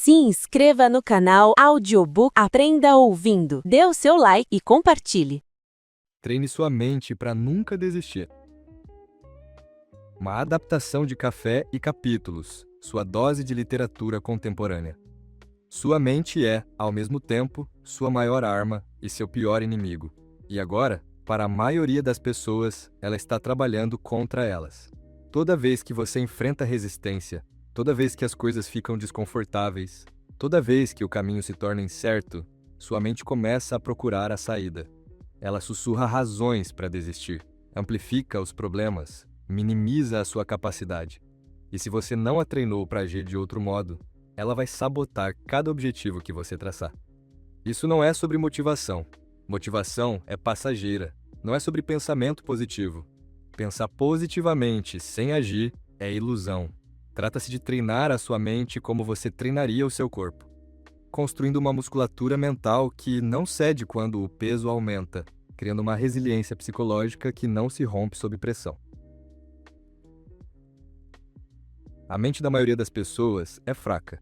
Se inscreva no canal Audiobook Aprenda Ouvindo, dê o seu like e compartilhe. Treine sua mente para nunca desistir. Uma adaptação de Café e Capítulos, sua dose de literatura contemporânea. Sua mente é, ao mesmo tempo, sua maior arma e seu pior inimigo. E agora, para a maioria das pessoas, ela está trabalhando contra elas. Toda vez que você enfrenta resistência, toda vez que as coisas ficam desconfortáveis, toda vez que o caminho se torna incerto, sua mente começa a procurar a saída. Ela sussurra razões para desistir, amplifica os problemas, minimiza a sua capacidade. E se você não a treinou para agir de outro modo, ela vai sabotar cada objetivo que você traçar. Isso não é sobre motivação. Motivação é passageira, não é sobre pensamento positivo. Pensar positivamente sem agir é ilusão. Trata-se de treinar a sua mente como você treinaria o seu corpo, construindo uma musculatura mental que não cede quando o peso aumenta, criando uma resiliência psicológica que não se rompe sob pressão. A mente da maioria das pessoas é fraca.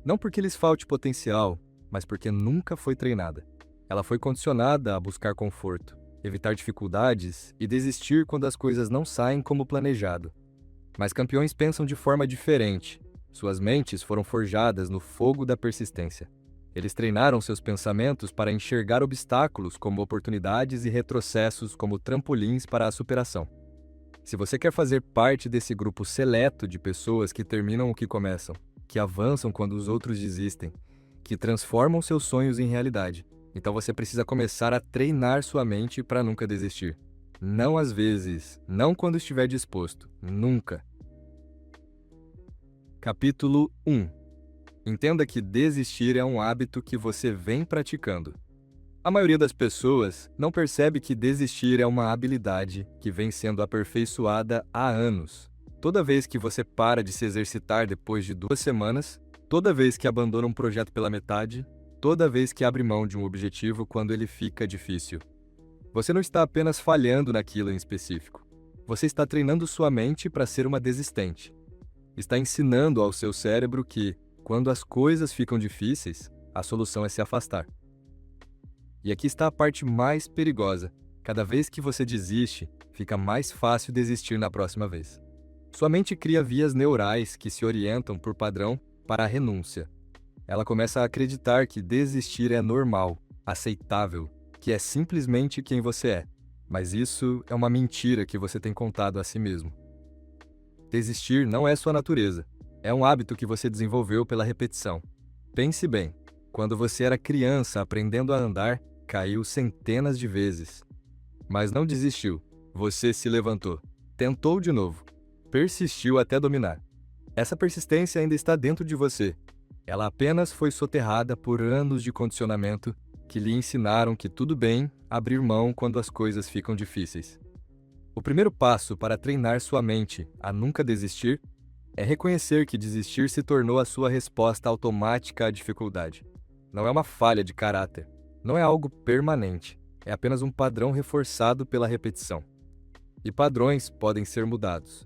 Não porque lhes falte potencial, mas porque nunca foi treinada. Ela foi condicionada a buscar conforto, evitar dificuldades e desistir quando as coisas não saem como planejado. Mas campeões pensam de forma diferente. Suas mentes foram forjadas no fogo da persistência. Eles treinaram seus pensamentos para enxergar obstáculos como oportunidades e retrocessos como trampolins para a superação. Se você quer fazer parte desse grupo seleto de pessoas que terminam o que começam, que avançam quando os outros desistem, que transformam seus sonhos em realidade, então você precisa começar a treinar sua mente para nunca desistir. Não às vezes, não quando estiver disposto, nunca. Capítulo 1. Entenda que desistir é um hábito que você vem praticando. A maioria das pessoas não percebe que desistir é uma habilidade que vem sendo aperfeiçoada há anos. Toda vez que você para de se exercitar depois de 2 semanas, toda vez que abandona um projeto pela metade, toda vez que abre mão de um objetivo quando ele fica difícil. Você não está apenas falhando naquilo em específico. Você está treinando sua mente para ser uma desistente. Está ensinando ao seu cérebro que, quando as coisas ficam difíceis, a solução é se afastar. E aqui está a parte mais perigosa. Cada vez que você desiste, fica mais fácil desistir na próxima vez. Sua mente cria vias neurais que se orientam por padrão para a renúncia. Ela começa a acreditar que desistir é normal, aceitável, que é simplesmente quem você é. Mas isso é uma mentira que você tem contado a si mesmo. Desistir não é sua natureza. É um hábito que você desenvolveu pela repetição. Pense bem, quando você era criança aprendendo a andar, caiu centenas de vezes. Mas não desistiu. Você se levantou. Tentou de novo. Persistiu até dominar. Essa persistência ainda está dentro de você. Ela apenas foi soterrada por anos de condicionamento que lhe ensinaram que tudo bem abrir mão quando as coisas ficam difíceis. O primeiro passo para treinar sua mente a nunca desistir é reconhecer que desistir se tornou a sua resposta automática à dificuldade. Não é uma falha de caráter, não é algo permanente, é apenas um padrão reforçado pela repetição. E padrões podem ser mudados.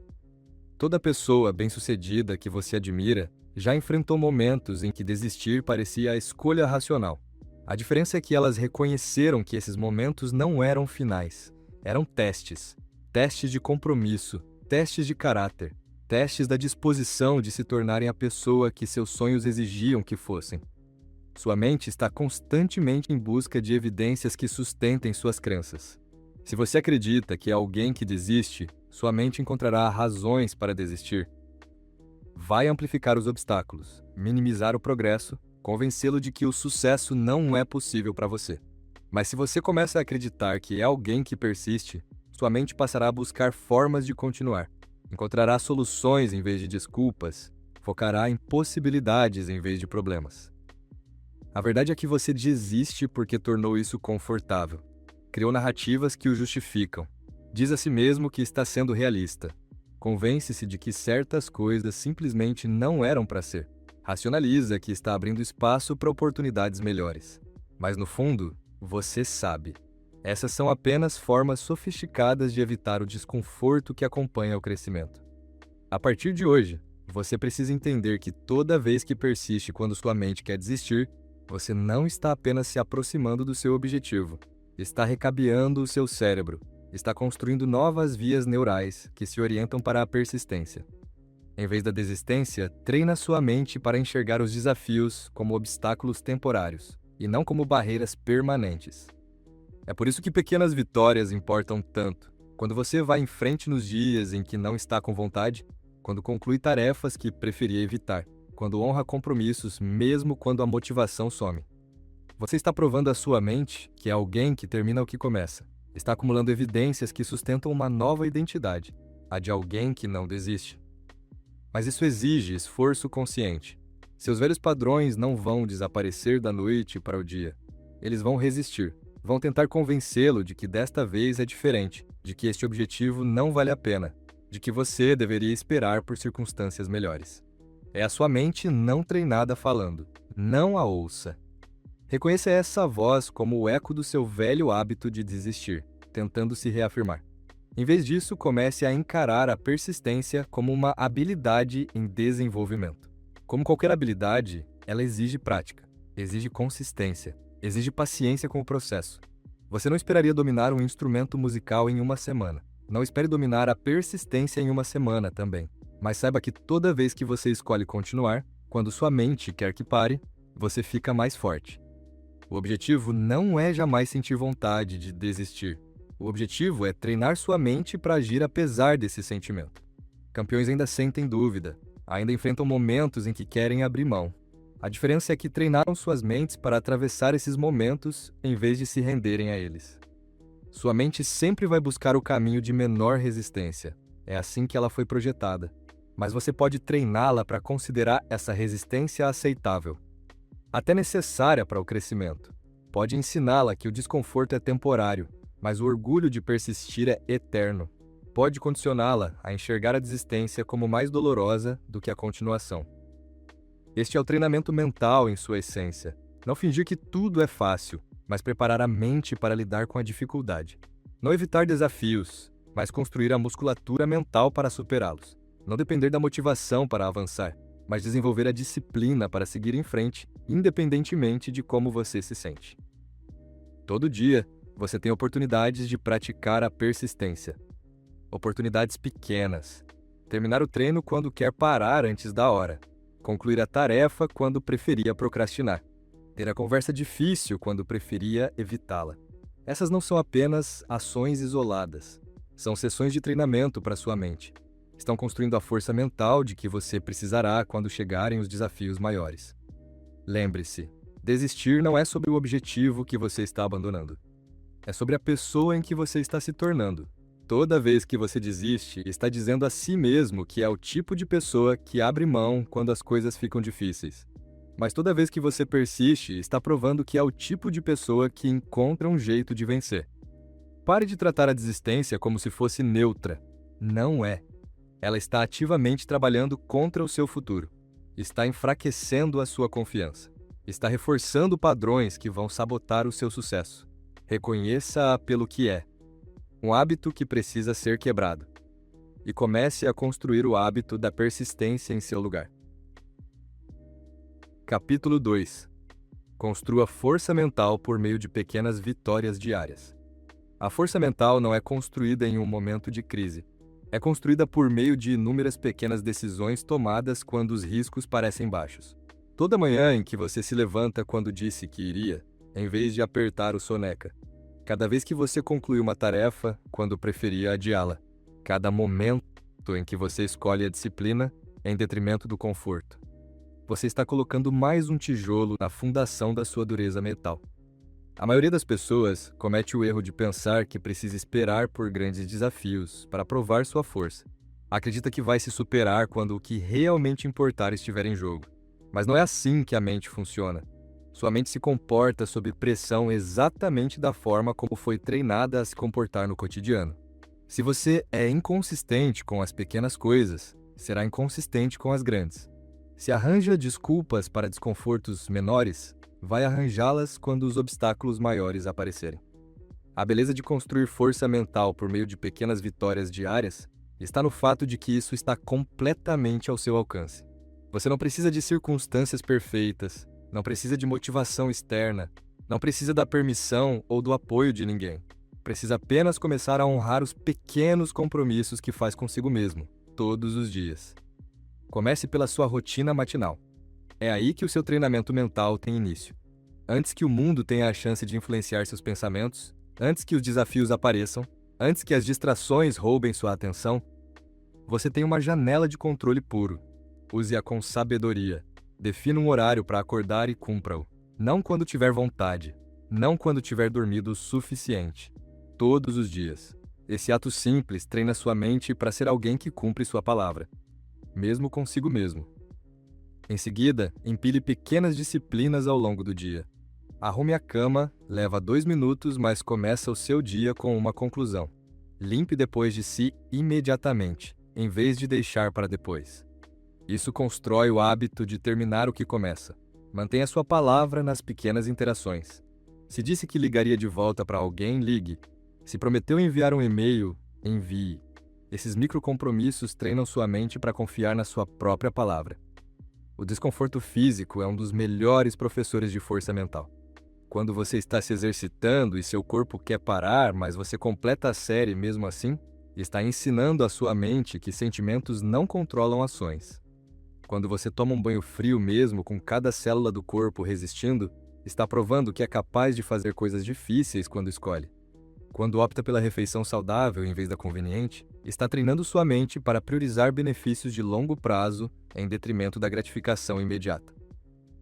Toda pessoa bem-sucedida que você admira já enfrentou momentos em que desistir parecia a escolha racional. A diferença é que elas reconheceram que esses momentos não eram finais, eram testes. Testes de compromisso, testes de caráter, testes da disposição de se tornarem a pessoa que seus sonhos exigiam que fossem. Sua mente está constantemente em busca de evidências que sustentem suas crenças. Se você acredita que é alguém que desiste, sua mente encontrará razões para desistir. Vai amplificar os obstáculos, minimizar o progresso, convencê-lo de que o sucesso não é possível para você. Mas se você começa a acreditar que é alguém que persiste, sua mente passará a buscar formas de continuar. Encontrará soluções em vez de desculpas, focará em possibilidades em vez de problemas. A verdade é que você desiste porque tornou isso confortável. Criou narrativas que o justificam. Diz a si mesmo que está sendo realista. Convence-se de que certas coisas simplesmente não eram para ser. Racionaliza que está abrindo espaço para oportunidades melhores. Mas no fundo, você sabe. Essas são apenas formas sofisticadas de evitar o desconforto que acompanha o crescimento. A partir de hoje, Você precisa entender que toda vez que persiste quando sua mente quer desistir, você não está apenas se aproximando do seu objetivo, está recabeando o seu cérebro, está construindo novas vias neurais que se orientam para a persistência. Em vez da desistência, treina sua mente para enxergar os desafios como obstáculos temporários e não como barreiras permanentes. É por isso que pequenas vitórias importam tanto. Quando você vai em frente nos dias em que não está com vontade, quando conclui tarefas que preferia evitar, quando honra compromissos mesmo quando a motivação some. Você está provando à sua mente que é alguém que termina o que começa. Está acumulando evidências que sustentam uma nova identidade, a de alguém que não desiste. Mas isso exige esforço consciente. Seus velhos padrões não vão desaparecer da noite para o dia. Eles vão resistir. Vão tentar convencê-lo de que desta vez é diferente, de que este objetivo não vale a pena, de que você deveria esperar por circunstâncias melhores. É a sua mente não treinada falando. Não a ouça. Reconheça essa voz como o eco do seu velho hábito de desistir, tentando se reafirmar. Em vez disso, comece a encarar a persistência como uma habilidade em desenvolvimento. Como qualquer habilidade, ela exige prática, exige consistência, exige paciência com o processo. Você não esperaria dominar um instrumento musical em uma semana. Não espere dominar a persistência em uma semana também. Mas saiba que toda vez que você escolhe continuar, quando sua mente quer que pare, você fica mais forte. O objetivo não é jamais sentir vontade de desistir. O objetivo é treinar sua mente para agir apesar desse sentimento. Campeões ainda sentem dúvida, ainda enfrentam momentos em que querem abrir mão. A diferença é que treinaram suas mentes para atravessar esses momentos em vez de se renderem a eles. Sua mente sempre vai buscar o caminho de menor resistência. É assim que ela foi projetada. Mas você pode treiná-la para considerar essa resistência aceitável, até necessária para o crescimento. Pode ensiná-la que o desconforto é temporário, mas o orgulho de persistir é eterno. Pode condicioná-la a enxergar a desistência como mais dolorosa do que a continuação. Este é o treinamento mental em sua essência. Não fingir que tudo é fácil, mas preparar a mente para lidar com a dificuldade. Não evitar desafios, mas construir a musculatura mental para superá-los. Não depender da motivação para avançar, mas desenvolver a disciplina para seguir em frente, independentemente de como você se sente. Todo dia, você tem oportunidades de praticar a persistência. Oportunidades pequenas. Terminar o treino quando quer parar antes da hora. Concluir a tarefa quando preferia procrastinar. Ter a conversa difícil quando preferia evitá-la. Essas não são apenas ações isoladas. São sessões de treinamento para sua mente. Estão construindo a força mental de que você precisará quando chegarem os desafios maiores. Lembre-se, desistir não é sobre o objetivo que você está abandonando. É sobre a pessoa em que você está se tornando. Toda vez que você desiste, está dizendo a si mesmo que é o tipo de pessoa que abre mão quando as coisas ficam difíceis. Mas toda vez que você persiste, está provando que é o tipo de pessoa que encontra um jeito de vencer. Pare de tratar a desistência como se fosse neutra. Não é. Ela está ativamente trabalhando contra o seu futuro. Está enfraquecendo a sua confiança. Está reforçando padrões que vão sabotar o seu sucesso. Reconheça-a pelo que é. Um hábito que precisa ser quebrado. E comece a construir o hábito da persistência em seu lugar. Capítulo 2. Construa força mental por meio de pequenas vitórias diárias. A força mental não é construída em um momento de crise. É construída por meio de inúmeras pequenas decisões tomadas quando os riscos parecem baixos. Toda manhã em que você se levanta quando disse que iria, em vez de apertar o soneca. Cada vez que você conclui uma tarefa quando preferia adiá-la. Cada momento em que você escolhe a disciplina em detrimento do conforto. Você está colocando mais um tijolo na fundação da sua dureza mental. A maioria das pessoas comete o erro de pensar que precisa esperar por grandes desafios para provar sua força. Acredita que vai se superar quando o que realmente importar estiver em jogo. Mas não é assim que a mente funciona. Sua mente se comporta sob pressão exatamente da forma como foi treinada a se comportar no cotidiano. Se você é inconsistente com as pequenas coisas, será inconsistente com as grandes. Se arranja desculpas para desconfortos menores, vai arranjá-las quando os obstáculos maiores aparecerem. A beleza de construir força mental por meio de pequenas vitórias diárias Está no fato de que isso está completamente ao seu alcance. Você não precisa de circunstâncias perfeitas, não precisa de motivação externa, não precisa da permissão ou do apoio de ninguém. Precisa apenas começar a honrar os pequenos compromissos que faz consigo mesmo, todos os dias. Comece pela sua rotina matinal. É aí que o seu treinamento mental tem início. Antes que o mundo tenha a chance de influenciar seus pensamentos, antes que os desafios apareçam, antes que as distrações roubem sua atenção, você tem uma janela de controle puro. Use-a com sabedoria. Defina um horário para acordar e cumpra-o. Não quando tiver vontade, não quando tiver dormido o suficiente. Todos os dias. Esse ato simples treina sua mente para ser alguém que cumpre sua palavra, mesmo consigo mesmo. Em seguida, empilhe pequenas disciplinas ao longo do dia. Arrume a cama, leva 2 minutos, mas começa o seu dia com uma conclusão. Limpe depois de si imediatamente, em vez de deixar para depois. Isso constrói o hábito de terminar o que começa. Mantenha sua palavra nas pequenas interações. Se disse que ligaria de volta para alguém, ligue. Se prometeu enviar um e-mail, envie. Esses microcompromissos treinam sua mente para confiar na sua própria palavra. O desconforto físico é um dos melhores professores de força mental. Quando você está se exercitando e seu corpo quer parar, mas você completa a série mesmo assim, está ensinando à sua mente que sentimentos não controlam ações. Quando você toma um banho frio mesmo com cada célula do corpo resistindo, está provando que é capaz de fazer coisas difíceis quando escolhe. Quando opta pela refeição saudável em vez da conveniente, está treinando sua mente para priorizar benefícios de longo prazo em detrimento da gratificação imediata.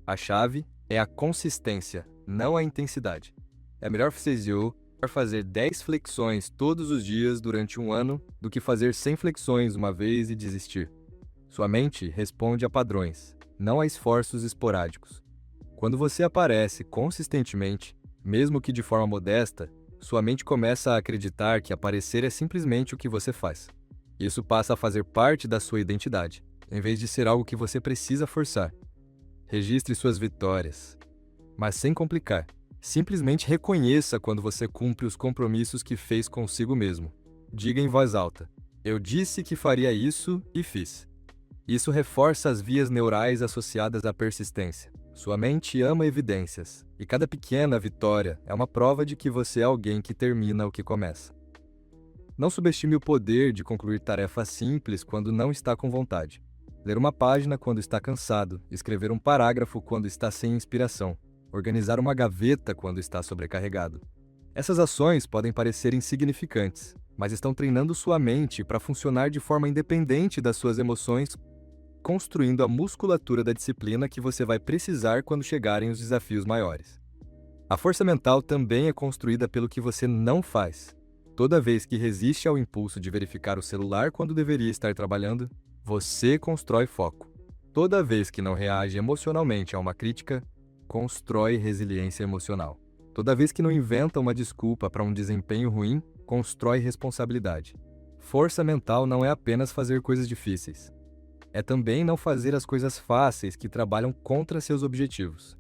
A chave é a consistência, não a intensidade. É melhor fazer 10 flexões todos os dias durante um ano do que fazer 100 flexões uma vez e desistir. Sua mente responde a padrões, não a esforços esporádicos. Quando você aparece consistentemente, mesmo que de forma modesta, sua mente começa a acreditar que aparecer é simplesmente o que você faz. Isso passa a fazer parte da sua identidade, em vez de ser algo que você precisa forçar. Registre suas vitórias, mas sem complicar. Simplesmente reconheça quando você cumpre os compromissos que fez consigo mesmo. Diga em voz alta: eu disse que faria isso e fiz. Isso reforça as vias neurais associadas à persistência. Sua mente ama evidências, e cada pequena vitória é uma prova de que você é alguém que termina o que começa. Não subestime o poder de concluir tarefas simples quando não está com vontade. Ler uma página quando está cansado, escrever um parágrafo quando está sem inspiração, organizar uma gaveta quando está sobrecarregado. Essas ações podem parecer insignificantes, mas estão treinando sua mente para funcionar de forma independente das suas emoções, construindo a musculatura da disciplina que você vai precisar quando chegarem os desafios maiores. A força mental também é construída pelo que você não faz. Toda vez que resiste ao impulso de verificar o celular quando deveria estar trabalhando, você constrói foco. Toda vez que não reage emocionalmente a uma crítica, constrói resiliência emocional. Toda vez que não inventa uma desculpa para um desempenho ruim, constrói responsabilidade. Força mental não é apenas fazer coisas difíceis. É também não fazer as coisas fáceis que trabalham contra seus objetivos.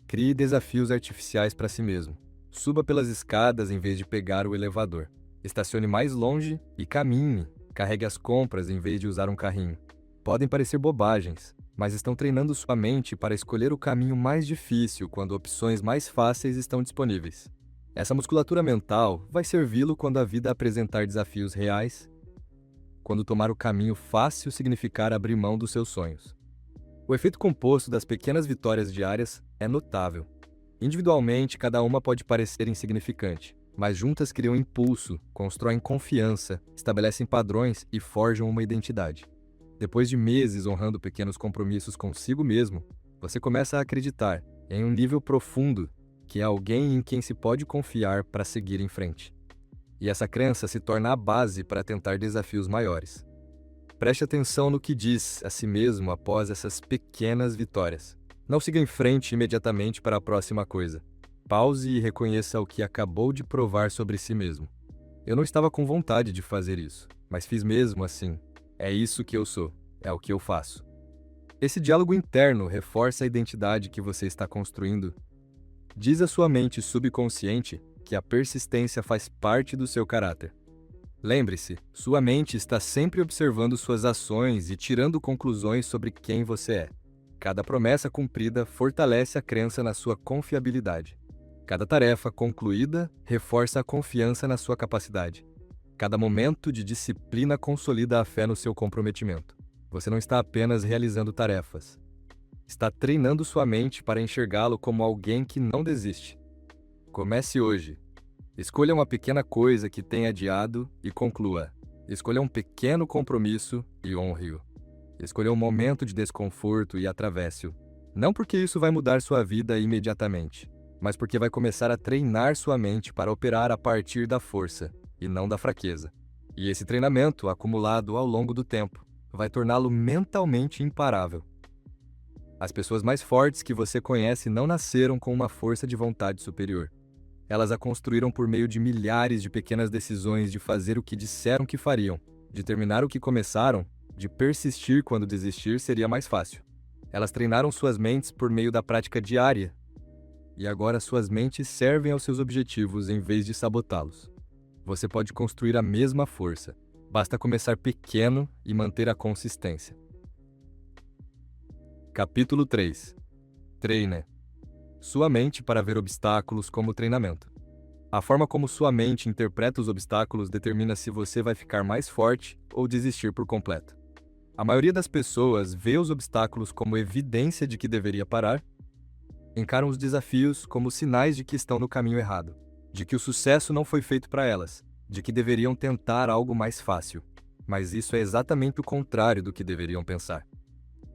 Crie desafios artificiais para si mesmo. Suba pelas escadas em vez de pegar o elevador. Estacione mais longe e caminhe. Carregue as compras em vez de usar um carrinho. Podem parecer bobagens, mas estão treinando sua mente para escolher o caminho mais difícil quando opções mais fáceis estão disponíveis. Essa musculatura mental vai servi-lo quando a vida apresentar desafios reais, quando tomar o caminho fácil significar abrir mão dos seus sonhos. O efeito composto das pequenas vitórias diárias é notável. Individualmente, cada uma pode parecer insignificante, mas juntas criam impulso, constroem confiança, estabelecem padrões e forjam uma identidade. Depois de meses honrando pequenos compromissos consigo mesmo, você começa a acreditar, em um nível profundo, que é alguém em quem se pode confiar para seguir em frente. E essa crença se torna a base para tentar desafios maiores. Preste atenção no que diz a si mesmo após essas pequenas vitórias. Não siga em frente imediatamente para a próxima coisa. Pause e reconheça o que acabou de provar sobre si mesmo. Eu não estava com vontade de fazer isso, mas fiz mesmo assim. É isso que eu sou, é o que eu faço. Esse diálogo interno reforça a identidade que você está construindo. Diz à sua mente subconsciente que a persistência faz parte do seu caráter. Lembre-se, sua mente está sempre observando suas ações e tirando conclusões sobre quem você é. Cada promessa cumprida fortalece a crença na sua confiabilidade. Cada tarefa concluída reforça a confiança na sua capacidade. Cada momento de disciplina consolida a fé no seu comprometimento. Você não está apenas realizando tarefas. Está treinando sua mente para enxergá-lo como alguém que não desiste. Comece hoje. Escolha uma pequena coisa que tenha adiado e conclua. Escolha um pequeno compromisso e honre-o. Escolha um momento de desconforto e atravesse-o. Não porque isso vai mudar sua vida imediatamente, mas porque vai começar a treinar sua mente para operar a partir da força e não da fraqueza. E esse treinamento, acumulado ao longo do tempo, vai torná-lo mentalmente imparável. As pessoas mais fortes que você conhece não nasceram com uma força de vontade superior. Elas a construíram por meio de milhares de pequenas decisões de fazer o que disseram que fariam, de terminar o que começaram, de persistir quando desistir seria mais fácil. Elas treinaram suas mentes por meio da prática diária, e agora suas mentes servem aos seus objetivos em vez de sabotá-los. Você pode construir a mesma força, basta começar pequeno e manter a consistência. Capítulo 3. Treine sua mente para ver obstáculos como treinamento. A forma como sua mente interpreta os obstáculos determina se você vai ficar mais forte ou desistir por completo. A maioria das pessoas vê os obstáculos como evidência de que deveria parar, encaram os desafios como sinais de que estão no caminho errado, de que o sucesso não foi feito para elas, de que deveriam tentar algo mais fácil. Mas isso é exatamente o contrário do que deveriam pensar.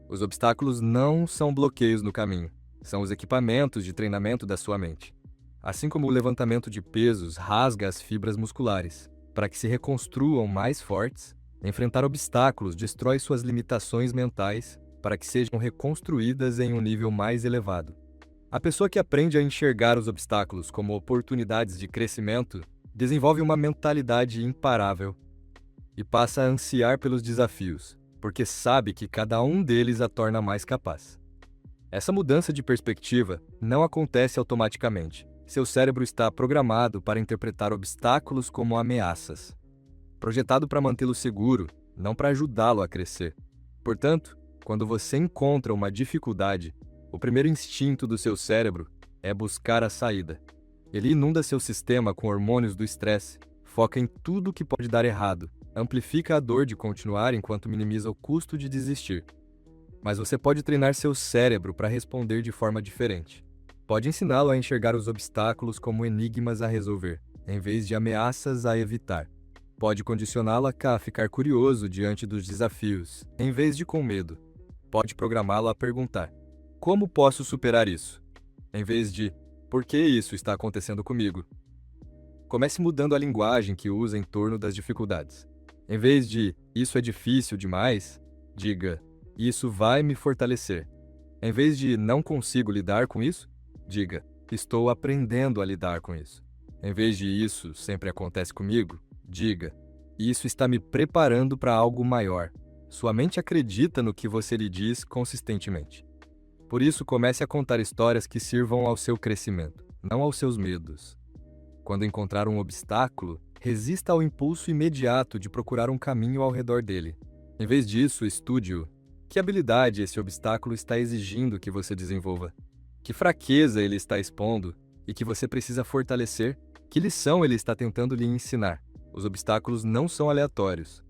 Os obstáculos não são bloqueios no caminho. São os equipamentos de treinamento da sua mente. Assim como o levantamento de pesos rasga as fibras musculares, para que se reconstruam mais fortes, enfrentar obstáculos destrói suas limitações mentais, para que sejam reconstruídas em um nível mais elevado. A pessoa que aprende a enxergar os obstáculos como oportunidades de crescimento, desenvolve uma mentalidade imparável e passa a ansiar pelos desafios, porque sabe que cada um deles a torna mais capaz. Essa mudança de perspectiva não acontece automaticamente. Seu cérebro está programado para interpretar obstáculos como ameaças, projetado para mantê-lo seguro, não para ajudá-lo a crescer. Portanto, quando você encontra uma dificuldade, o primeiro instinto do seu cérebro é buscar a saída. Ele inunda seu sistema com hormônios do estresse, foca em tudo que pode dar errado, amplifica a dor de continuar enquanto minimiza o custo de desistir. Mas você pode treinar seu cérebro para responder de forma diferente. Pode ensiná-lo a enxergar os obstáculos como enigmas a resolver, em vez de ameaças a evitar. Pode condicioná-lo a ficar curioso diante dos desafios, em vez de com medo. Pode programá-lo a perguntar: como posso superar isso? Em vez de: por que isso está acontecendo comigo? Comece mudando a linguagem que usa em torno das dificuldades. Em vez de: isso é difícil demais, diga: isso vai me fortalecer. Em vez de não consigo lidar com isso, diga: estou aprendendo a lidar com isso. Em vez de isso sempre acontece comigo, diga: isso está me preparando para algo maior. Sua mente acredita no que você lhe diz consistentemente. Por isso, comece a contar histórias que sirvam ao seu crescimento, não aos seus medos. Quando encontrar um obstáculo, resista ao impulso imediato de procurar um caminho ao redor dele. Em vez disso, estude-o. Que habilidade esse obstáculo está exigindo que você desenvolva? Que fraqueza ele está expondo e que você precisa fortalecer? Que lição ele está tentando lhe ensinar? Os obstáculos não são aleatórios.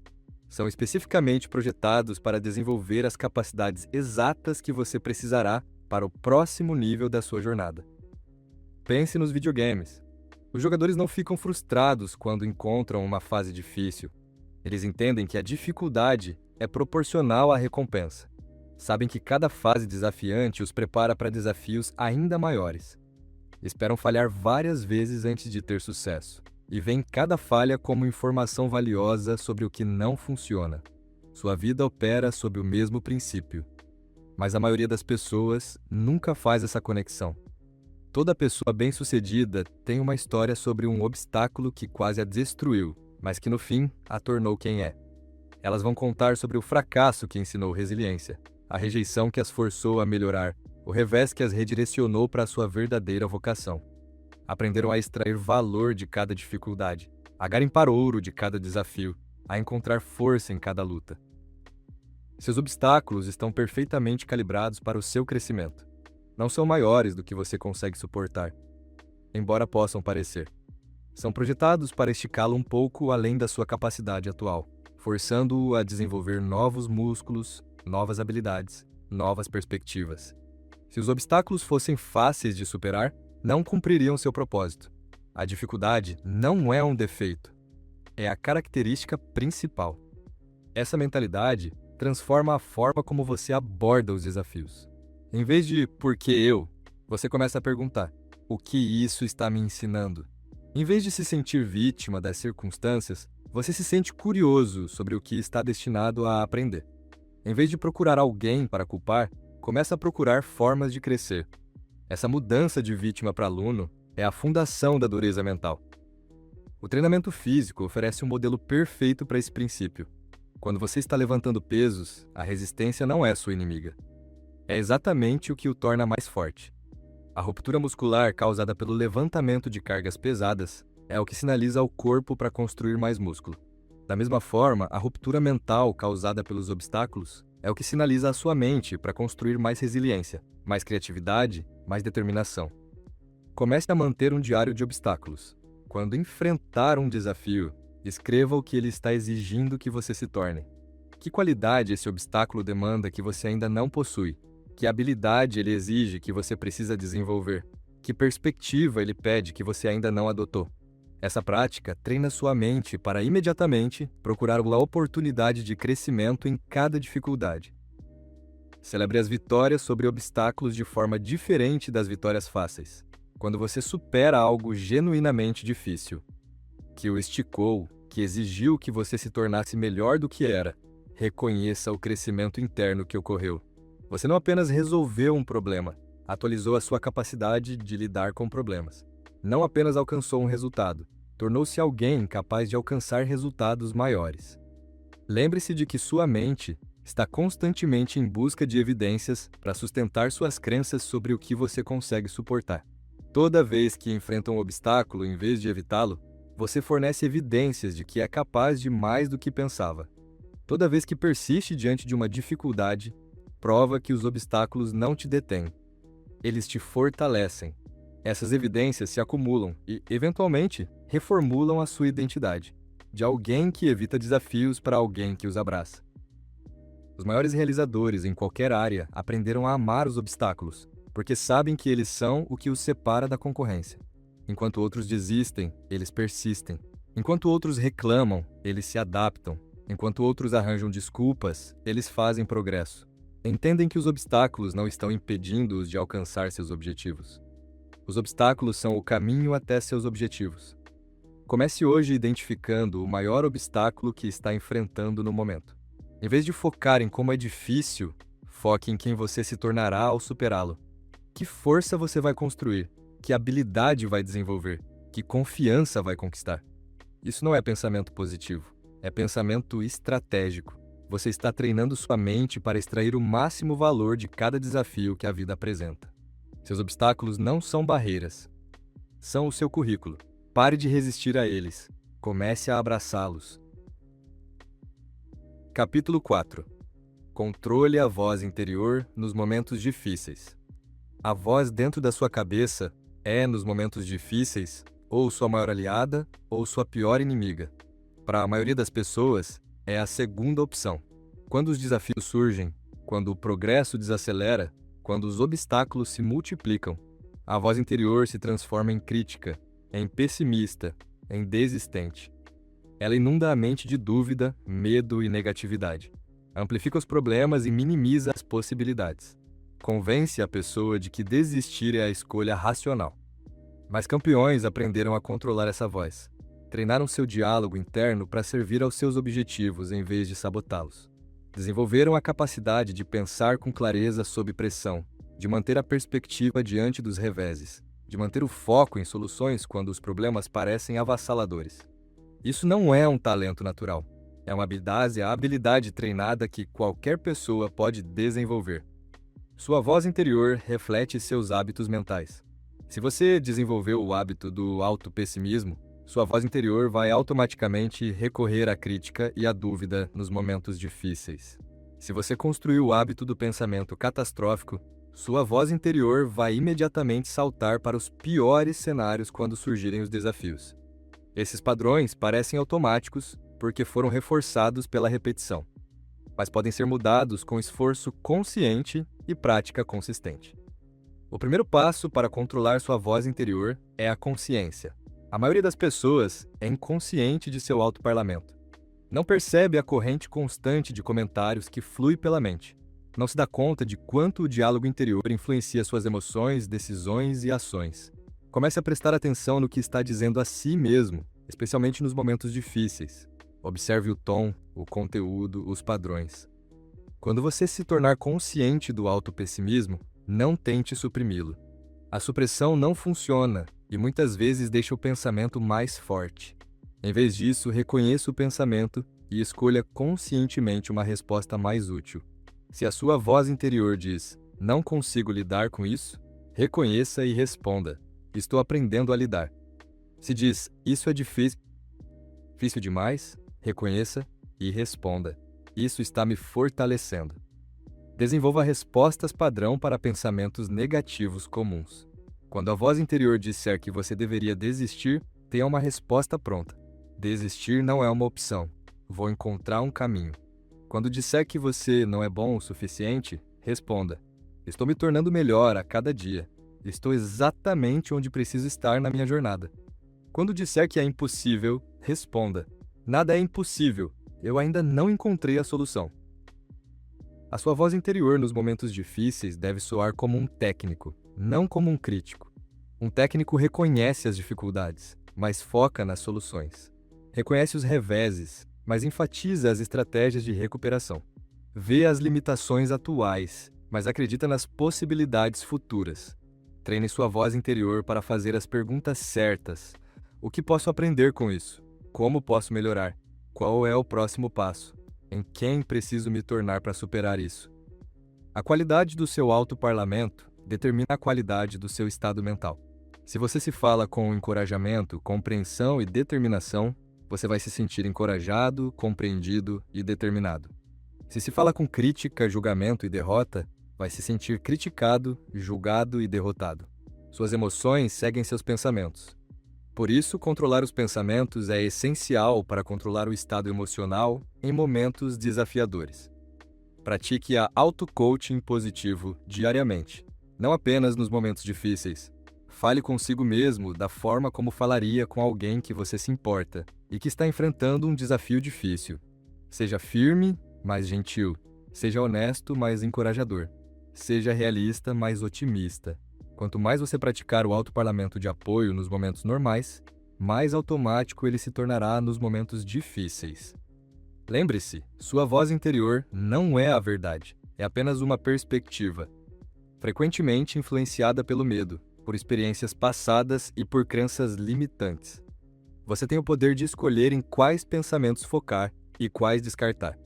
São especificamente projetados para desenvolver as capacidades exatas que você precisará para o próximo nível da sua jornada. Pense nos videogames. Os jogadores não ficam frustrados quando encontram uma fase difícil. Eles entendem que a dificuldade é proporcional à recompensa. Sabem que cada fase desafiante os prepara para desafios ainda maiores. Esperam falhar várias vezes antes de ter sucesso, e veem cada falha como informação valiosa sobre o que não funciona. Sua vida opera sob o mesmo princípio. Mas a maioria das pessoas nunca faz essa conexão. Toda pessoa bem-sucedida tem uma história sobre um obstáculo que quase a destruiu, mas que no fim a tornou quem é. Elas vão contar sobre o fracasso que ensinou resiliência, a rejeição que as forçou a melhorar, o revés que as redirecionou para a sua verdadeira vocação. Aprenderam a extrair valor de cada dificuldade, a garimpar ouro de cada desafio, a encontrar força em cada luta. Seus obstáculos estão perfeitamente calibrados para o seu crescimento. Não são maiores do que você consegue suportar, embora possam parecer. São projetados para esticá-lo um pouco além da sua capacidade atual, forçando-o a desenvolver novos músculos, novas habilidades, novas perspectivas. Se os obstáculos fossem fáceis de superar, não cumpririam seu propósito. A dificuldade não é um defeito, é a característica principal. Essa mentalidade transforma a forma como você aborda os desafios. Em vez de "por que eu?", você começa a perguntar: o que isso está me ensinando? Em vez de se sentir vítima das circunstâncias, você se sente curioso sobre o que está destinado a aprender. Em vez de procurar alguém para culpar, começa a procurar formas de crescer. Essa mudança de vítima para aluno é a fundação da dureza mental. O treinamento físico oferece um modelo perfeito para esse princípio. Quando você está levantando pesos, a resistência não é sua inimiga. É exatamente o que o torna mais forte. A ruptura muscular causada pelo levantamento de cargas pesadas é o que sinaliza ao corpo para construir mais músculo. Da mesma forma, a ruptura mental causada pelos obstáculos é o que sinaliza a sua mente para construir mais resiliência, mais criatividade, mais determinação. Comece a manter um diário de obstáculos. Quando enfrentar um desafio, escreva o que ele está exigindo que você se torne. Que qualidade esse obstáculo demanda que você ainda não possui? Que habilidade ele exige que você precisa desenvolver? Que perspectiva ele pede que você ainda não adotou? Essa prática treina sua mente para imediatamente procurar a oportunidade de crescimento em cada dificuldade. Celebre as vitórias sobre obstáculos de forma diferente das vitórias fáceis. Quando você supera algo genuinamente difícil, que o esticou, que exigiu que você se tornasse melhor do que era, reconheça o crescimento interno que ocorreu. Você não apenas resolveu um problema, atualizou a sua capacidade de lidar com problemas. Não apenas alcançou um resultado, tornou-se alguém capaz de alcançar resultados maiores. Lembre-se de que sua mente está constantemente em busca de evidências para sustentar suas crenças sobre o que você consegue suportar. Toda vez que enfrenta um obstáculo em vez de evitá-lo, você fornece evidências de que é capaz de mais do que pensava. Toda vez que persiste diante de uma dificuldade, prova que os obstáculos não te detêm. Eles te fortalecem. Essas evidências se acumulam e, eventualmente, reformulam a sua identidade, de alguém que evita desafios para alguém que os abraça. Os maiores realizadores em qualquer área aprenderam a amar os obstáculos, porque sabem que eles são o que os separa da concorrência. Enquanto outros desistem, eles persistem. Enquanto outros reclamam, eles se adaptam. Enquanto outros arranjam desculpas, eles fazem progresso. Entendem que os obstáculos não estão impedindo-os de alcançar seus objetivos. Os obstáculos são o caminho até seus objetivos. Comece hoje identificando o maior obstáculo que está enfrentando no momento. Em vez de focar em como é difícil, foque em quem você se tornará ao superá-lo. Que força você vai construir? Que habilidade vai desenvolver? Que confiança vai conquistar? Isso não é pensamento positivo, é pensamento estratégico. Você está treinando sua mente para extrair o máximo valor de cada desafio que a vida apresenta. Seus obstáculos não são barreiras, são o seu currículo. Pare de resistir a eles. Comece a abraçá-los. Capítulo 4. Controle a voz interior nos momentos difíceis. A voz dentro da sua cabeça é, nos momentos difíceis, ou sua maior aliada ou sua pior inimiga. Para a maioria das pessoas, é a segunda opção. Quando os desafios surgem, quando o progresso desacelera, quando os obstáculos se multiplicam, a voz interior se transforma em crítica, em pessimista, em desistente. Ela inunda a mente de dúvida, medo e negatividade. Amplifica os problemas e minimiza as possibilidades. Convence a pessoa de que desistir é a escolha racional. Mas campeões aprenderam a controlar essa voz. Treinaram seu diálogo interno para servir aos seus objetivos em vez de sabotá-los. Desenvolveram a capacidade de pensar com clareza sob pressão, de manter a perspectiva diante dos reveses, de manter o foco em soluções quando os problemas parecem avassaladores. Isso não é um talento natural. É uma habilidade treinada que qualquer pessoa pode desenvolver. Sua voz interior reflete seus hábitos mentais. Se você desenvolveu o hábito do autopessimismo, sua voz interior vai automaticamente recorrer à crítica e à dúvida nos momentos difíceis. Se você construiu o hábito do pensamento catastrófico, sua voz interior vai imediatamente saltar para os piores cenários quando surgirem os desafios. Esses padrões parecem automáticos porque foram reforçados pela repetição, mas podem ser mudados com esforço consciente e prática consistente. O primeiro passo para controlar sua voz interior é a consciência. A maioria das pessoas é inconsciente de seu autoparlamento. Não percebe a corrente constante de comentários que flui pela mente. Não se dá conta de quanto o diálogo interior influencia suas emoções, decisões e ações. Comece a prestar atenção no que está dizendo a si mesmo, especialmente nos momentos difíceis. Observe o tom, o conteúdo, os padrões. Quando você se tornar consciente do autopessimismo, não tente suprimi-lo. A supressão não funciona e muitas vezes deixa o pensamento mais forte. Em vez disso, reconheça o pensamento e escolha conscientemente uma resposta mais útil. Se a sua voz interior diz, não consigo lidar com isso, reconheça e responda, estou aprendendo a lidar. Se diz, isso é difícil demais, reconheça e responda, isso está me fortalecendo. Desenvolva respostas padrão para pensamentos negativos comuns. Quando a voz interior disser que você deveria desistir, tenha uma resposta pronta. Desistir não é uma opção. Vou encontrar um caminho. Quando disser que você não é bom o suficiente, responda: estou me tornando melhor a cada dia. Estou exatamente onde preciso estar na minha jornada. Quando disser que é impossível, responda: nada é impossível. Eu ainda não encontrei a solução. A sua voz interior nos momentos difíceis deve soar como um técnico, não como um crítico. Um técnico reconhece as dificuldades, mas foca nas soluções. Reconhece os reveses, mas enfatiza as estratégias de recuperação. Vê as limitações atuais, mas acredita nas possibilidades futuras. Treine sua voz interior para fazer as perguntas certas. O que posso aprender com isso? Como posso melhorar? Qual é o próximo passo? Em quem preciso me tornar para superar isso? A qualidade do seu autoparlamento determina a qualidade do seu estado mental. Se você se fala com encorajamento, compreensão e determinação, você vai se sentir encorajado, compreendido e determinado. Se se fala com crítica, julgamento e derrota, vai se sentir criticado, julgado e derrotado. Suas emoções seguem seus pensamentos. Por isso, controlar os pensamentos é essencial para controlar o estado emocional em momentos desafiadores. Pratique a auto-coaching positivo diariamente, não apenas nos momentos difíceis. Fale consigo mesmo da forma como falaria com alguém que você se importa e que está enfrentando um desafio difícil. Seja firme, mas gentil. Seja honesto, mas encorajador. Seja realista, mas otimista. Quanto mais você praticar o autoparlamento de apoio nos momentos normais, mais automático ele se tornará nos momentos difíceis. Lembre-se, sua voz interior não é a verdade, é apenas uma perspectiva, frequentemente influenciada pelo medo, por experiências passadas e por crenças limitantes. Você tem o poder de escolher em quais pensamentos focar e quais descartar.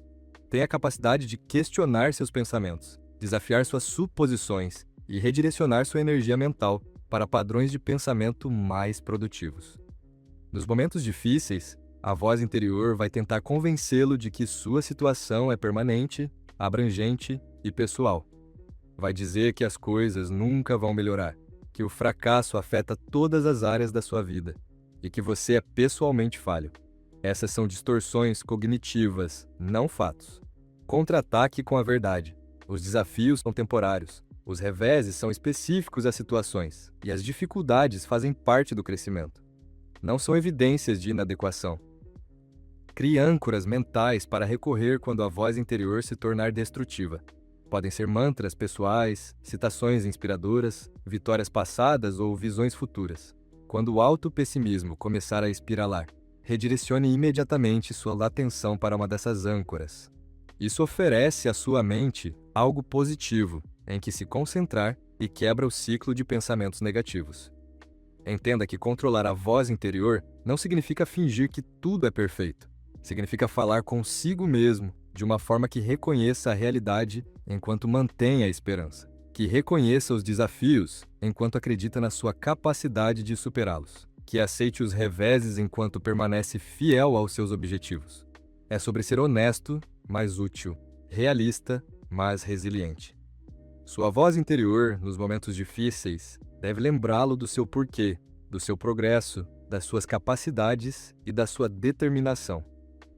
Tem a capacidade de questionar seus pensamentos, desafiar suas suposições e redirecionar sua energia mental para padrões de pensamento mais produtivos. Nos momentos difíceis, a voz interior vai tentar convencê-lo de que sua situação é permanente, abrangente e pessoal. Vai dizer que as coisas nunca vão melhorar, que o fracasso afeta todas as áreas da sua vida e que você é pessoalmente falho. Essas são distorções cognitivas, não fatos. Contra-ataque com a verdade. Os desafios são temporários. Os reveses são específicos às situações, e as dificuldades fazem parte do crescimento. Não são evidências de inadequação. Crie âncoras mentais para recorrer quando a voz interior se tornar destrutiva. Podem ser mantras pessoais, citações inspiradoras, vitórias passadas ou visões futuras. Quando o autopessimismo começar a espiralar, redirecione imediatamente sua atenção para uma dessas âncoras. Isso oferece à sua mente algo positivo em que se concentrar e quebra o ciclo de pensamentos negativos. Entenda que controlar a voz interior não significa fingir que tudo é perfeito. Significa falar consigo mesmo de uma forma que reconheça a realidade enquanto mantenha a esperança, que reconheça os desafios enquanto acredita na sua capacidade de superá-los, que aceite os reveses enquanto permanece fiel aos seus objetivos. É sobre ser honesto, mas útil, realista, mas resiliente. Sua voz interior, nos momentos difíceis, deve lembrá-lo do seu porquê, do seu progresso, das suas capacidades e da sua determinação.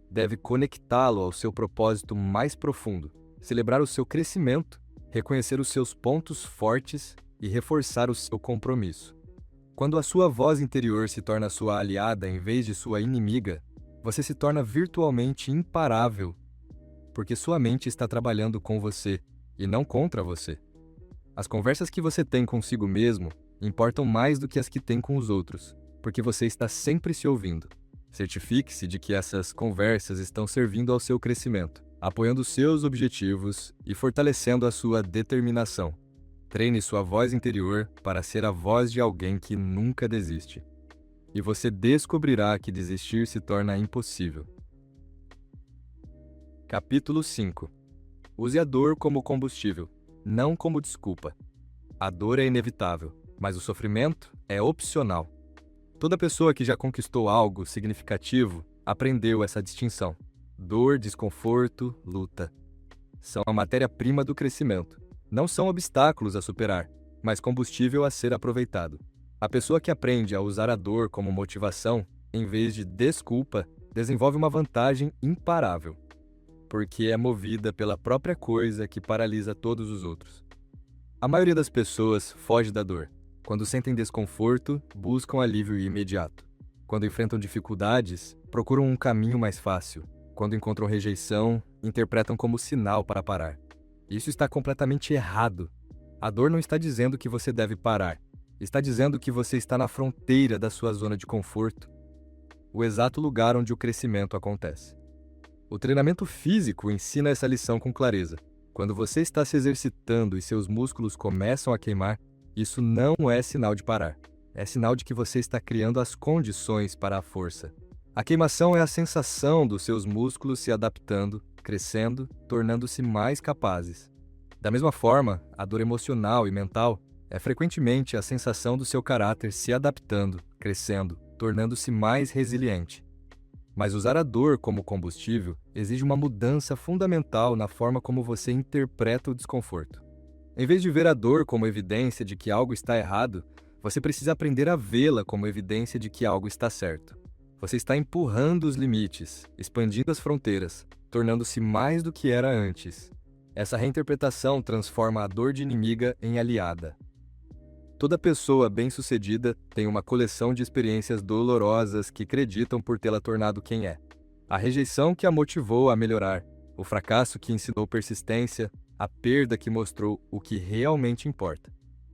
Deve conectá-lo ao seu propósito mais profundo, celebrar o seu crescimento, reconhecer os seus pontos fortes e reforçar o seu compromisso. Quando a sua voz interior se torna sua aliada em vez de sua inimiga, você se torna virtualmente imparável, porque sua mente está trabalhando com você e não contra você. As conversas que você tem consigo mesmo importam mais do que as que tem com os outros, porque você está sempre se ouvindo. Certifique-se de que essas conversas estão servindo ao seu crescimento, apoiando seus objetivos e fortalecendo a sua determinação. Treine sua voz interior para ser a voz de alguém que nunca desiste. E você descobrirá que desistir se torna impossível. Capítulo 5. Use a dor como combustível, não como desculpa. A dor é inevitável, mas o sofrimento é opcional. Toda pessoa que já conquistou algo significativo aprendeu essa distinção. Dor, desconforto, luta. São a matéria-prima do crescimento. Não são obstáculos a superar, mas combustível a ser aproveitado. A pessoa que aprende a usar a dor como motivação, em vez de desculpa, desenvolve uma vantagem imparável, porque é movida pela própria coisa que paralisa todos os outros. A maioria das pessoas foge da dor. Quando sentem desconforto, buscam alívio imediato. Quando enfrentam dificuldades, procuram um caminho mais fácil. Quando encontram rejeição, interpretam como sinal para parar. Isso está completamente errado. A dor não está dizendo que você deve parar. Está dizendo que você está na fronteira da sua zona de conforto, o exato lugar onde o crescimento acontece. O treinamento físico ensina essa lição com clareza. Quando você está se exercitando e seus músculos começam a queimar, isso não é sinal de parar. É sinal de que você está criando as condições para a força. A queimação é a sensação dos seus músculos se adaptando, crescendo, tornando-se mais capazes. Da mesma forma, a dor emocional e mental é frequentemente a sensação do seu caráter se adaptando, crescendo, tornando-se mais resiliente. Mas usar a dor como combustível exige uma mudança fundamental na forma como você interpreta o desconforto. Em vez de ver a dor como evidência de que algo está errado, você precisa aprender a vê-la como evidência de que algo está certo. Você está empurrando os limites, expandindo as fronteiras, tornando-se mais do que era antes. Essa reinterpretação transforma a dor de inimiga em aliada. Toda pessoa bem-sucedida tem uma coleção de experiências dolorosas que acreditam por tê-la tornado quem é. A rejeição que a motivou a melhorar, o fracasso que ensinou persistência, a perda que mostrou o que realmente importa.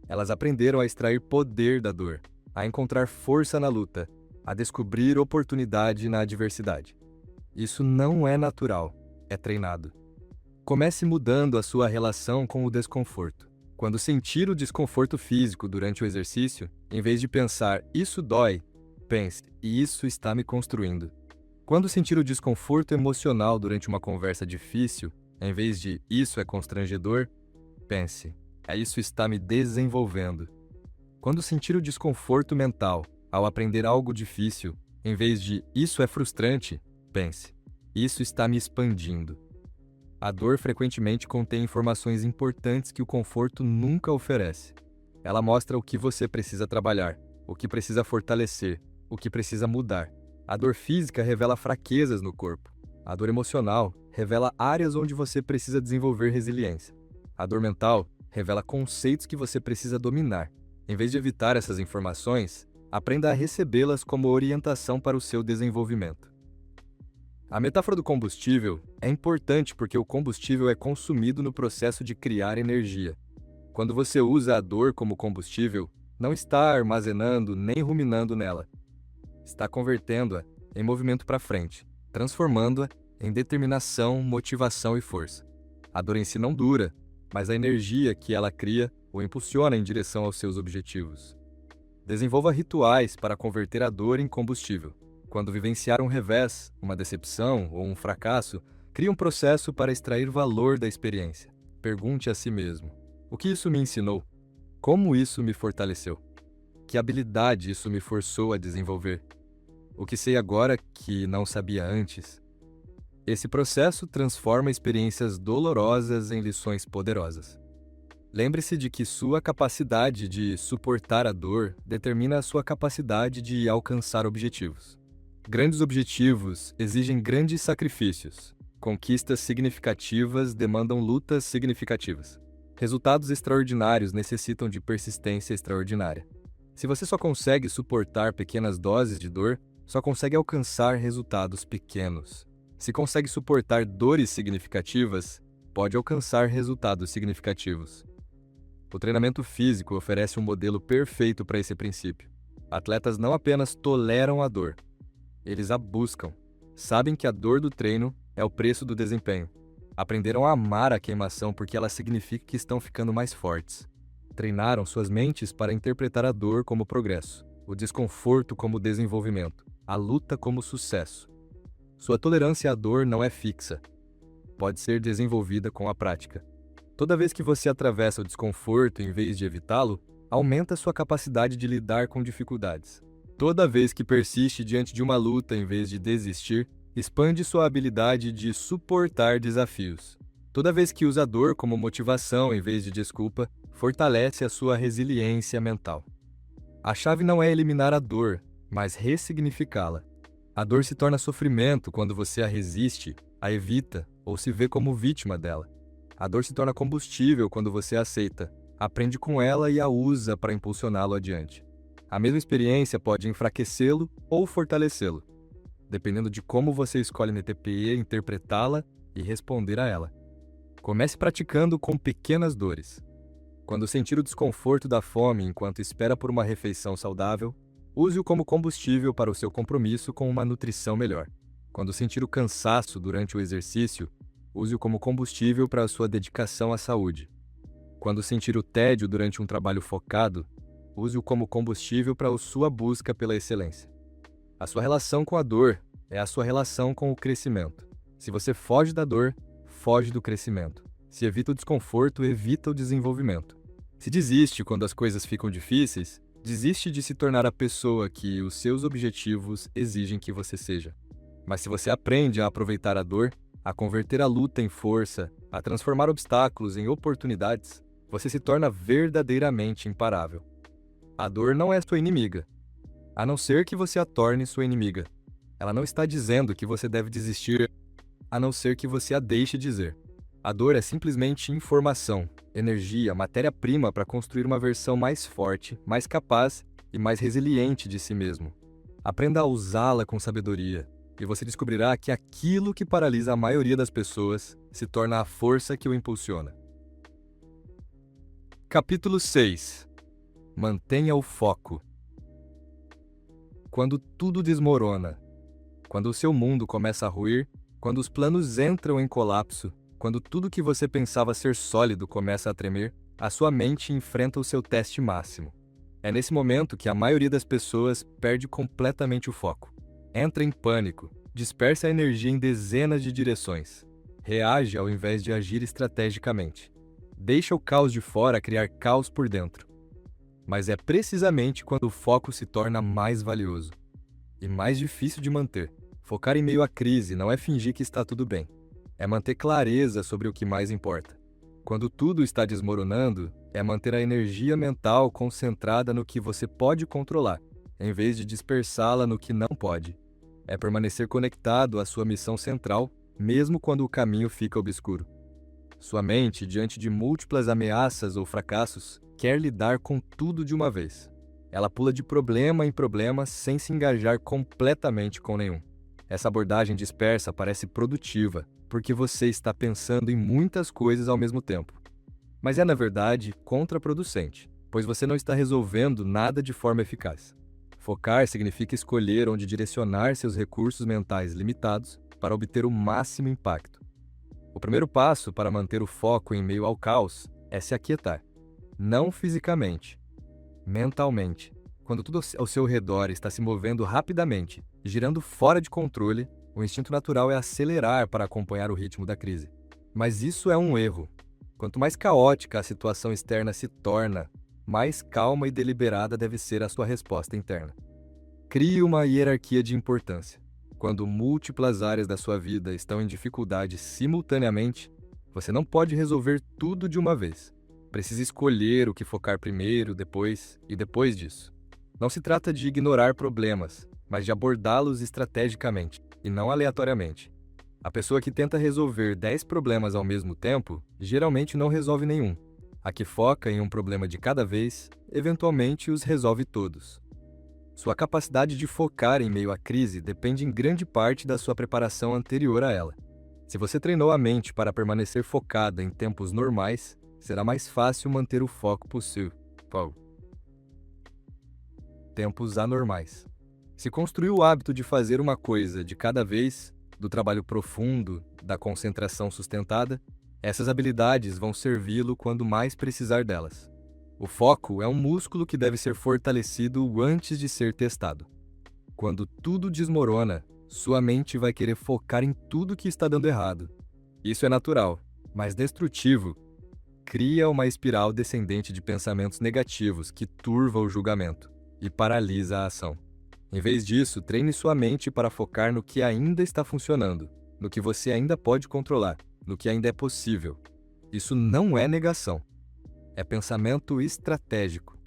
Elas aprenderam a extrair poder da dor, a encontrar força na luta, a descobrir oportunidade na adversidade. Isso não é natural, é treinado. Comece mudando a sua relação com o desconforto. Quando sentir o desconforto físico durante o exercício, em vez de pensar, isso dói, pense, e isso está me construindo. Quando sentir o desconforto emocional durante uma conversa difícil, em vez de, isso é constrangedor, pense, isso está me desenvolvendo. Quando sentir o desconforto mental ao aprender algo difícil, em vez de, isso é frustrante, pense, isso está me expandindo. A dor frequentemente contém informações importantes que o conforto nunca oferece. Ela mostra o que você precisa trabalhar, o que precisa fortalecer, o que precisa mudar. A dor física revela fraquezas no corpo. A dor emocional revela áreas onde você precisa desenvolver resiliência. A dor mental revela conceitos que você precisa dominar. Em vez de evitar essas informações, aprenda a recebê-las como orientação para o seu desenvolvimento. A metáfora do combustível é importante porque o combustível é consumido no processo de criar energia. Quando você usa a dor como combustível, não está armazenando nem ruminando nela. Está convertendo-a em movimento para frente, transformando-a em determinação, motivação e força. A dor em si não dura, mas a energia que ela cria o impulsiona em direção aos seus objetivos. Desenvolva rituais para converter a dor em combustível. Quando vivenciar um revés, uma decepção ou um fracasso, crie um processo para extrair valor da experiência. Pergunte a si mesmo: o que isso me ensinou? Como isso me fortaleceu? Que habilidade isso me forçou a desenvolver? O que sei agora que não sabia antes? Esse processo transforma experiências dolorosas em lições poderosas. Lembre-se de que sua capacidade de suportar a dor determina a sua capacidade de alcançar objetivos. Grandes objetivos exigem grandes sacrifícios. Conquistas significativas demandam lutas significativas. Resultados extraordinários necessitam de persistência extraordinária. Se você só consegue suportar pequenas doses de dor, só consegue alcançar resultados pequenos. Se consegue suportar dores significativas, pode alcançar resultados significativos. O treinamento físico oferece um modelo perfeito para esse princípio. Atletas não apenas toleram a dor, eles a buscam. Sabem que a dor do treino é o preço do desempenho. Aprenderam a amar a queimação porque ela significa que estão ficando mais fortes. Treinaram suas mentes para interpretar a dor como progresso, o desconforto como desenvolvimento, a luta como sucesso. Sua tolerância à dor não é fixa. Pode ser desenvolvida com a prática. Toda vez que você atravessa o desconforto em vez de evitá-lo, aumenta sua capacidade de lidar com dificuldades. Toda vez que persiste diante de uma luta em vez de desistir, expande sua habilidade de suportar desafios. Toda vez que usa a dor como motivação em vez de desculpa, fortalece a sua resiliência mental. A chave não é eliminar a dor, mas ressignificá-la. A dor se torna sofrimento quando você a resiste, a evita ou se vê como vítima dela. A dor se torna combustível quando você a aceita, aprende com ela e a usa para impulsioná-lo adiante. A mesma experiência pode enfraquecê-lo ou fortalecê-lo, dependendo de como você escolhe no ETP interpretá-la e responder a ela. Comece praticando com pequenas dores. Quando sentir o desconforto da fome enquanto espera por uma refeição saudável, use-o como combustível para o seu compromisso com uma nutrição melhor. Quando sentir o cansaço durante o exercício, use-o como combustível para a sua dedicação à saúde. Quando sentir o tédio durante um trabalho focado, use-o como combustível para a sua busca pela excelência. A sua relação com a dor é a sua relação com o crescimento. Se você foge da dor, foge do crescimento. Se evita o desconforto, evita o desenvolvimento. Se desiste quando as coisas ficam difíceis, desiste de se tornar a pessoa que os seus objetivos exigem que você seja. Mas se você aprende a aproveitar a dor, a converter a luta em força, a transformar obstáculos em oportunidades, você se torna verdadeiramente imparável. A dor não é sua inimiga, a não ser que você a torne sua inimiga. Ela não está dizendo que você deve desistir, a não ser que você a deixe dizer. A dor é simplesmente informação, energia, matéria-prima para construir uma versão mais forte, mais capaz e mais resiliente de si mesmo. Aprenda a usá-la com sabedoria, e você descobrirá que aquilo que paralisa a maioria das pessoas se torna a força que o impulsiona. Capítulo 6. Mantenha o foco. Quando tudo desmorona, quando o seu mundo começa a ruir, quando os planos entram em colapso, quando tudo que você pensava ser sólido começa a tremer, a sua mente enfrenta o seu teste máximo. É nesse momento que a maioria das pessoas perde completamente o foco. Entra em pânico, dispersa a energia em dezenas de direções. Reage ao invés de agir estrategicamente. Deixa o caos de fora criar caos por dentro. Mas é precisamente quando o foco se torna mais valioso e mais difícil de manter. Focar em meio à crise não é fingir que está tudo bem. É manter clareza sobre o que mais importa. Quando tudo está desmoronando, é manter a energia mental concentrada no que você pode controlar, em vez de dispersá-la no que não pode. É permanecer conectado à sua missão central, mesmo quando o caminho fica obscuro. Sua mente, diante de múltiplas ameaças ou fracassos, quer lidar com tudo de uma vez. Ela pula de problema em problema sem se engajar completamente com nenhum. Essa abordagem dispersa parece produtiva, porque você está pensando em muitas coisas ao mesmo tempo. Mas é, na verdade, contraproducente, pois você não está resolvendo nada de forma eficaz. Focar significa escolher onde direcionar seus recursos mentais limitados para obter o máximo impacto. O primeiro passo para manter o foco em meio ao caos é se aquietar. Não fisicamente, mentalmente. Quando tudo ao seu redor está se movendo rapidamente e girando fora de controle, o instinto natural é acelerar para acompanhar o ritmo da crise. Mas isso é um erro. Quanto mais caótica a situação externa se torna, mais calma e deliberada deve ser a sua resposta interna. Crie uma hierarquia de importância. Quando múltiplas áreas da sua vida estão em dificuldade simultaneamente, você não pode resolver tudo de uma vez. Precisa escolher o que focar primeiro, depois e depois disso. Não se trata de ignorar problemas, mas de abordá-los estrategicamente, e não aleatoriamente. A pessoa que tenta resolver 10 problemas ao mesmo tempo, geralmente não resolve nenhum. A que foca em um problema de cada vez, eventualmente os resolve todos. Sua capacidade de focar em meio à crise depende em grande parte da sua preparação anterior a ela. Se você treinou a mente para permanecer focada em tempos normais, será mais fácil manter o foco possível. Tempos anormais. Se construiu o hábito de fazer uma coisa de cada vez, do trabalho profundo, da concentração sustentada, essas habilidades vão servi-lo quando mais precisar delas. O foco é um músculo que deve ser fortalecido antes de ser testado. Quando tudo desmorona, sua mente vai querer focar em tudo que está dando errado. Isso é natural, mas destrutivo. Cria uma espiral descendente de pensamentos negativos que turva o julgamento e paralisa a ação. Em vez disso, treine sua mente para focar no que ainda está funcionando, no que você ainda pode controlar, no que ainda é possível. Isso não é negação. É pensamento estratégico.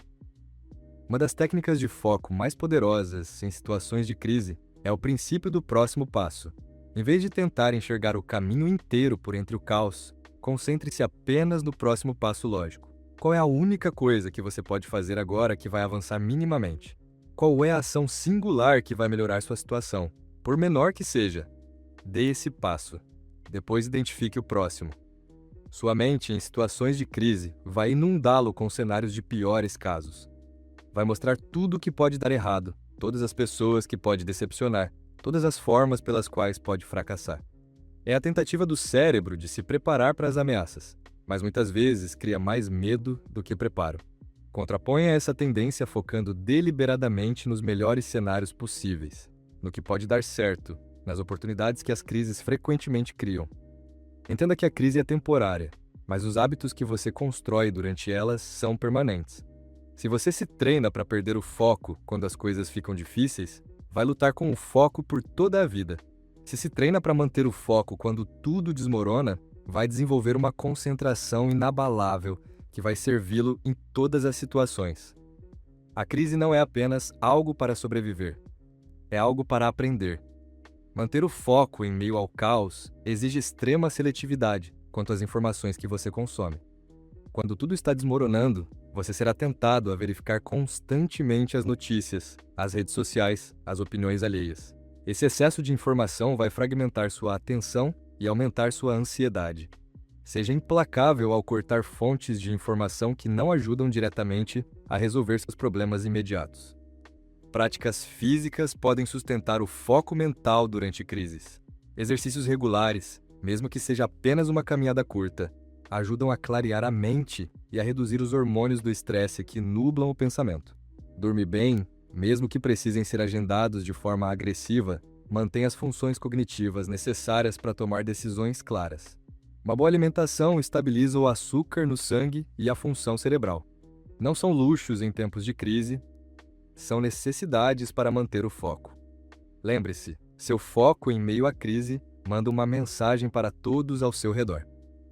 Uma das técnicas de foco mais poderosas em situações de crise é o princípio do próximo passo. Em vez de tentar enxergar o caminho inteiro por entre o caos, concentre-se apenas no próximo passo lógico. Qual é a única coisa que você pode fazer agora que vai avançar minimamente? Qual é a ação singular que vai melhorar sua situação, por menor que seja? Dê esse passo. Depois identifique o próximo. Sua mente, em situações de crise, vai inundá-lo com cenários de piores casos. Vai mostrar tudo o que pode dar errado, todas as pessoas que pode decepcionar, todas as formas pelas quais pode fracassar. É a tentativa do cérebro de se preparar para as ameaças, mas muitas vezes cria mais medo do que preparo. Contraponha essa tendência focando deliberadamente nos melhores cenários possíveis, no que pode dar certo, nas oportunidades que as crises frequentemente criam. Entenda que a crise é temporária, mas os hábitos que você constrói durante elas são permanentes. Se você se treina para perder o foco quando as coisas ficam difíceis, vai lutar com o foco por toda a vida. Se treina para manter o foco quando tudo desmorona, vai desenvolver uma concentração inabalável que vai servi-lo em todas as situações. A crise não é apenas algo para sobreviver, é algo para aprender. Manter o foco em meio ao caos exige extrema seletividade quanto às informações que você consome. Quando tudo está desmoronando, você será tentado a verificar constantemente as notícias, as redes sociais, as opiniões alheias. Esse excesso de informação vai fragmentar sua atenção e aumentar sua ansiedade. Seja implacável ao cortar fontes de informação que não ajudam diretamente a resolver seus problemas imediatos. Práticas físicas podem sustentar o foco mental durante crises. Exercícios regulares, mesmo que seja apenas uma caminhada curta, ajudam a clarear a mente e a reduzir os hormônios do estresse que nublam o pensamento. Dormir bem, mesmo que precisem ser agendados de forma agressiva, mantém as funções cognitivas necessárias para tomar decisões claras. Uma boa alimentação estabiliza o açúcar no sangue e a função cerebral. Não são luxos em tempos de crise, são necessidades para manter o foco. Lembre-se, seu foco em meio à crise manda uma mensagem para todos ao seu redor.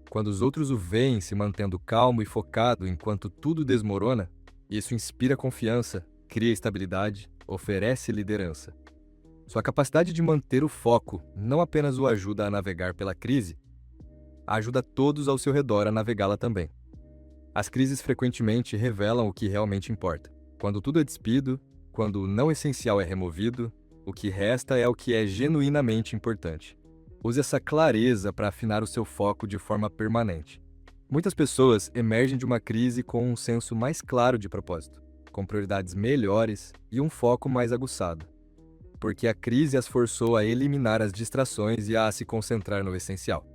Quando os outros o veem se mantendo calmo e focado enquanto tudo desmorona, isso inspira confiança, cria estabilidade, oferece liderança. Sua capacidade de manter o foco não apenas o ajuda a navegar pela crise, ajuda todos ao seu redor a navegá-la também. As crises frequentemente revelam o que realmente importa. Quando tudo é despido, quando o não essencial é removido, o que resta é o que é genuinamente importante. Use essa clareza para afinar o seu foco de forma permanente. Muitas pessoas emergem de uma crise com um senso mais claro de propósito, com prioridades melhores e um foco mais aguçado. Porque a crise as forçou a eliminar as distrações e a se concentrar no essencial.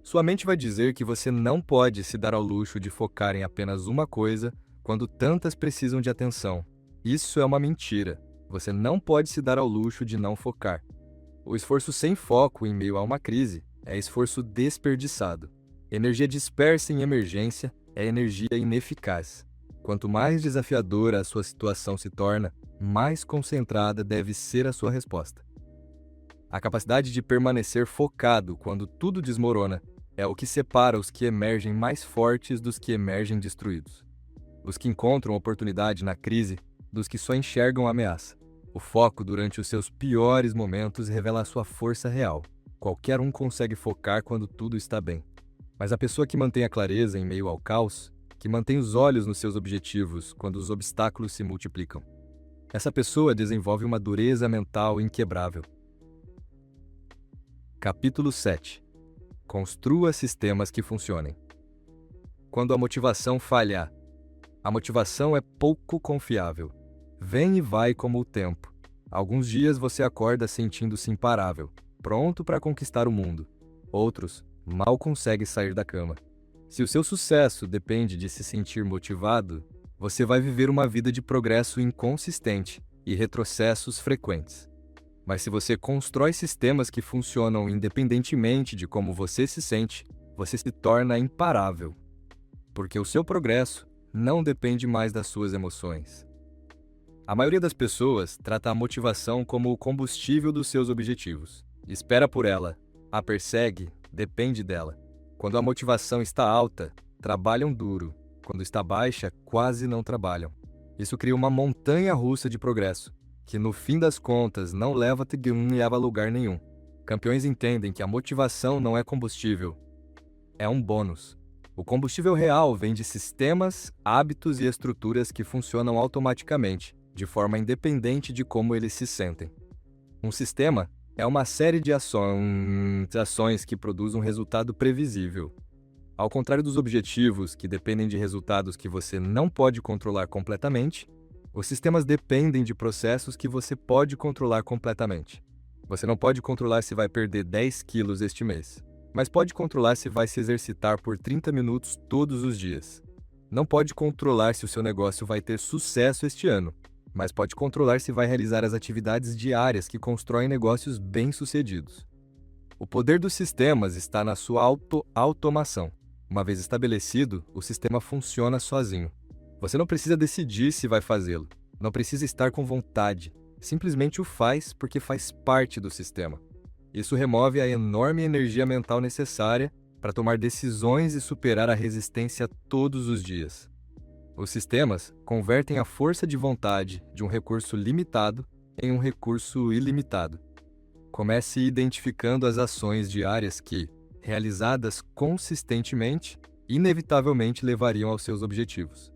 Sua mente vai dizer que você não pode se dar ao luxo de focar em apenas uma coisa quando tantas precisam de atenção. Isso é uma mentira. Você não pode se dar ao luxo de não focar. O esforço sem foco em meio a uma crise é esforço desperdiçado. Energia dispersa em emergência é energia ineficaz. Quanto mais desafiadora a sua situação se torna, mais concentrada deve ser a sua resposta. A capacidade de permanecer focado quando tudo desmorona é o que separa os que emergem mais fortes dos que emergem destruídos. Os que encontram oportunidade na crise dos que só enxergam a ameaça. O foco durante os seus piores momentos revela a sua força real. Qualquer um consegue focar quando tudo está bem. Mas a pessoa que mantém a clareza em meio ao caos, que mantém os olhos nos seus objetivos quando os obstáculos se multiplicam. Essa pessoa desenvolve uma dureza mental inquebrável. Capítulo 7. Construa sistemas que funcionem. Quando a motivação falhar. A motivação é pouco confiável. Vem e vai como o tempo. Alguns dias você acorda sentindo-se imparável, pronto para conquistar o mundo. Outros, mal consegue sair da cama. Se o seu sucesso depende de se sentir motivado, você vai viver uma vida de progresso inconsistente e retrocessos frequentes. Mas se você constrói sistemas que funcionam independentemente de como você se sente, você se torna imparável. Porque o seu progresso não depende mais das suas emoções. A maioria das pessoas trata a motivação como o combustível dos seus objetivos. Espera por ela, a persegue, depende dela. Quando a motivação está alta, trabalham duro. Quando está baixa, quase não trabalham. Isso cria uma montanha russa de progresso, que no fim das contas não leva a lugar nenhum. Campeões entendem que a motivação não é combustível, é um bônus. O combustível real vem de sistemas, hábitos e estruturas que funcionam automaticamente, de forma independente de como eles se sentem. Um sistema é uma série de ações que produzem um resultado previsível. Ao contrário dos objetivos, que dependem de resultados que você não pode controlar completamente, os sistemas dependem de processos que você pode controlar completamente. Você não pode controlar se vai perder 10 quilos este mês, mas pode controlar se vai se exercitar por 30 minutos todos os dias. Não pode controlar se o seu negócio vai ter sucesso este ano, mas pode controlar se vai realizar as atividades diárias que constroem negócios bem-sucedidos. O poder dos sistemas está na sua automação. Uma vez estabelecido, o sistema funciona sozinho. Você não precisa decidir se vai fazê-lo. Não precisa estar com vontade. Simplesmente o faz porque faz parte do sistema. Isso remove a enorme energia mental necessária para tomar decisões e superar a resistência todos os dias. Os sistemas convertem a força de vontade de um recurso limitado em um recurso ilimitado. Comece identificando as ações diárias que, realizadas consistentemente, inevitavelmente levariam aos seus objetivos.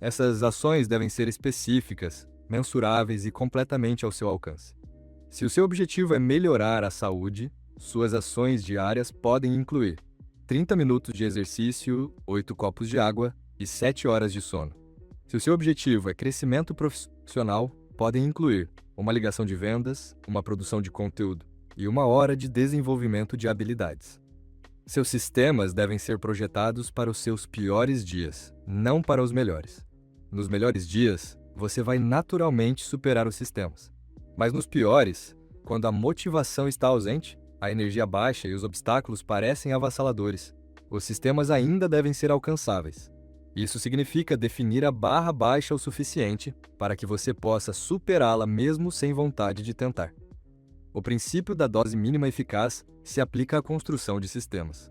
Essas ações devem ser específicas, mensuráveis e completamente ao seu alcance. Se o seu objetivo é melhorar a saúde, suas ações diárias podem incluir 30 minutos de exercício, 8 copos de água e 7 horas de sono. Se o seu objetivo é crescimento profissional, podem incluir uma ligação de vendas, uma produção de conteúdo e 1 hora de desenvolvimento de habilidades. Seus sistemas devem ser projetados para os seus piores dias, não para os melhores. Nos melhores dias, você vai naturalmente superar os sistemas. Mas nos piores, quando a motivação está ausente, a energia baixa e os obstáculos parecem avassaladores, os sistemas ainda devem ser alcançáveis. Isso significa definir a barra baixa o suficiente para que você possa superá-la mesmo sem vontade de tentar. O princípio da dose mínima eficaz se aplica à construção de sistemas.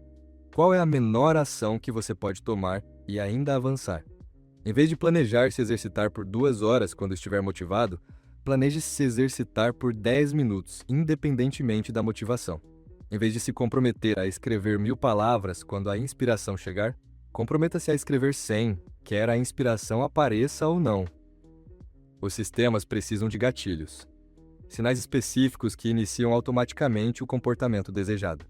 Qual é a menor ação que você pode tomar e ainda avançar? Em vez de planejar se exercitar por 2 horas quando estiver motivado, planeje se exercitar por 10 minutos, independentemente da motivação. Em vez de se comprometer a escrever 1000 palavras quando a inspiração chegar, comprometa-se a escrever 100, quer a inspiração apareça ou não. Os sistemas precisam de gatilhos. Sinais específicos que iniciam automaticamente o comportamento desejado.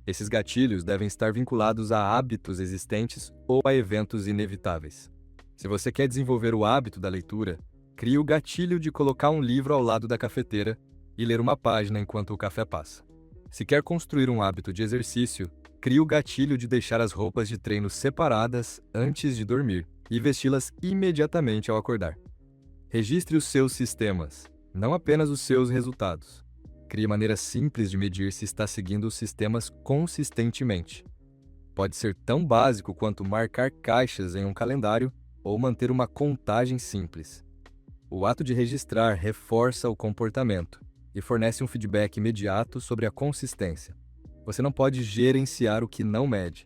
Esses gatilhos devem estar vinculados a hábitos existentes ou a eventos inevitáveis. Se você quer desenvolver o hábito da leitura, crie o gatilho de colocar um livro ao lado da cafeteira e ler uma página enquanto o café passa. Se quer construir um hábito de exercício, crie o gatilho de deixar as roupas de treino separadas antes de dormir e vesti-las imediatamente ao acordar. Registre os seus sistemas, não apenas os seus resultados. Crie maneiras simples de medir se está seguindo os sistemas consistentemente. Pode ser tão básico quanto marcar caixas em um calendário ou manter uma contagem simples. O ato de registrar reforça o comportamento e fornece um feedback imediato sobre a consistência. Você não pode gerenciar o que não mede.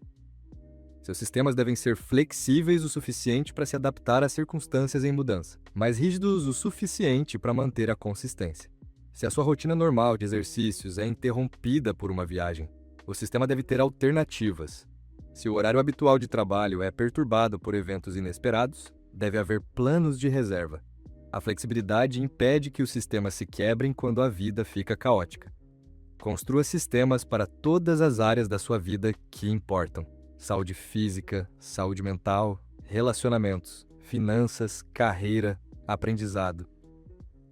Seus sistemas devem ser flexíveis o suficiente para se adaptar às circunstâncias em mudança, mas rígidos o suficiente para manter a consistência. Se a sua rotina normal de exercícios é interrompida por uma viagem, o sistema deve ter alternativas. Se o horário habitual de trabalho é perturbado por eventos inesperados, deve haver planos de reserva. A flexibilidade impede que os sistemas se quebrem quando a vida fica caótica. Construa sistemas para todas as áreas da sua vida que importam: saúde física, saúde mental, relacionamentos, finanças, carreira, aprendizado.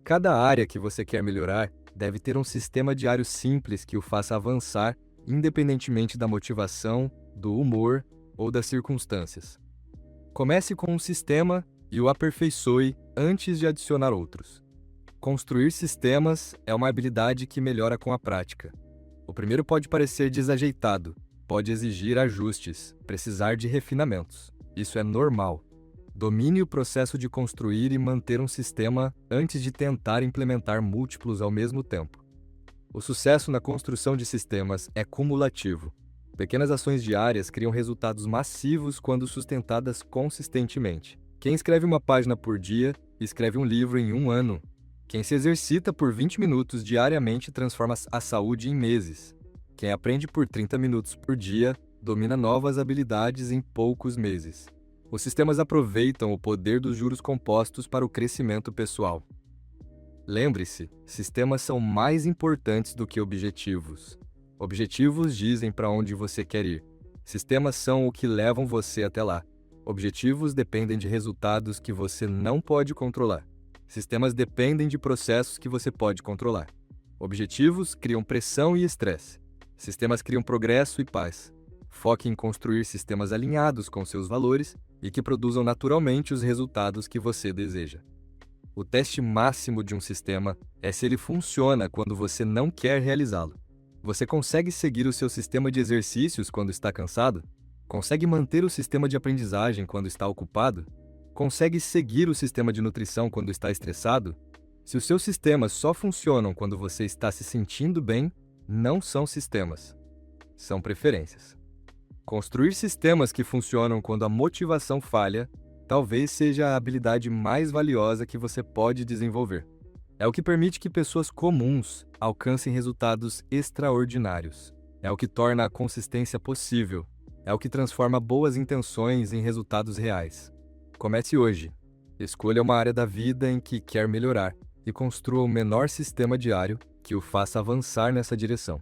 Cada área que você quer melhorar deve ter um sistema diário simples que o faça avançar, independentemente da motivação, do humor ou das circunstâncias. Comece com um sistema e o aperfeiçoe antes de adicionar outros. Construir sistemas é uma habilidade que melhora com a prática. O primeiro pode parecer desajeitado, pode exigir ajustes, precisar de refinamentos. Isso é normal. Domine o processo de construir e manter um sistema antes de tentar implementar múltiplos ao mesmo tempo. O sucesso na construção de sistemas é cumulativo. Pequenas ações diárias criam resultados massivos quando sustentadas consistentemente. Quem escreve uma página por dia, escreve um livro em 1 ano. Quem se exercita por 20 minutos diariamente transforma a saúde em meses. Quem aprende por 30 minutos por dia, domina novas habilidades em poucos meses. Os sistemas aproveitam o poder dos juros compostos para o crescimento pessoal. Lembre-se, sistemas são mais importantes do que objetivos. Objetivos dizem para onde você quer ir. Sistemas são o que levam você até lá. Objetivos dependem de resultados que você não pode controlar. Sistemas dependem de processos que você pode controlar. Objetivos criam pressão e estresse. Sistemas criam progresso e paz. Foque em construir sistemas alinhados com seus valores e que produzam naturalmente os resultados que você deseja. O teste máximo de um sistema é se ele funciona quando você não quer realizá-lo. Você consegue seguir o seu sistema de exercícios quando está cansado? Consegue manter o sistema de aprendizagem quando está ocupado? Consegue seguir o sistema de nutrição quando está estressado? Se os seus sistemas só funcionam quando você está se sentindo bem, não são sistemas, são preferências. Construir sistemas que funcionam quando a motivação falha talvez seja a habilidade mais valiosa que você pode desenvolver. É o que permite que pessoas comuns alcancem resultados extraordinários. É o que torna a consistência possível. É o que transforma boas intenções em resultados reais. Comece hoje. Escolha uma área da vida em que quer melhorar e construa o menor sistema diário que o faça avançar nessa direção,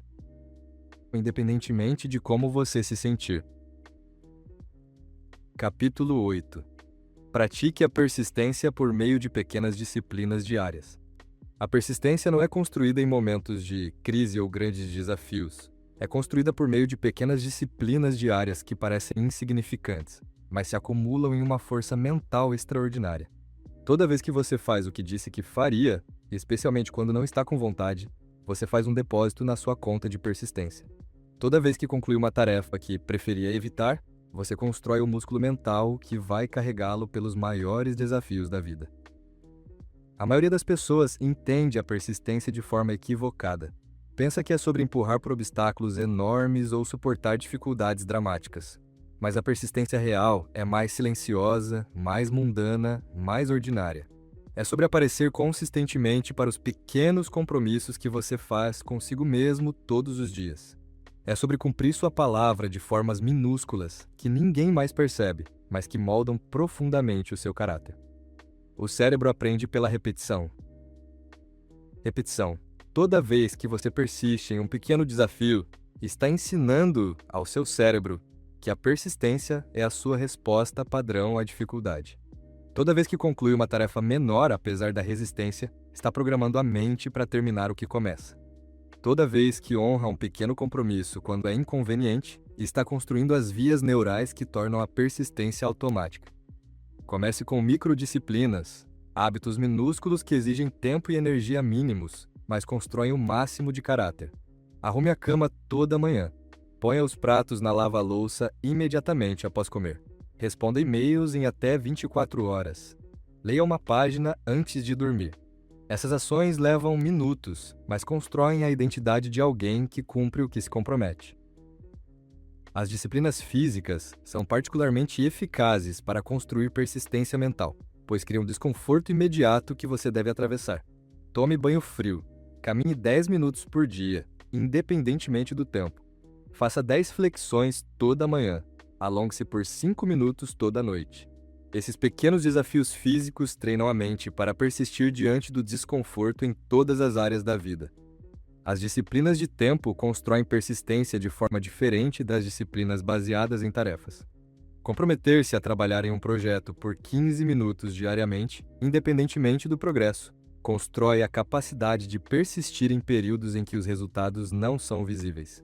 independentemente de como você se sentir. Capítulo 8. Pratique a persistência por meio de pequenas disciplinas diárias. A persistência não é construída em momentos de crise ou grandes desafios. É construída por meio de pequenas disciplinas diárias que parecem insignificantes, mas se acumulam em uma força mental extraordinária. Toda vez que você faz o que disse que faria, especialmente quando não está com vontade, você faz um depósito na sua conta de persistência. Toda vez que conclui uma tarefa que preferia evitar, você constrói um músculo mental que vai carregá-lo pelos maiores desafios da vida. A maioria das pessoas entende a persistência de forma equivocada. Pensa que é sobre empurrar por obstáculos enormes ou suportar dificuldades dramáticas. Mas a persistência real é mais silenciosa, mais mundana, mais ordinária. É sobre aparecer consistentemente para os pequenos compromissos que você faz consigo mesmo todos os dias. É sobre cumprir sua palavra de formas minúsculas que ninguém mais percebe, mas que moldam profundamente o seu caráter. O cérebro aprende pela repetição. Repetição. Toda vez que você persiste em um pequeno desafio, está ensinando ao seu cérebro que a persistência é a sua resposta padrão à dificuldade. Toda vez que conclui uma tarefa menor apesar da resistência, está programando a mente para terminar o que começa. Toda vez que honra um pequeno compromisso quando é inconveniente, está construindo as vias neurais que tornam a persistência automática. Comece com microdisciplinas, hábitos minúsculos que exigem tempo e energia mínimos, mas constroem o máximo de caráter. Arrume a cama toda manhã. Ponha os pratos na lava-louça imediatamente após comer. Responda e-mails em até 24 horas. Leia uma página antes de dormir. Essas ações levam minutos, mas constroem a identidade de alguém que cumpre o que se compromete. As disciplinas físicas são particularmente eficazes para construir persistência mental, pois criam desconforto imediato que você deve atravessar. Tome banho frio. Caminhe 10 minutos por dia, independentemente do tempo. Faça 10 flexões toda manhã. Alongue-se por 5 minutos toda noite. Esses pequenos desafios físicos treinam a mente para persistir diante do desconforto em todas as áreas da vida. As disciplinas de tempo constroem persistência de forma diferente das disciplinas baseadas em tarefas. Comprometer-se a trabalhar em um projeto por 15 minutos diariamente, independentemente do progresso, constrói a capacidade de persistir em períodos em que os resultados não são visíveis.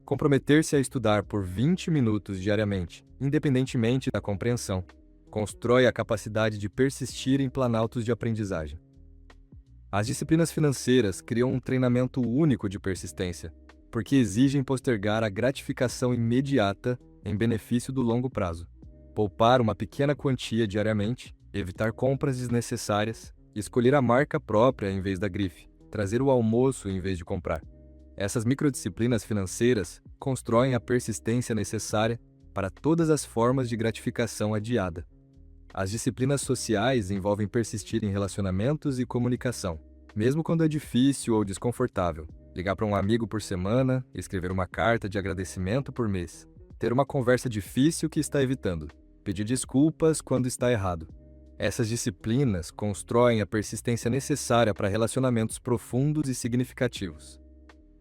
Comprometer-se a estudar por 20 minutos diariamente, independentemente da compreensão, constrói a capacidade de persistir em planaltos de aprendizagem. As disciplinas financeiras criam um treinamento único de persistência, porque exigem postergar a gratificação imediata em benefício do longo prazo. Poupar uma pequena quantia diariamente, evitar compras desnecessárias, escolher a marca própria em vez da grife, trazer o almoço em vez de comprar. Essas microdisciplinas financeiras constroem a persistência necessária para todas as formas de gratificação adiada. As disciplinas sociais envolvem persistir em relacionamentos e comunicação, mesmo quando é difícil ou desconfortável. Ligar para um amigo por semana, escrever uma carta de agradecimento por mês, ter uma conversa difícil que está evitando, pedir desculpas quando está errado. Essas disciplinas constroem a persistência necessária para relacionamentos profundos e significativos.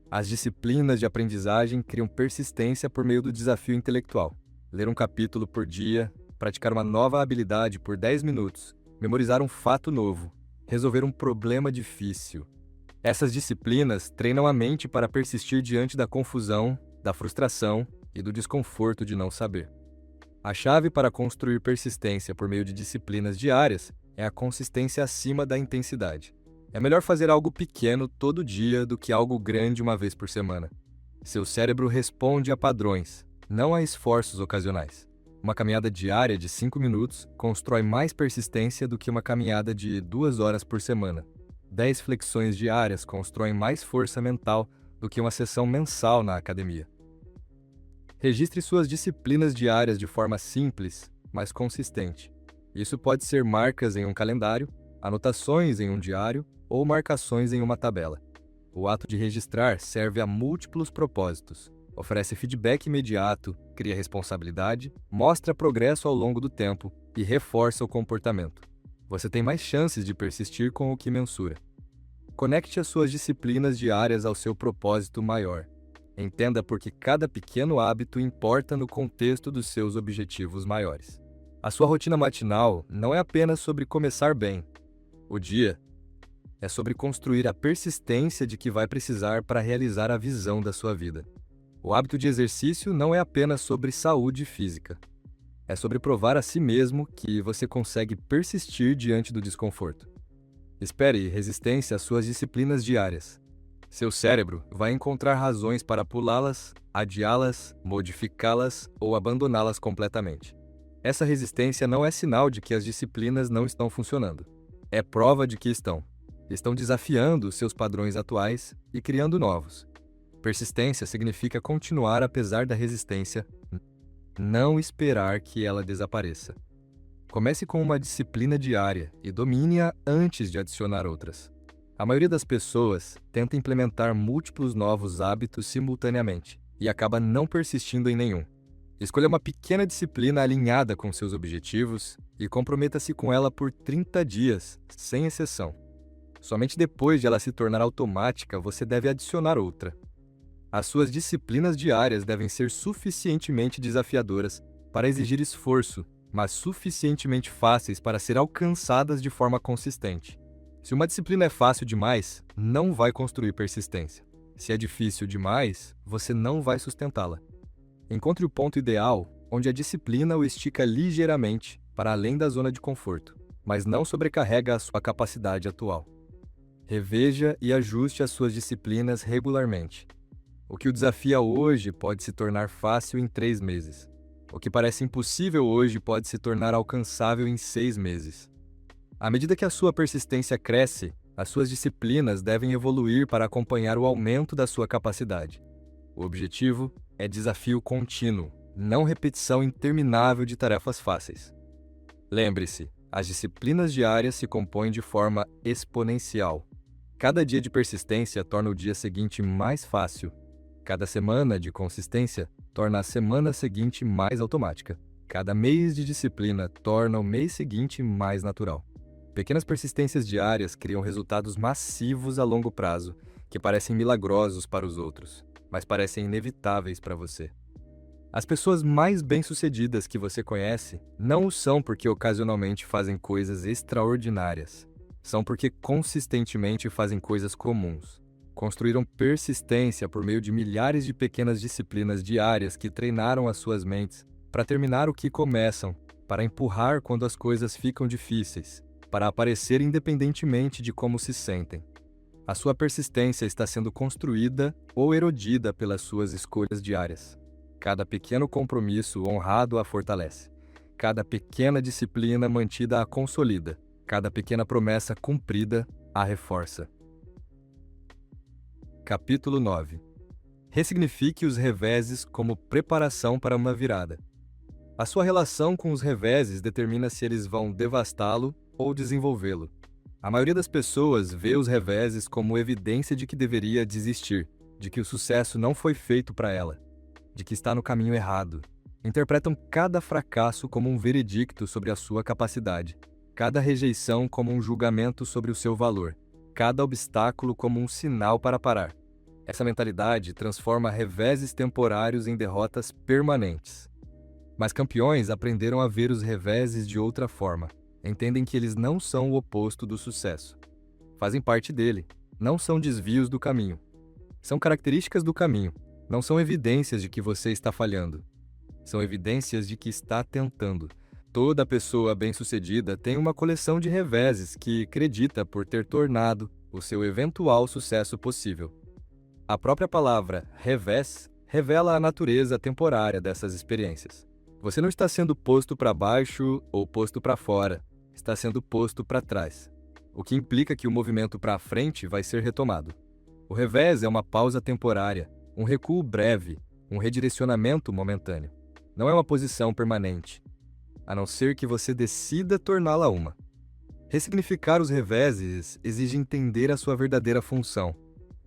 As disciplinas de aprendizagem criam persistência por meio do desafio intelectual. Ler um capítulo por dia, praticar uma nova habilidade por 10 minutos, memorizar um fato novo, resolver um problema difícil. Essas disciplinas treinam a mente para persistir diante da confusão, da frustração e do desconforto de não saber. A chave para construir persistência por meio de disciplinas diárias é a consistência acima da intensidade. É melhor fazer algo pequeno todo dia do que algo grande uma vez por semana. Seu cérebro responde a padrões, não a esforços ocasionais. Uma caminhada diária de 5 minutos constrói mais persistência do que uma caminhada de 2 horas por semana. 10 flexões diárias constroem mais força mental do que uma sessão mensal na academia. Registre suas disciplinas diárias de forma simples, mas consistente. Isso pode ser marcas em um calendário, anotações em um diário ou marcações em uma tabela. O ato de registrar serve a múltiplos propósitos. Oferece feedback imediato, cria responsabilidade, mostra progresso ao longo do tempo e reforça o comportamento. Você tem mais chances de persistir com o que mensura. Conecte as suas disciplinas diárias ao seu propósito maior. Entenda por que cada pequeno hábito importa no contexto dos seus objetivos maiores. A sua rotina matinal não é apenas sobre começar bem. O dia é sobre construir a persistência de que vai precisar para realizar a visão da sua vida. O hábito de exercício não é apenas sobre saúde física. É sobre provar a si mesmo que você consegue persistir diante do desconforto. Espere resistência às suas disciplinas diárias. Seu cérebro vai encontrar razões para pulá-las, adiá-las, modificá-las ou abandoná-las completamente. Essa resistência não é sinal de que as disciplinas não estão funcionando. É prova de que estão. Estão desafiando os seus padrões atuais e criando novos. Persistência significa continuar apesar da resistência, não esperar que ela desapareça. Comece com uma disciplina diária e domine-a antes de adicionar outras. A maioria das pessoas tenta implementar múltiplos novos hábitos simultaneamente e acaba não persistindo em nenhum. Escolha uma pequena disciplina alinhada com seus objetivos e comprometa-se com ela por 30 dias, sem exceção. Somente depois de ela se tornar automática, você deve adicionar outra. As suas disciplinas diárias devem ser suficientemente desafiadoras para exigir esforço, mas suficientemente fáceis para ser alcançadas de forma consistente. Se uma disciplina é fácil demais, não vai construir persistência. Se é difícil demais, você não vai sustentá-la. Encontre o ponto ideal, onde a disciplina o estica ligeiramente para além da zona de conforto, mas não sobrecarrega a sua capacidade atual. Reveja e ajuste as suas disciplinas regularmente. O que o desafia hoje pode se tornar fácil em 3 meses. O que parece impossível hoje pode se tornar alcançável em 6 meses. À medida que a sua persistência cresce, as suas disciplinas devem evoluir para acompanhar o aumento da sua capacidade. O objetivo é desafio contínuo, não repetição interminável de tarefas fáceis. Lembre-se, as disciplinas diárias se compõem de forma exponencial. Cada dia de persistência torna o dia seguinte mais fácil. Cada semana de consistência torna a semana seguinte mais automática. Cada mês de disciplina torna o mês seguinte mais natural. Pequenas persistências diárias criam resultados massivos a longo prazo, que parecem milagrosos para os outros, mas parecem inevitáveis para você. As pessoas mais bem-sucedidas que você conhece não o são porque ocasionalmente fazem coisas extraordinárias. São porque consistentemente fazem coisas comuns. Construíram persistência por meio de milhares de pequenas disciplinas diárias que treinaram as suas mentes para terminar o que começam, para empurrar quando as coisas ficam difíceis, para aparecer independentemente de como se sentem. A sua persistência está sendo construída ou erodida pelas suas escolhas diárias. Cada pequeno compromisso honrado a fortalece. Cada pequena disciplina mantida a consolida. Cada pequena promessa cumprida a reforça. Capítulo 9. Ressignifique os reveses como preparação para uma virada. A sua relação com os reveses determina se eles vão devastá-lo ou desenvolvê-lo. A maioria das pessoas vê os reveses como evidência de que deveria desistir, de que o sucesso não foi feito para ela, de que está no caminho errado. Interpretam cada fracasso como um veredicto sobre a sua capacidade, cada rejeição como um julgamento sobre o seu valor, cada obstáculo como um sinal para parar. Essa mentalidade transforma reveses temporários em derrotas permanentes. Mas campeões aprenderam a ver os reveses de outra forma. Entendem que eles não são o oposto do sucesso. Fazem parte dele, não são desvios do caminho. São características do caminho, não são evidências de que você está falhando. São evidências de que está tentando. Toda pessoa bem-sucedida tem uma coleção de reveses que acredita por ter tornado o seu eventual sucesso possível. A própria palavra revés revela a natureza temporária dessas experiências. Você não está sendo posto para baixo ou posto para fora, está sendo posto para trás, o que implica que o movimento para frente vai ser retomado. O revés é uma pausa temporária, um recuo breve, um redirecionamento momentâneo. Não é uma posição permanente, a não ser que você decida torná-la uma. Ressignificar os reveses exige entender a sua verdadeira função.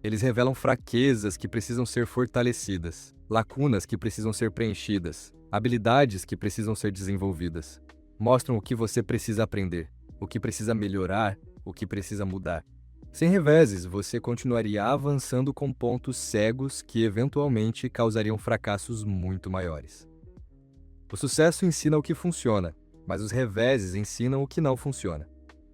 Eles revelam fraquezas que precisam ser fortalecidas, lacunas que precisam ser preenchidas, habilidades que precisam ser desenvolvidas. Mostram o que você precisa aprender, o que precisa melhorar, o que precisa mudar. Sem reveses, você continuaria avançando com pontos cegos que eventualmente causariam fracassos muito maiores. O sucesso ensina o que funciona, mas os reveses ensinam o que não funciona.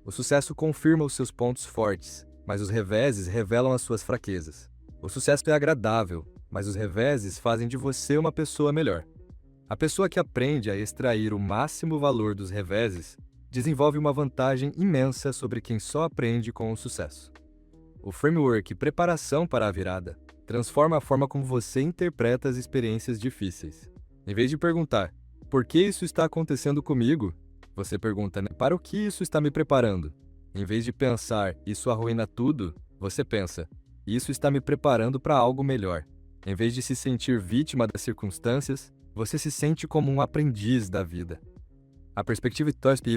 O sucesso confirma os seus pontos fortes, mas os reveses revelam as suas fraquezas. O sucesso é agradável, mas os reveses fazem de você uma pessoa melhor. A pessoa que aprende a extrair o máximo valor dos reveses desenvolve uma vantagem imensa sobre quem só aprende com o sucesso. O framework Preparação para a Virada transforma a forma como você interpreta as experiências difíceis. Em vez de perguntar, por que isso está acontecendo comigo? Você pergunta, para o que isso está me preparando? Em vez de pensar, isso arruína tudo, você pensa, isso está me preparando para algo melhor. Em vez de se sentir vítima das circunstâncias, você se sente como um aprendiz da vida. A perspectiva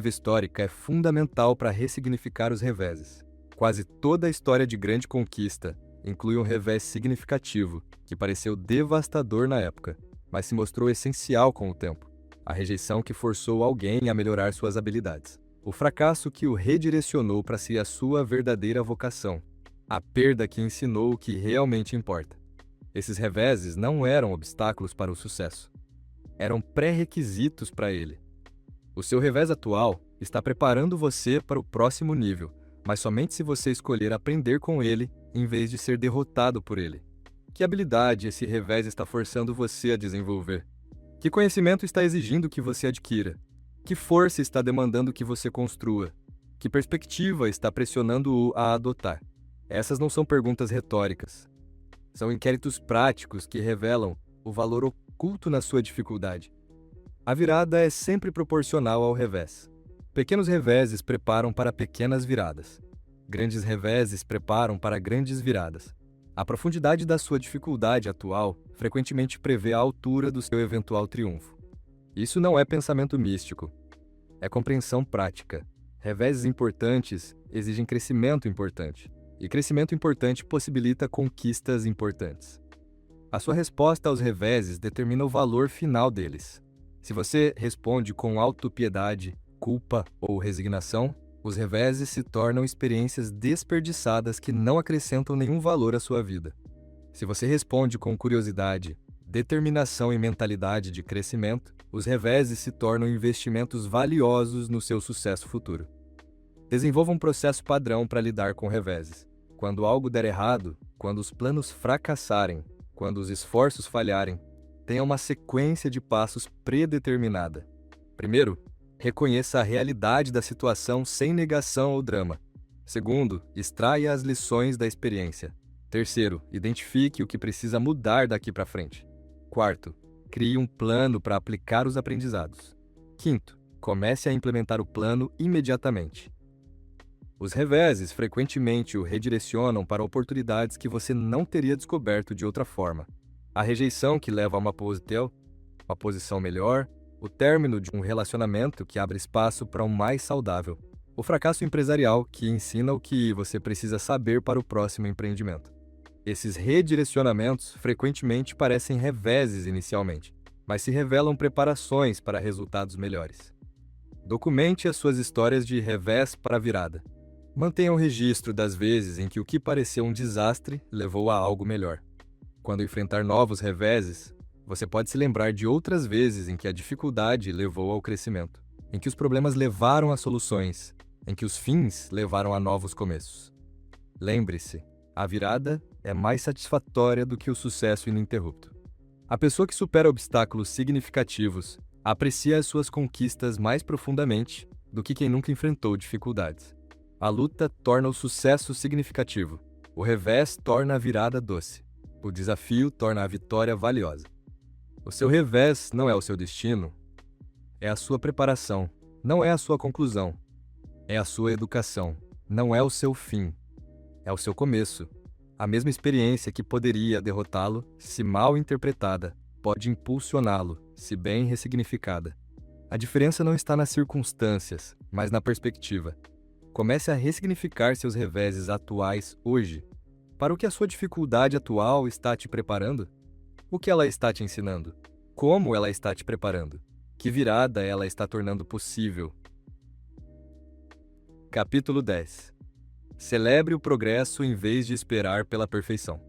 histórica é fundamental para ressignificar os reveses. Quase toda a história de grande conquista inclui um revés significativo, que pareceu devastador na época, mas se mostrou essencial com o tempo. A rejeição que forçou alguém a melhorar suas habilidades. O fracasso que o redirecionou para ser a sua verdadeira vocação. A perda que ensinou o que realmente importa. Esses reveses não eram obstáculos para o sucesso. Eram pré-requisitos para ele. O seu revés atual está preparando você para o próximo nível, mas somente se você escolher aprender com ele em vez de ser derrotado por ele. Que habilidade esse revés está forçando você a desenvolver? Que conhecimento está exigindo que você adquira? Que força está demandando que você construa? Que perspectiva está pressionando-o a adotar? Essas não são perguntas retóricas. São inquéritos práticos que revelam o valor oculto na sua dificuldade. A virada é sempre proporcional ao revés. Pequenos reveses preparam para pequenas viradas. Grandes reveses preparam para grandes viradas. A profundidade da sua dificuldade atual frequentemente prevê a altura do seu eventual triunfo. Isso não é pensamento místico. É compreensão prática. Reveses importantes exigem crescimento importante. E crescimento importante possibilita conquistas importantes. A sua resposta aos reveses determina o valor final deles. Se você responde com autopiedade, culpa ou resignação, os reveses se tornam experiências desperdiçadas que não acrescentam nenhum valor à sua vida. Se você responde com curiosidade, determinação e mentalidade de crescimento, os reveses se tornam investimentos valiosos no seu sucesso futuro. Desenvolva um processo padrão para lidar com reveses. Quando algo der errado, quando os planos fracassarem, quando os esforços falharem, tenha uma sequência de passos predeterminada. Primeiro, reconheça a realidade da situação sem negação ou drama. Segundo, extraia as lições da experiência. Terceiro, identifique o que precisa mudar daqui para frente. Quarto, crie um plano para aplicar os aprendizados. Quinto, comece a implementar o plano imediatamente. Os reveses frequentemente o redirecionam para oportunidades que você não teria descoberto de outra forma. A rejeição que leva a uma posição melhor, o término de um relacionamento que abre espaço para um mais saudável, o fracasso empresarial que ensina o que você precisa saber para o próximo empreendimento. Esses redirecionamentos frequentemente parecem reveses inicialmente, mas se revelam preparações para resultados melhores. Documente as suas histórias de revés para virada. Mantenha um registro das vezes em que o que pareceu um desastre levou a algo melhor. Quando enfrentar novos reveses, você pode se lembrar de outras vezes em que a dificuldade levou ao crescimento, em que os problemas levaram a soluções, em que os fins levaram a novos começos. Lembre-se, a virada é mais satisfatória do que o sucesso ininterrupto. A pessoa que supera obstáculos significativos aprecia as suas conquistas mais profundamente do que quem nunca enfrentou dificuldades. A luta torna o sucesso significativo. O revés torna a virada doce. O desafio torna a vitória valiosa. O seu revés não é o seu destino, é a sua preparação, não é a sua conclusão, é a sua educação, não é o seu fim, é o seu começo. A mesma experiência que poderia derrotá-lo, se mal interpretada, pode impulsioná-lo, se bem ressignificada. A diferença não está nas circunstâncias, mas na perspectiva. Comece a ressignificar seus reveses atuais hoje. Para o que a sua dificuldade atual está te preparando? O que ela está te ensinando? Como ela está te preparando? Que virada ela está tornando possível? Capítulo 10. Celebre o progresso em vez de esperar pela perfeição.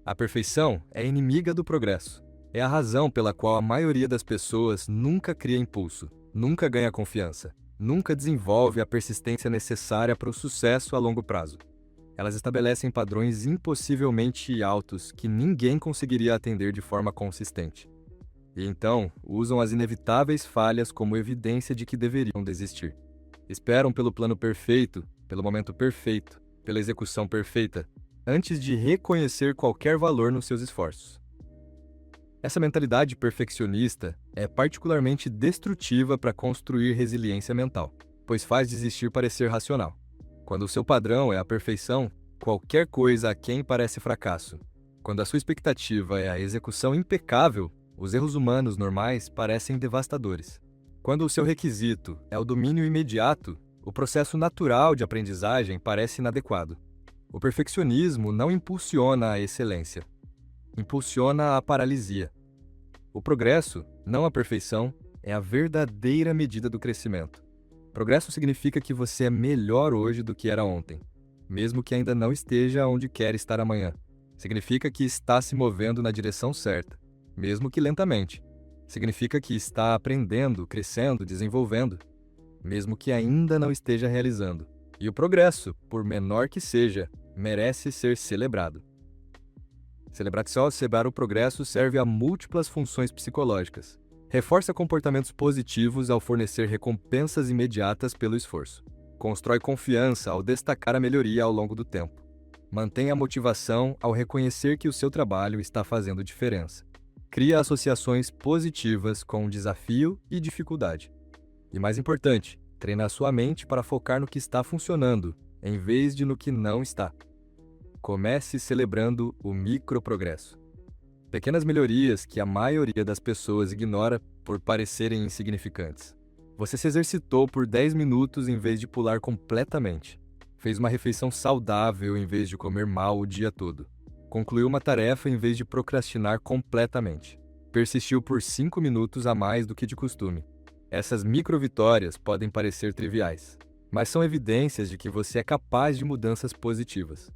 A perfeição é inimiga do progresso. É a razão pela qual a maioria das pessoas nunca cria impulso, nunca ganha confiança, nunca desenvolve a persistência necessária para o sucesso a longo prazo. Elas estabelecem padrões impossivelmente altos que ninguém conseguiria atender de forma consistente. E então, usam as inevitáveis falhas como evidência de que deveriam desistir. Esperam pelo plano perfeito, pelo momento perfeito, pela execução perfeita, antes de reconhecer qualquer valor nos seus esforços. Essa mentalidade perfeccionista é particularmente destrutiva para construir resiliência mental, pois faz desistir parecer racional. Quando o seu padrão é a perfeição, qualquer coisa aquém parece fracasso. Quando a sua expectativa é a execução impecável, os erros humanos normais parecem devastadores. Quando o seu requisito é o domínio imediato, o processo natural de aprendizagem parece inadequado. O perfeccionismo não impulsiona a excelência, impulsiona a paralisia. O progresso, não a perfeição, é a verdadeira medida do crescimento. Progresso significa que você é melhor hoje do que era ontem, mesmo que ainda não esteja onde quer estar amanhã. Significa que está se movendo na direção certa, mesmo que lentamente. Significa que está aprendendo, crescendo, desenvolvendo, mesmo que ainda não esteja realizando. E o progresso, por menor que seja, merece ser celebrado. Celebrar o progresso serve a múltiplas funções psicológicas. Reforça comportamentos positivos ao fornecer recompensas imediatas pelo esforço. Constrói confiança ao destacar a melhoria ao longo do tempo. Mantém a motivação ao reconhecer que o seu trabalho está fazendo diferença. Cria associações positivas com desafio e dificuldade. E mais importante, treina a sua mente para focar no que está funcionando, em vez de no que não está. Comece celebrando o microprogresso. Pequenas melhorias que a maioria das pessoas ignora por parecerem insignificantes. Você se exercitou por 10 minutos em vez de pular completamente. Fez uma refeição saudável em vez de comer mal o dia todo. Concluiu uma tarefa em vez de procrastinar completamente. Persistiu por 5 minutos a mais do que de costume. Essas microvitórias podem parecer triviais, mas são evidências de que você é capaz de mudanças positivas.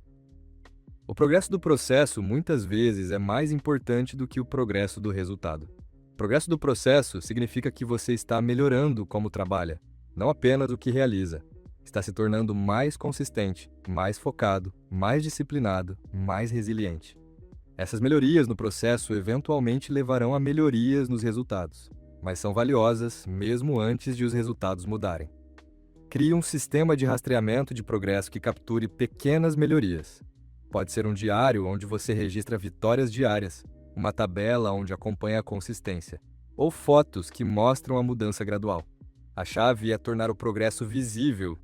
O progresso do processo muitas vezes é mais importante do que o progresso do resultado. O progresso do processo significa que você está melhorando como trabalha, não apenas o que realiza. Está se tornando mais consistente, mais focado, mais disciplinado, mais resiliente. Essas melhorias no processo eventualmente levarão a melhorias nos resultados, mas são valiosas mesmo antes de os resultados mudarem. Crie um sistema de rastreamento de progresso que capture pequenas melhorias. Pode ser um diário onde você registra vitórias diárias, uma tabela onde acompanha a consistência, ou fotos que mostram a mudança gradual. A chave é tornar o progresso visível,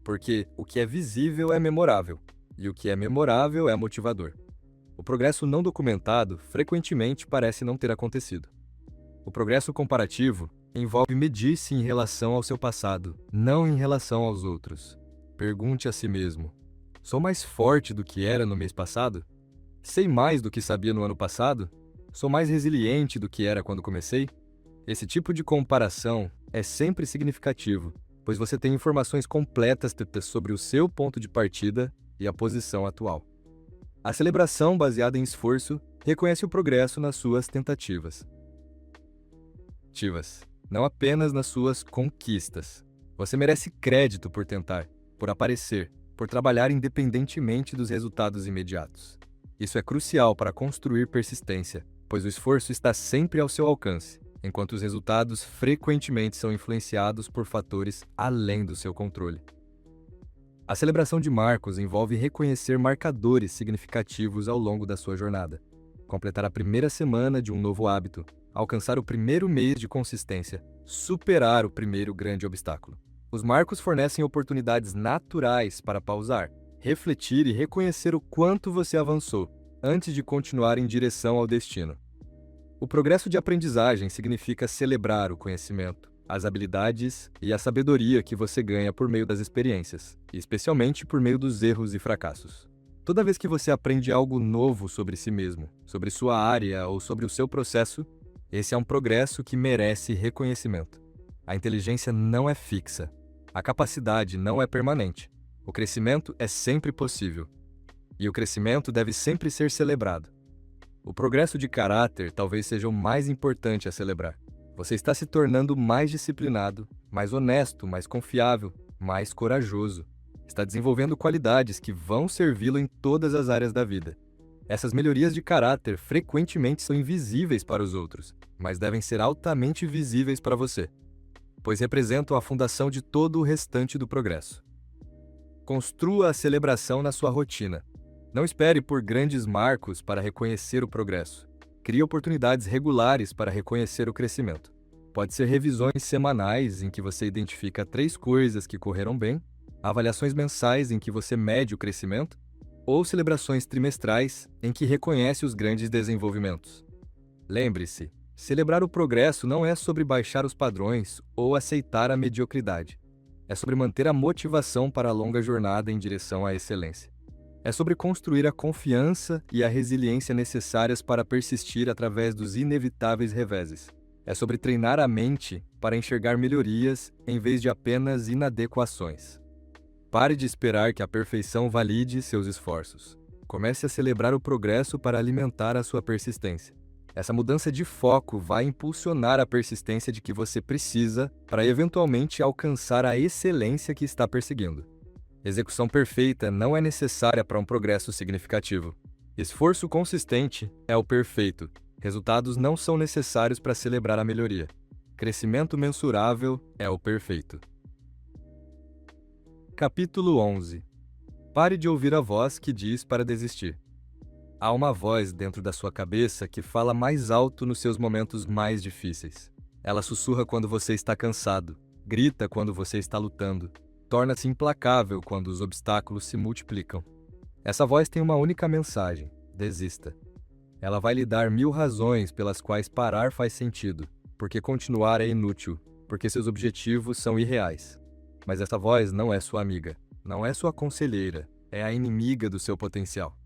porque o que é visível é memorável, e o que é memorável é motivador. O progresso não documentado frequentemente parece não ter acontecido. O progresso comparativo envolve medir-se em relação ao seu passado, não em relação aos outros. Pergunte a si mesmo: sou mais forte do que era no mês passado? Sei mais do que sabia no ano passado? Sou mais resiliente do que era quando comecei? Esse tipo de comparação é sempre significativo, pois você tem informações completas sobre o seu ponto de partida e a posição atual. A celebração baseada em esforço reconhece o progresso nas suas tentativas. Não apenas nas suas conquistas. Você merece crédito por tentar, por aparecer, por trabalhar independentemente dos resultados imediatos. Isso é crucial para construir persistência, pois o esforço está sempre ao seu alcance, enquanto os resultados frequentemente são influenciados por fatores além do seu controle. A celebração de marcos envolve reconhecer marcadores significativos ao longo da sua jornada, completar a primeira semana de um novo hábito, alcançar o primeiro mês de consistência, superar o primeiro grande obstáculo. Os marcos fornecem oportunidades naturais para pausar, refletir e reconhecer o quanto você avançou, antes de continuar em direção ao destino. O progresso de aprendizagem significa celebrar o conhecimento, as habilidades e a sabedoria que você ganha por meio das experiências, especialmente por meio dos erros e fracassos. Toda vez que você aprende algo novo sobre si mesmo, sobre sua área ou sobre o seu processo, esse é um progresso que merece reconhecimento. A inteligência não é fixa. A capacidade não é permanente. O crescimento é sempre possível. E o crescimento deve sempre ser celebrado. O progresso de caráter talvez seja o mais importante a celebrar. Você está se tornando mais disciplinado, mais honesto, mais confiável, mais corajoso. Está desenvolvendo qualidades que vão servi-lo em todas as áreas da vida. Essas melhorias de caráter frequentemente são invisíveis para os outros, mas devem ser altamente visíveis para você, pois representam a fundação de todo o restante do progresso. Construa a celebração na sua rotina. Não espere por grandes marcos para reconhecer o progresso. Crie oportunidades regulares para reconhecer o crescimento. Pode ser revisões semanais em que você identifica 3 coisas que correram bem, avaliações mensais em que você mede o crescimento, ou celebrações trimestrais em que reconhece os grandes desenvolvimentos. Lembre-se, celebrar o progresso não é sobre baixar os padrões ou aceitar a mediocridade. É sobre manter a motivação para a longa jornada em direção à excelência. É sobre construir a confiança e a resiliência necessárias para persistir através dos inevitáveis reveses. É sobre treinar a mente para enxergar melhorias em vez de apenas inadequações. Pare de esperar que a perfeição valide seus esforços. Comece a celebrar o progresso para alimentar a sua persistência. Essa mudança de foco vai impulsionar a persistência de que você precisa para eventualmente alcançar a excelência que está perseguindo. Execução perfeita não é necessária para um progresso significativo. Esforço consistente é o perfeito. Resultados não são necessários para celebrar a melhoria. Crescimento mensurável é o perfeito. Capítulo 11. Pare de ouvir a voz que diz para desistir. Há uma voz dentro da sua cabeça que fala mais alto nos seus momentos mais difíceis. Ela sussurra quando você está cansado, grita quando você está lutando, torna-se implacável quando os obstáculos se multiplicam. Essa voz tem uma única mensagem: desista. Ela vai lhe dar 1000 razões pelas quais parar faz sentido, porque continuar é inútil, porque seus objetivos são irreais. Mas essa voz não é sua amiga, não é sua conselheira, é a inimiga do seu potencial.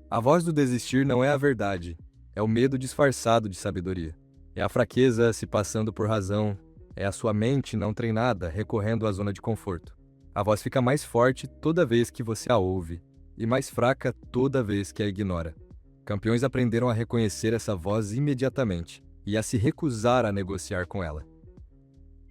A voz do desistir não é a verdade, é o medo disfarçado de sabedoria. É a fraqueza se passando por razão, é a sua mente não treinada recorrendo à zona de conforto. A voz fica mais forte toda vez que você a ouve, e mais fraca toda vez que a ignora. Campeões aprenderam a reconhecer essa voz imediatamente e a se recusar a negociar com ela.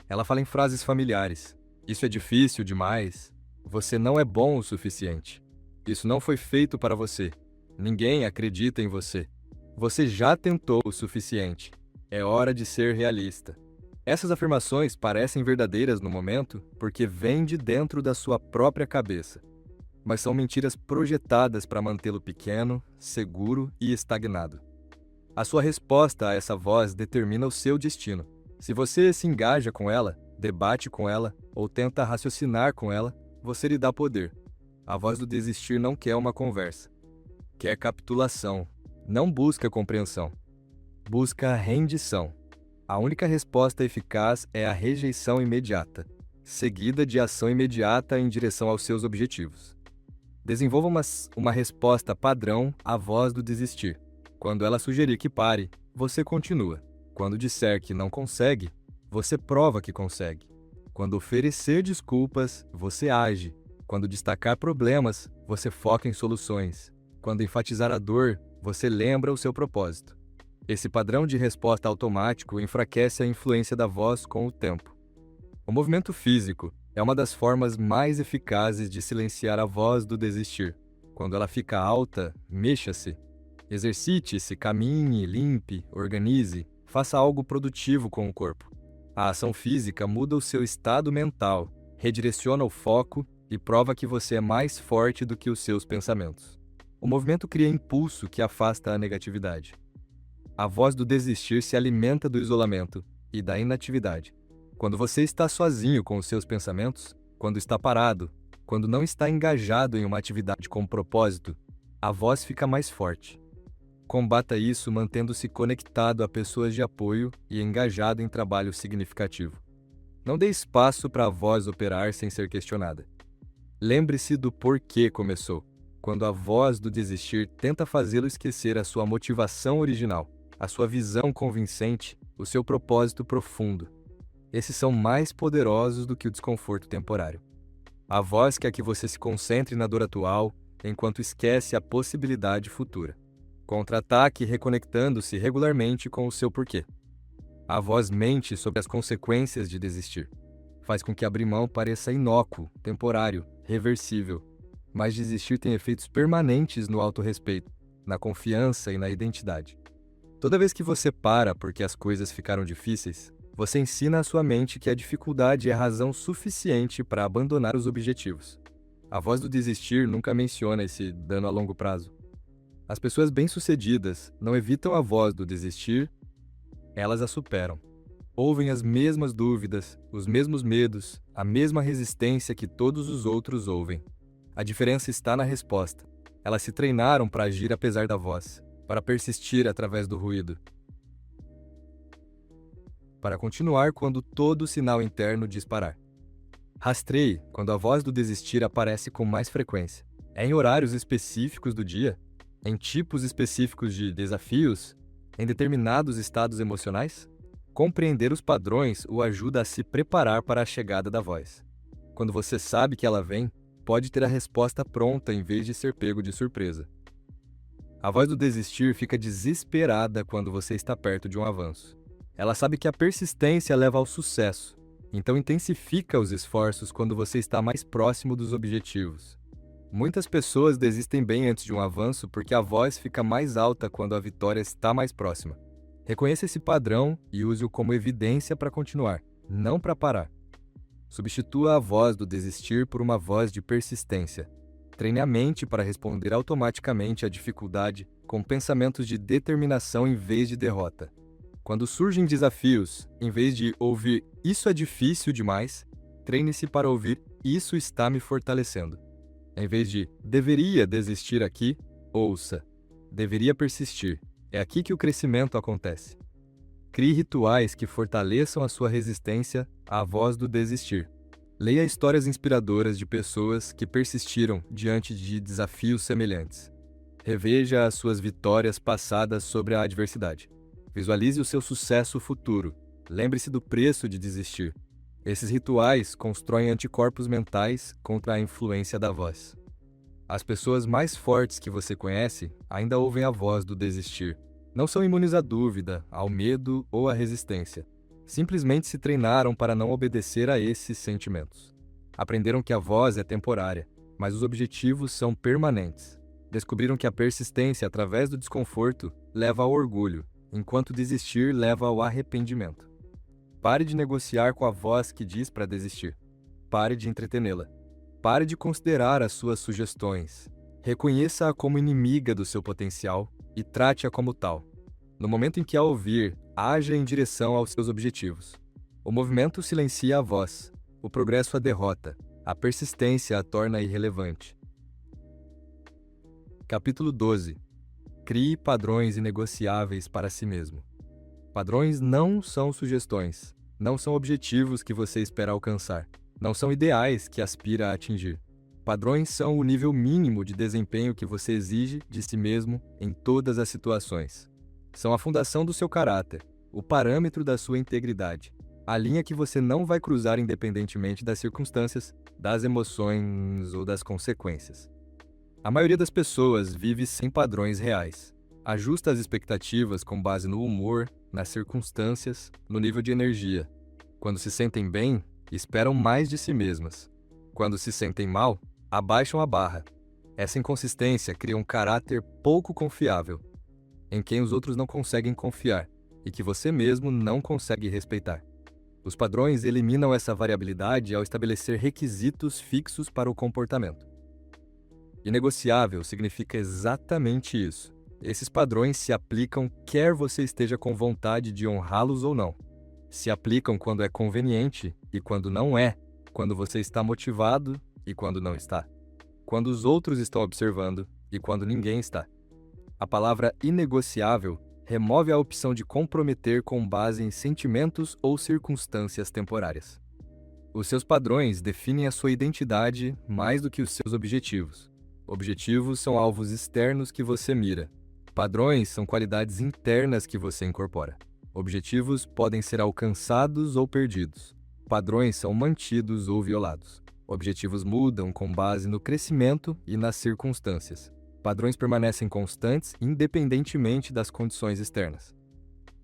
Ela fala em frases familiares: isso é difícil demais, você não é bom o suficiente, isso não foi feito para você, ninguém acredita em você, você já tentou o suficiente, é hora de ser realista. Essas afirmações parecem verdadeiras no momento porque vêm de dentro da sua própria cabeça, mas são mentiras projetadas para mantê-lo pequeno, seguro e estagnado. A sua resposta a essa voz determina o seu destino. Se você se engaja com ela, debate com ela ou tenta raciocinar com ela, você lhe dá poder. A voz do desistir não quer uma conversa. Quer capitulação. Não busca compreensão. Busca rendição. A única resposta eficaz é a rejeição imediata, seguida de ação imediata em direção aos seus objetivos. Desenvolva uma resposta padrão à voz do desistir. Quando ela sugerir que pare, você continua. Quando disser que não consegue, você prova que consegue. Quando oferecer desculpas, você age. Quando destacar problemas, você foca em soluções. Quando enfatizar a dor, você lembra o seu propósito. Esse padrão de resposta automático enfraquece a influência da voz com o tempo. O movimento físico é uma das formas mais eficazes de silenciar a voz do desistir. Quando ela fica alta, mexa-se. Exercite-se, caminhe, limpe, organize, faça algo produtivo com o corpo. A ação física muda o seu estado mental, redireciona o foco e prova que você é mais forte do que os seus pensamentos. O movimento cria impulso que afasta a negatividade. A voz do desistir se alimenta do isolamento e da inatividade. Quando você está sozinho com os seus pensamentos, quando está parado, quando não está engajado em uma atividade com propósito, a voz fica mais forte. Combata isso mantendo-se conectado a pessoas de apoio e engajado em trabalho significativo. Não dê espaço para a voz operar sem ser questionada. Lembre-se do porquê começou, quando a voz do desistir tenta fazê-lo esquecer a sua motivação original, a sua visão convincente, o seu propósito profundo. Esses são mais poderosos do que o desconforto temporário. A voz quer que você se concentre na dor atual, enquanto esquece a possibilidade futura. Contra-ataque reconectando-se regularmente com o seu porquê. A voz mente sobre as consequências de desistir. Faz com que abrir mão pareça inócuo, temporário, reversível. Mas desistir tem efeitos permanentes no autorrespeito, na confiança e na identidade. Toda vez que você para porque as coisas ficaram difíceis, você ensina à sua mente que a dificuldade é razão suficiente para abandonar os objetivos. A voz do desistir nunca menciona esse dano a longo prazo. As pessoas bem-sucedidas não evitam a voz do desistir, elas a superam. Ouvem as mesmas dúvidas, os mesmos medos, a mesma resistência que todos os outros ouvem. A diferença está na resposta. Elas se treinaram para agir apesar da voz, para persistir através do ruído, para continuar quando todo sinal interno diz parar. Rastreie quando a voz do desistir aparece com mais frequência. É em horários específicos do dia? Em tipos específicos de desafios? Em determinados estados emocionais? Compreender os padrões o ajuda a se preparar para a chegada da voz. Quando você sabe que ela vem, pode ter a resposta pronta em vez de ser pego de surpresa. A voz do desistir fica desesperada quando você está perto de um avanço. Ela sabe que a persistência leva ao sucesso, então intensifica os esforços quando você está mais próximo dos objetivos. Muitas pessoas desistem bem antes de um avanço porque a voz fica mais alta quando a vitória está mais próxima. Reconheça esse padrão e use-o como evidência para continuar, não para parar. Substitua a voz do desistir por uma voz de persistência. Treine a mente para responder automaticamente à dificuldade com com pensamentos de determinação em vez de derrota. Quando surgem desafios, em vez de ouvir "isso é difícil demais", treine-se para ouvir "isso está me fortalecendo". Em vez de "deveria desistir aqui", ouça "deveria persistir. É aqui que o crescimento acontece". Crie rituais que fortaleçam a sua resistência à voz do desistir. Leia histórias inspiradoras de pessoas que persistiram diante de desafios semelhantes. Reveja as suas vitórias passadas sobre a adversidade. Visualize o seu sucesso futuro. Lembre-se do preço de desistir. Esses rituais constroem anticorpos mentais contra a influência da voz. As pessoas mais fortes que você conhece ainda ouvem a voz do desistir. Não são imunes à dúvida, ao medo ou à resistência. Simplesmente se treinaram para não obedecer a esses sentimentos. Aprenderam que a voz é temporária, mas os objetivos são permanentes. Descobriram que a persistência através do desconforto leva ao orgulho, enquanto desistir leva ao arrependimento. Pare de negociar com a voz que diz para desistir. Pare de entretenê-la. Pare de considerar as suas sugestões. Reconheça-a como inimiga do seu potencial e trate-a como tal. No momento em que a ouvir, haja em direção aos seus objetivos. O movimento silencia a voz, o progresso a derrota, a persistência a torna irrelevante. Capítulo 12. Crie padrões inegociáveis para si mesmo. Padrões não são sugestões, não são objetivos que você espera alcançar, não são ideais que aspira a atingir. Padrões são o nível mínimo de desempenho que você exige de si mesmo em todas as situações. São a fundação do seu caráter, o parâmetro da sua integridade, a linha que você não vai cruzar independentemente das circunstâncias, das emoções ou das consequências. A maioria das pessoas vive sem padrões reais. Ajusta as expectativas com base no humor, nas circunstâncias, no nível de energia. Quando se sentem bem, esperam mais de si mesmas. Quando se sentem mal, abaixam a barra. Essa inconsistência cria um caráter pouco confiável, em quem os outros não conseguem confiar e que você mesmo não consegue respeitar. Os padrões eliminam essa variabilidade ao estabelecer requisitos fixos para o comportamento. Inegociável significa exatamente isso. Esses padrões se aplicam quer você esteja com vontade de honrá-los ou não. Se aplicam quando é conveniente e quando não é, quando você está motivado e quando não está, quando os outros estão observando e quando ninguém está. A palavra inegociável remove a opção de comprometer com base em sentimentos ou circunstâncias temporárias. Os seus padrões definem a sua identidade mais do que os seus objetivos. Objetivos são alvos externos que você mira. Padrões são qualidades internas que você incorpora. Objetivos podem ser alcançados ou perdidos. Padrões são mantidos ou violados. Objetivos mudam com base no crescimento e nas circunstâncias. Padrões permanecem constantes independentemente das condições externas.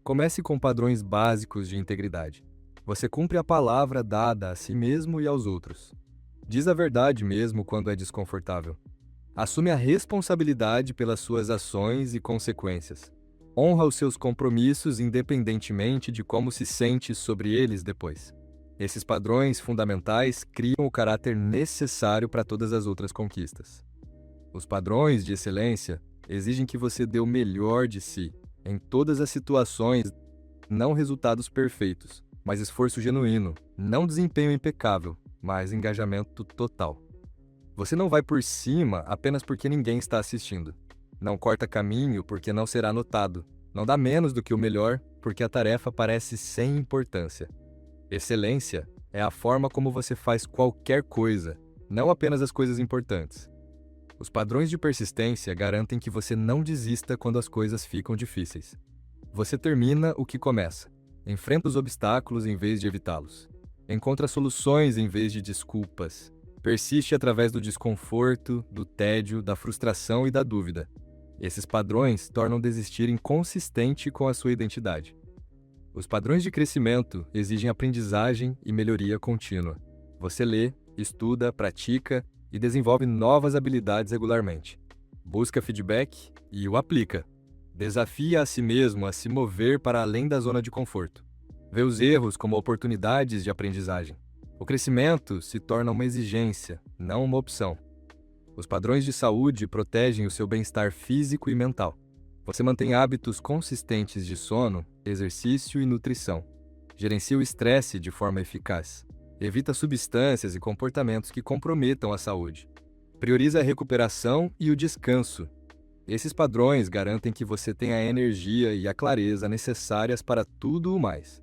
Comece com padrões básicos de integridade. Você cumpre a palavra dada a si mesmo e aos outros. Diz a verdade mesmo quando é desconfortável. Assume a responsabilidade pelas suas ações e consequências. Honra os seus compromissos independentemente de como se sente sobre eles depois. Esses padrões fundamentais criam o caráter necessário para todas as outras conquistas. Os padrões de excelência exigem que você dê o melhor de si, em todas as situações, não resultados perfeitos, mas esforço genuíno, não desempenho impecável, mas engajamento total. Você não vai por cima apenas porque ninguém está assistindo. Não corta caminho porque não será notado. Não dá menos do que o melhor porque a tarefa parece sem importância. Excelência é a forma como você faz qualquer coisa, não apenas as coisas importantes. Os padrões de persistência garantem que você não desista quando as coisas ficam difíceis. Você termina o que começa. Enfrenta os obstáculos em vez de evitá-los. Encontra soluções em vez de desculpas. Persiste através do desconforto, do tédio, da frustração e da dúvida. Esses padrões tornam desistir inconsistente com a sua identidade. Os padrões de crescimento exigem aprendizagem e melhoria contínua. Você lê, estuda, pratica e desenvolve novas habilidades regularmente. Busca feedback e o aplica. Desafia a si mesmo a se mover para além da zona de conforto. Vê os erros como oportunidades de aprendizagem. O crescimento se torna uma exigência, não uma opção. Os padrões de saúde protegem o seu bem-estar físico e mental. Você mantém hábitos consistentes de sono, exercício e nutrição. Gerencia o estresse de forma eficaz. Evita substâncias e comportamentos que comprometam a saúde. Prioriza a recuperação e o descanso. Esses padrões garantem que você tenha a energia e a clareza necessárias para tudo o mais.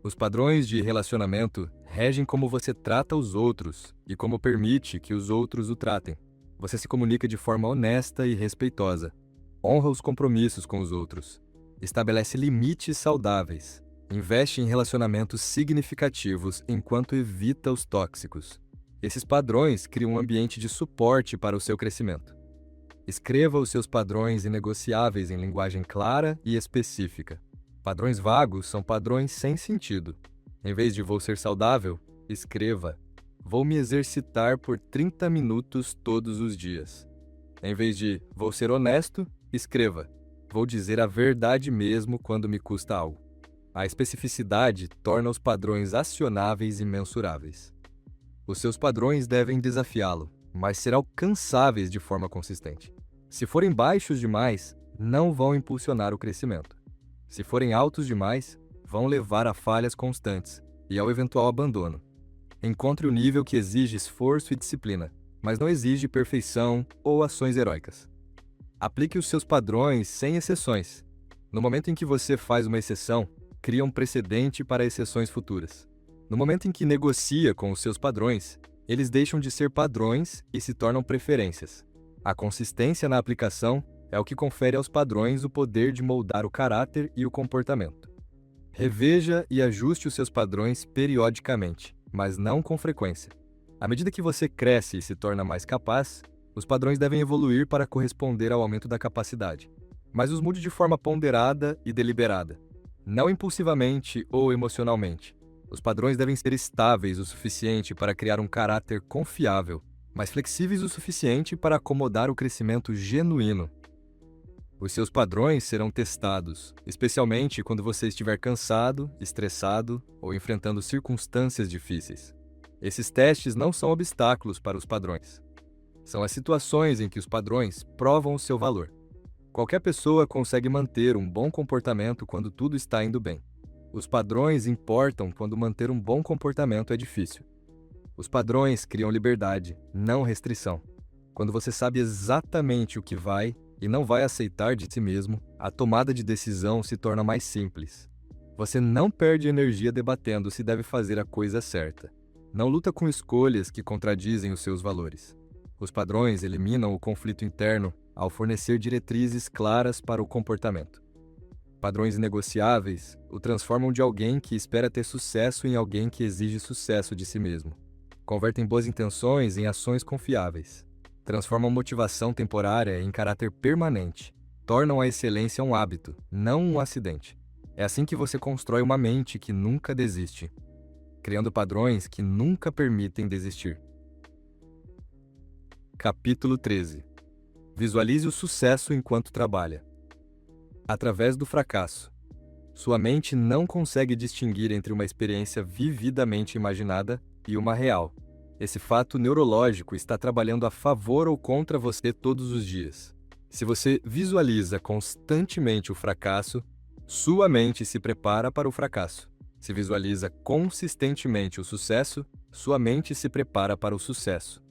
Os padrões de relacionamento regem como você trata os outros e como permite que os outros o tratem. Você se comunica de forma honesta e respeitosa. Honra os compromissos com os outros. Estabelece limites saudáveis. Investe em relacionamentos significativos enquanto evita os tóxicos. Esses padrões criam um ambiente de suporte para o seu crescimento. Escreva os seus padrões inegociáveis em linguagem clara e específica. Padrões vagos são padrões sem sentido. Em vez de "vou ser saudável", escreva "vou me exercitar por 30 minutos todos os dias". Em vez de "vou ser honesto", escreva "vou dizer a verdade mesmo quando me custa algo". A especificidade torna os padrões acionáveis e mensuráveis. Os seus padrões devem desafiá-lo, mas ser alcançáveis de forma consistente. Se forem baixos demais, não vão impulsionar o crescimento. Se forem altos demais, vão levar a falhas constantes e ao eventual abandono. Encontre o nível que exige esforço e disciplina, mas não exige perfeição ou ações heróicas. Aplique os seus padrões sem exceções. No momento em que você faz uma exceção, cria um precedente para exceções futuras. No momento em que negocia com os seus padrões, eles deixam de ser padrões e se tornam preferências. A consistência na aplicação é o que confere aos padrões o poder de moldar o caráter e o comportamento. Reveja e ajuste os seus padrões periodicamente, mas não com frequência. À medida que você cresce e se torna mais capaz, os padrões devem evoluir para corresponder ao aumento da capacidade. Mas os mude de forma ponderada e deliberada, não impulsivamente ou emocionalmente. Os padrões devem ser estáveis o suficiente para criar um caráter confiável, mas flexíveis o suficiente para acomodar o crescimento genuíno. Os seus padrões serão testados, especialmente quando você estiver cansado, estressado ou enfrentando circunstâncias difíceis. Esses testes não são obstáculos para os padrões. São as situações em que os padrões provam o seu valor. Qualquer pessoa consegue manter um bom comportamento quando tudo está indo bem. Os padrões importam quando manter um bom comportamento é difícil. Os padrões criam liberdade, não restrição. Quando você sabe exatamente o que vai e não vai aceitar de si mesmo, a tomada de decisão se torna mais simples. Você não perde energia debatendo se deve fazer a coisa certa. Não luta com escolhas que contradizem os seus valores. Os padrões eliminam o conflito interno ao fornecer diretrizes claras para o comportamento. Padrões inegociáveis o transformam de alguém que espera ter sucesso em alguém que exige sucesso de si mesmo. Convertem boas intenções em ações confiáveis. Transformam motivação temporária em caráter permanente. Tornam a excelência um hábito, não um acidente. É assim que você constrói uma mente que nunca desiste, criando padrões que nunca permitem desistir. Capítulo 13. Visualize o sucesso enquanto trabalha. Através do fracasso. Sua mente não consegue distinguir entre uma experiência vividamente imaginada e uma real. Esse fato neurológico está trabalhando a favor ou contra você todos os dias. Se você visualiza constantemente o fracasso, sua mente se prepara para o fracasso. Se visualiza consistentemente o sucesso, sua mente se prepara para o sucesso.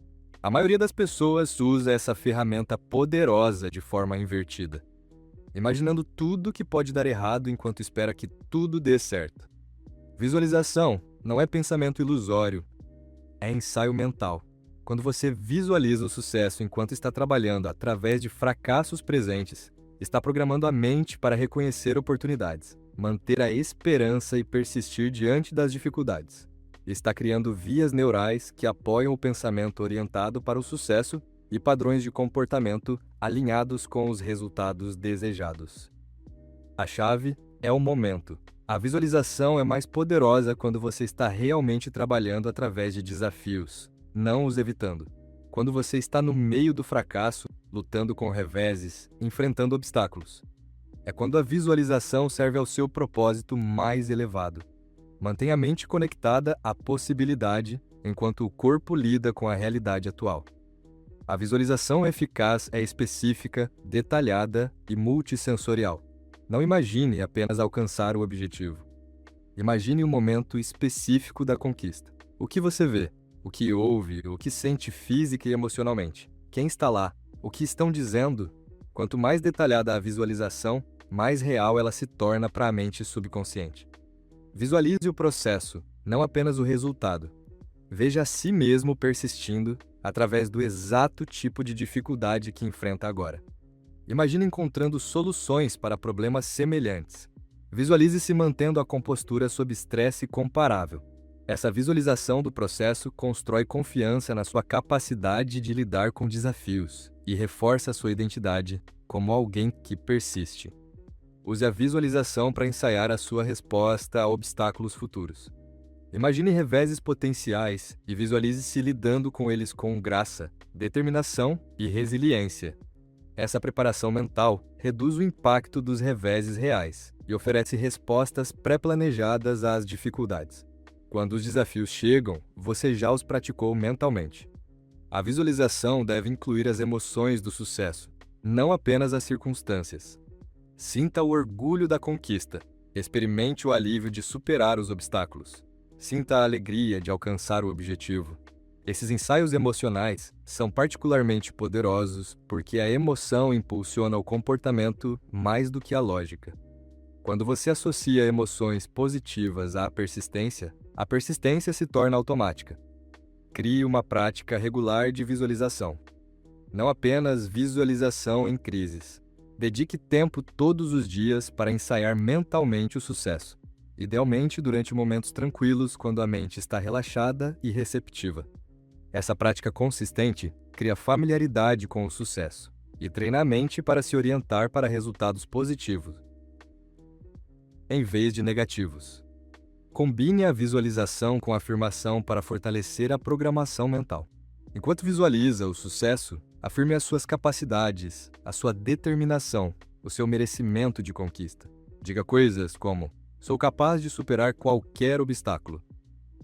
A maioria das pessoas usa essa ferramenta poderosa de forma invertida, imaginando tudo que pode dar errado enquanto espera que tudo dê certo. Visualização não é pensamento ilusório, é ensaio mental. Quando você visualiza o sucesso enquanto está trabalhando através de fracassos presentes, está programando a mente para reconhecer oportunidades, manter a esperança e persistir diante das dificuldades. Está criando vias neurais que apoiam o pensamento orientado para o sucesso e padrões de comportamento alinhados com os resultados desejados. A chave é o momento. A visualização é mais poderosa quando você está realmente trabalhando através de desafios, não os evitando. Quando você está no meio do fracasso, lutando com reveses, enfrentando obstáculos. É quando a visualização serve ao seu propósito mais elevado. Mantenha a mente conectada à possibilidade, enquanto o corpo lida com a realidade atual. A visualização eficaz é específica, detalhada e multissensorial. Não imagine apenas alcançar o objetivo. Imagine um momento específico da conquista. O que você vê, o que ouve, o que sente física e emocionalmente. Quem está lá, o que estão dizendo. Quanto mais detalhada a visualização, mais real ela se torna para a mente subconsciente. Visualize o processo, não apenas o resultado. Veja a si mesmo persistindo através do exato tipo de dificuldade que enfrenta agora. Imagine encontrando soluções para problemas semelhantes. Visualize-se mantendo a compostura sob estresse comparável. Essa visualização do processo constrói confiança na sua capacidade de lidar com desafios e reforça sua identidade como alguém que persiste. Use a visualização para ensaiar a sua resposta a obstáculos futuros. Imagine reveses potenciais e visualize-se lidando com eles com graça, determinação e resiliência. Essa preparação mental reduz o impacto dos reveses reais e oferece respostas pré-planejadas às dificuldades. Quando os desafios chegam, você já os praticou mentalmente. A visualização deve incluir as emoções do sucesso, não apenas as circunstâncias. Sinta o orgulho da conquista. Experimente o alívio de superar os obstáculos. Sinta a alegria de alcançar o objetivo. Esses ensaios emocionais são particularmente poderosos porque a emoção impulsiona o comportamento mais do que a lógica. Quando você associa emoções positivas à persistência, a persistência se torna automática. Crie uma prática regular de visualização. Não apenas visualização em crises. Dedique tempo todos os dias para ensaiar mentalmente o sucesso. Idealmente durante momentos tranquilos, quando a mente está relaxada e receptiva. Essa prática consistente cria familiaridade com o sucesso e treina a mente para se orientar para resultados positivos, em vez de negativos. Combine a visualização com a afirmação para fortalecer a programação mental. Enquanto visualiza o sucesso, afirme as suas capacidades, a sua determinação, o seu merecimento de conquista. Diga coisas como: sou capaz de superar qualquer obstáculo.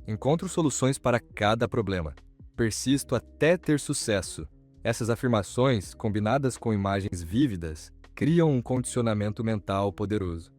Encontro soluções para cada problema. Persisto até ter sucesso. Essas afirmações, combinadas com imagens vívidas, criam um condicionamento mental poderoso.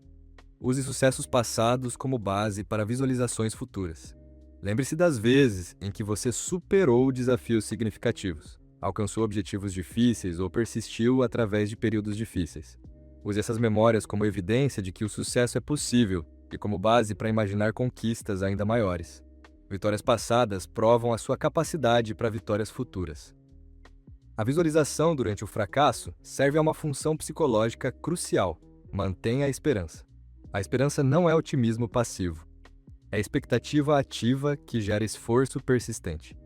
Use sucessos passados como base para visualizações futuras. Lembre-se das vezes em que você superou desafios significativos, alcançou objetivos difíceis ou persistiu através de períodos difíceis. Use essas memórias como evidência de que o sucesso é possível e como base para imaginar conquistas ainda maiores. Vitórias passadas provam a sua capacidade para vitórias futuras. A visualização durante o fracasso serve a uma função psicológica crucial: mantenha a esperança. A esperança não é otimismo passivo. É expectativa ativa que gera esforço persistente.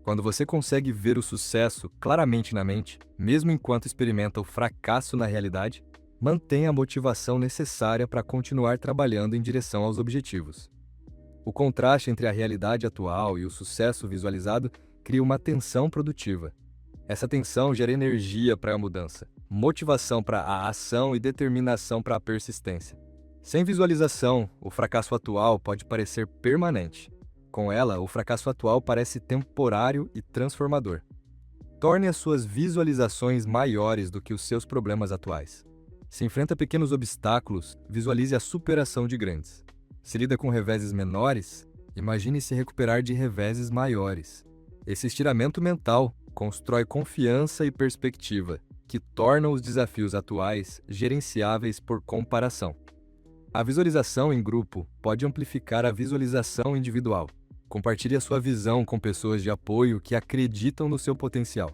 Quando você consegue ver o sucesso claramente na mente, mesmo enquanto experimenta o fracasso na realidade, mantenha a motivação necessária para continuar trabalhando em direção aos objetivos. O contraste entre a realidade atual e o sucesso visualizado cria uma tensão produtiva. Essa tensão gera energia para a mudança, motivação para a ação e determinação para a persistência. Sem visualização, o fracasso atual pode parecer permanente. Com ela, o fracasso atual parece temporário e transformador. Torne as suas visualizações maiores do que os seus problemas atuais. Se enfrenta pequenos obstáculos, visualize a superação de grandes. Se lida com reveses menores, imagine se recuperar de reveses maiores. Esse estiramento mental constrói confiança e perspectiva, que tornam os desafios atuais gerenciáveis por comparação. A visualização em grupo pode amplificar a visualização individual. Compartilhe a sua visão com pessoas de apoio que acreditam no seu potencial.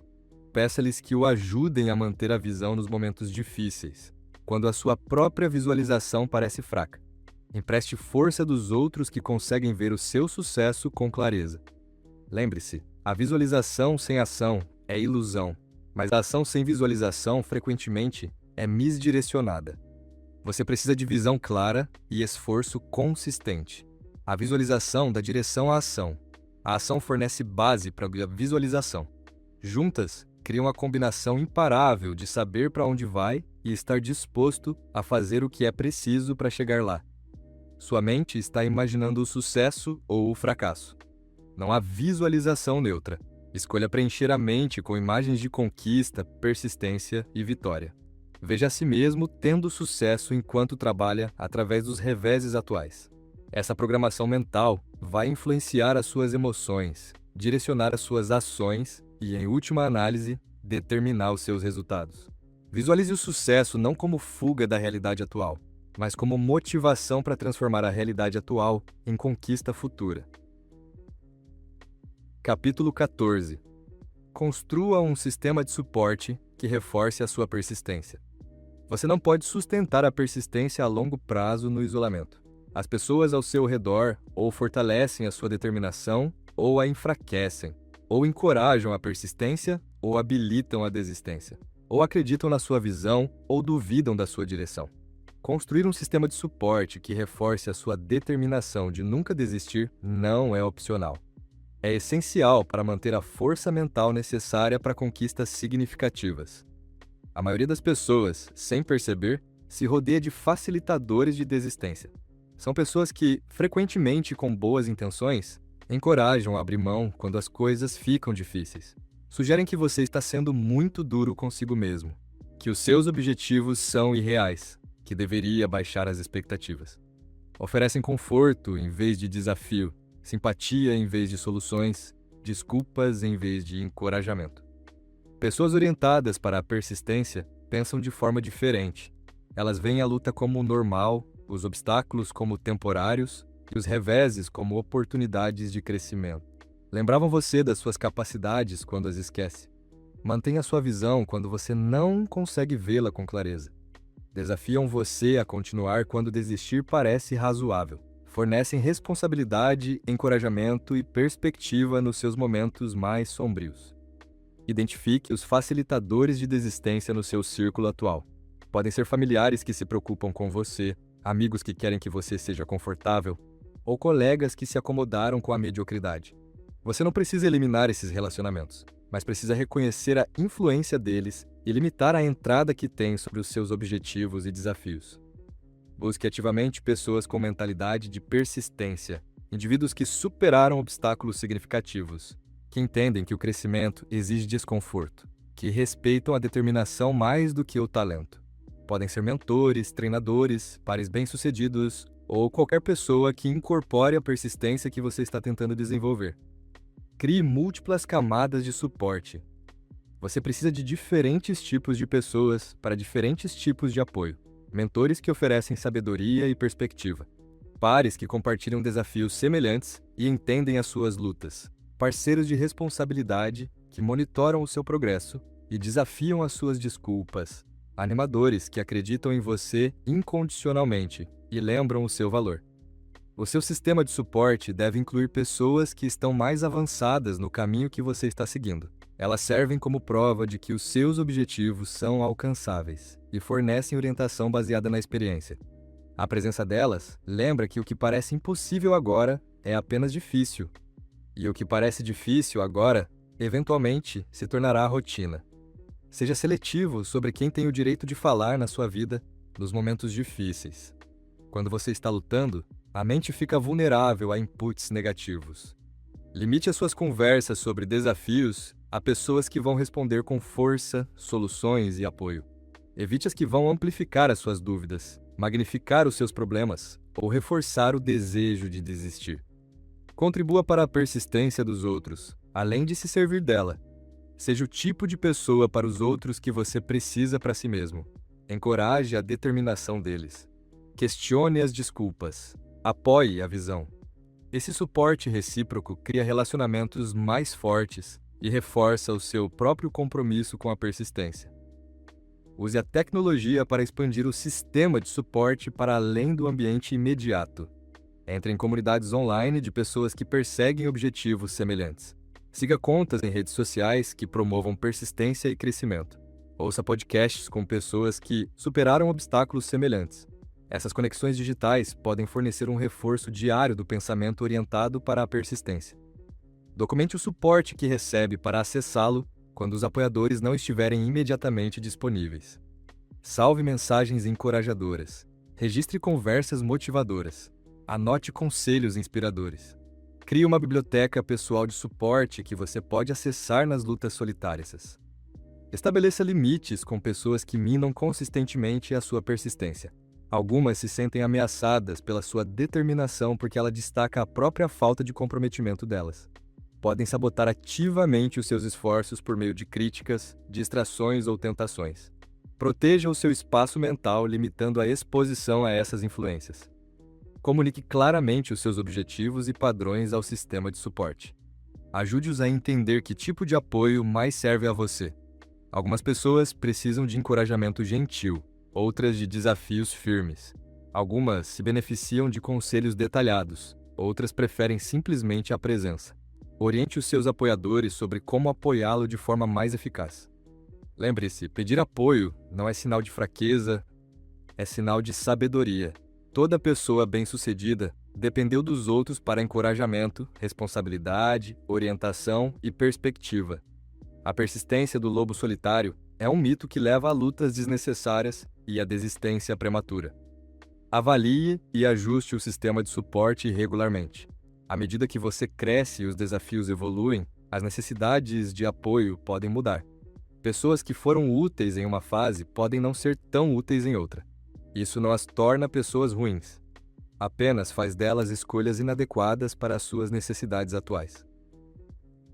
Peça-lhes que o ajudem a manter a visão nos momentos difíceis, quando a sua própria visualização parece fraca. Empreste força dos outros que conseguem ver o seu sucesso com clareza. Lembre-se, a visualização sem ação é ilusão, mas a ação sem visualização frequentemente é misdirecionada. Você precisa de visão clara e esforço consistente. A visualização dá direção à ação. A ação fornece base para a visualização. Juntas, criam uma combinação imparável de saber para onde vai e estar disposto a fazer o que é preciso para chegar lá. Sua mente está imaginando o sucesso ou o fracasso. Não há visualização neutra. Escolha preencher a mente com imagens de conquista, persistência e vitória. Veja a si mesmo tendo sucesso enquanto trabalha através dos reveses atuais. Essa programação mental vai influenciar as suas emoções, direcionar as suas ações e, em última análise, determinar os seus resultados. Visualize o sucesso não como fuga da realidade atual, mas como motivação para transformar a realidade atual em conquista futura. Capítulo 14. Construa um sistema de suporte que reforce a sua persistência. Você não pode sustentar a persistência a longo prazo no isolamento. As pessoas ao seu redor ou fortalecem a sua determinação ou a enfraquecem, ou encorajam a persistência ou habilitam a desistência, ou acreditam na sua visão ou duvidam da sua direção. Construir um sistema de suporte que reforce a sua determinação de nunca desistir não é opcional. É essencial para manter a força mental necessária para conquistas significativas. A maioria das pessoas, sem perceber, se rodeia de facilitadores de desistência. São pessoas que, frequentemente com boas intenções, encorajam a abrir mão quando as coisas ficam difíceis. Sugerem que você está sendo muito duro consigo mesmo, que os seus objetivos são irreais, que deveria baixar as expectativas. Oferecem conforto em vez de desafio, simpatia em vez de soluções, desculpas em vez de encorajamento. Pessoas orientadas para a persistência pensam de forma diferente. Elas veem a luta como normal, os obstáculos como temporários e os reveses como oportunidades de crescimento. Lembravam você das suas capacidades quando as esquece. Mantenha sua visão quando você não consegue vê-la com clareza. Desafiam você a continuar quando desistir parece razoável. Fornecem responsabilidade, encorajamento e perspectiva nos seus momentos mais sombrios. Identifique os facilitadores de desistência no seu círculo atual. Podem ser familiares que se preocupam com você, amigos que querem que você seja confortável, ou colegas que se acomodaram com a mediocridade. Você não precisa eliminar esses relacionamentos, mas precisa reconhecer a influência deles e limitar a entrada que têm sobre os seus objetivos e desafios. Busque ativamente pessoas com mentalidade de persistência, indivíduos que superaram obstáculos significativos, que entendem que o crescimento exige desconforto, que respeitam a determinação mais do que o talento. Podem ser mentores, treinadores, pares bem-sucedidos ou qualquer pessoa que incorpore a persistência que você está tentando desenvolver. Crie múltiplas camadas de suporte. Você precisa de diferentes tipos de pessoas para diferentes tipos de apoio. Mentores que oferecem sabedoria e perspectiva. Pares que compartilham desafios semelhantes e entendem as suas lutas. Parceiros de responsabilidade que monitoram o seu progresso e desafiam as suas desculpas. Animadores que acreditam em você incondicionalmente e lembram o seu valor. O seu sistema de suporte deve incluir pessoas que estão mais avançadas no caminho que você está seguindo. Elas servem como prova de que os seus objetivos são alcançáveis e fornecem orientação baseada na experiência. A presença delas lembra que o que parece impossível agora é apenas difícil, e o que parece difícil agora, eventualmente, se tornará rotina. Seja seletivo sobre quem tem o direito de falar na sua vida nos momentos difíceis. Quando você está lutando, a mente fica vulnerável a inputs negativos. Limite as suas conversas sobre desafios a pessoas que vão responder com força, soluções e apoio. Evite as que vão amplificar as suas dúvidas, magnificar os seus problemas ou reforçar o desejo de desistir. Contribua para a persistência dos outros, além de se servir dela. Seja o tipo de pessoa para os outros que você precisa para si mesmo. Encoraje a determinação deles. Questione as desculpas. Apoie a visão. Esse suporte recíproco cria relacionamentos mais fortes e reforça o seu próprio compromisso com a persistência. Use a tecnologia para expandir o sistema de suporte para além do ambiente imediato. Entre em comunidades online de pessoas que perseguem objetivos semelhantes. Siga contas em redes sociais que promovam persistência e crescimento. Ouça podcasts com pessoas que superaram obstáculos semelhantes. Essas conexões digitais podem fornecer um reforço diário do pensamento orientado para a persistência. Documente o suporte que recebe para acessá-lo quando os apoiadores não estiverem imediatamente disponíveis. Salve mensagens encorajadoras. Registre conversas motivadoras. Anote conselhos inspiradores. Crie uma biblioteca pessoal de suporte que você pode acessar nas lutas solitárias. Estabeleça limites com pessoas que minam consistentemente a sua persistência. Algumas se sentem ameaçadas pela sua determinação porque ela destaca a própria falta de comprometimento delas. Podem sabotar ativamente os seus esforços por meio de críticas, distrações ou tentações. Proteja o seu espaço mental, limitando a exposição a essas influências. Comunique claramente os seus objetivos e padrões ao sistema de suporte. Ajude-os a entender que tipo de apoio mais serve a você. Algumas pessoas precisam de encorajamento gentil, outras de desafios firmes. Algumas se beneficiam de conselhos detalhados, outras preferem simplesmente a presença. Oriente os seus apoiadores sobre como apoiá-lo de forma mais eficaz. Lembre-se, pedir apoio não é sinal de fraqueza, é sinal de sabedoria. Toda pessoa bem-sucedida dependeu dos outros para encorajamento, responsabilidade, orientação e perspectiva. A persistência do lobo solitário é um mito que leva a lutas desnecessárias e à desistência prematura. Avalie e ajuste o sistema de suporte regularmente. À medida que você cresce e os desafios evoluem, as necessidades de apoio podem mudar. Pessoas que foram úteis em uma fase podem não ser tão úteis em outra. Isso não as torna pessoas ruins. Apenas faz delas escolhas inadequadas para as suas necessidades atuais.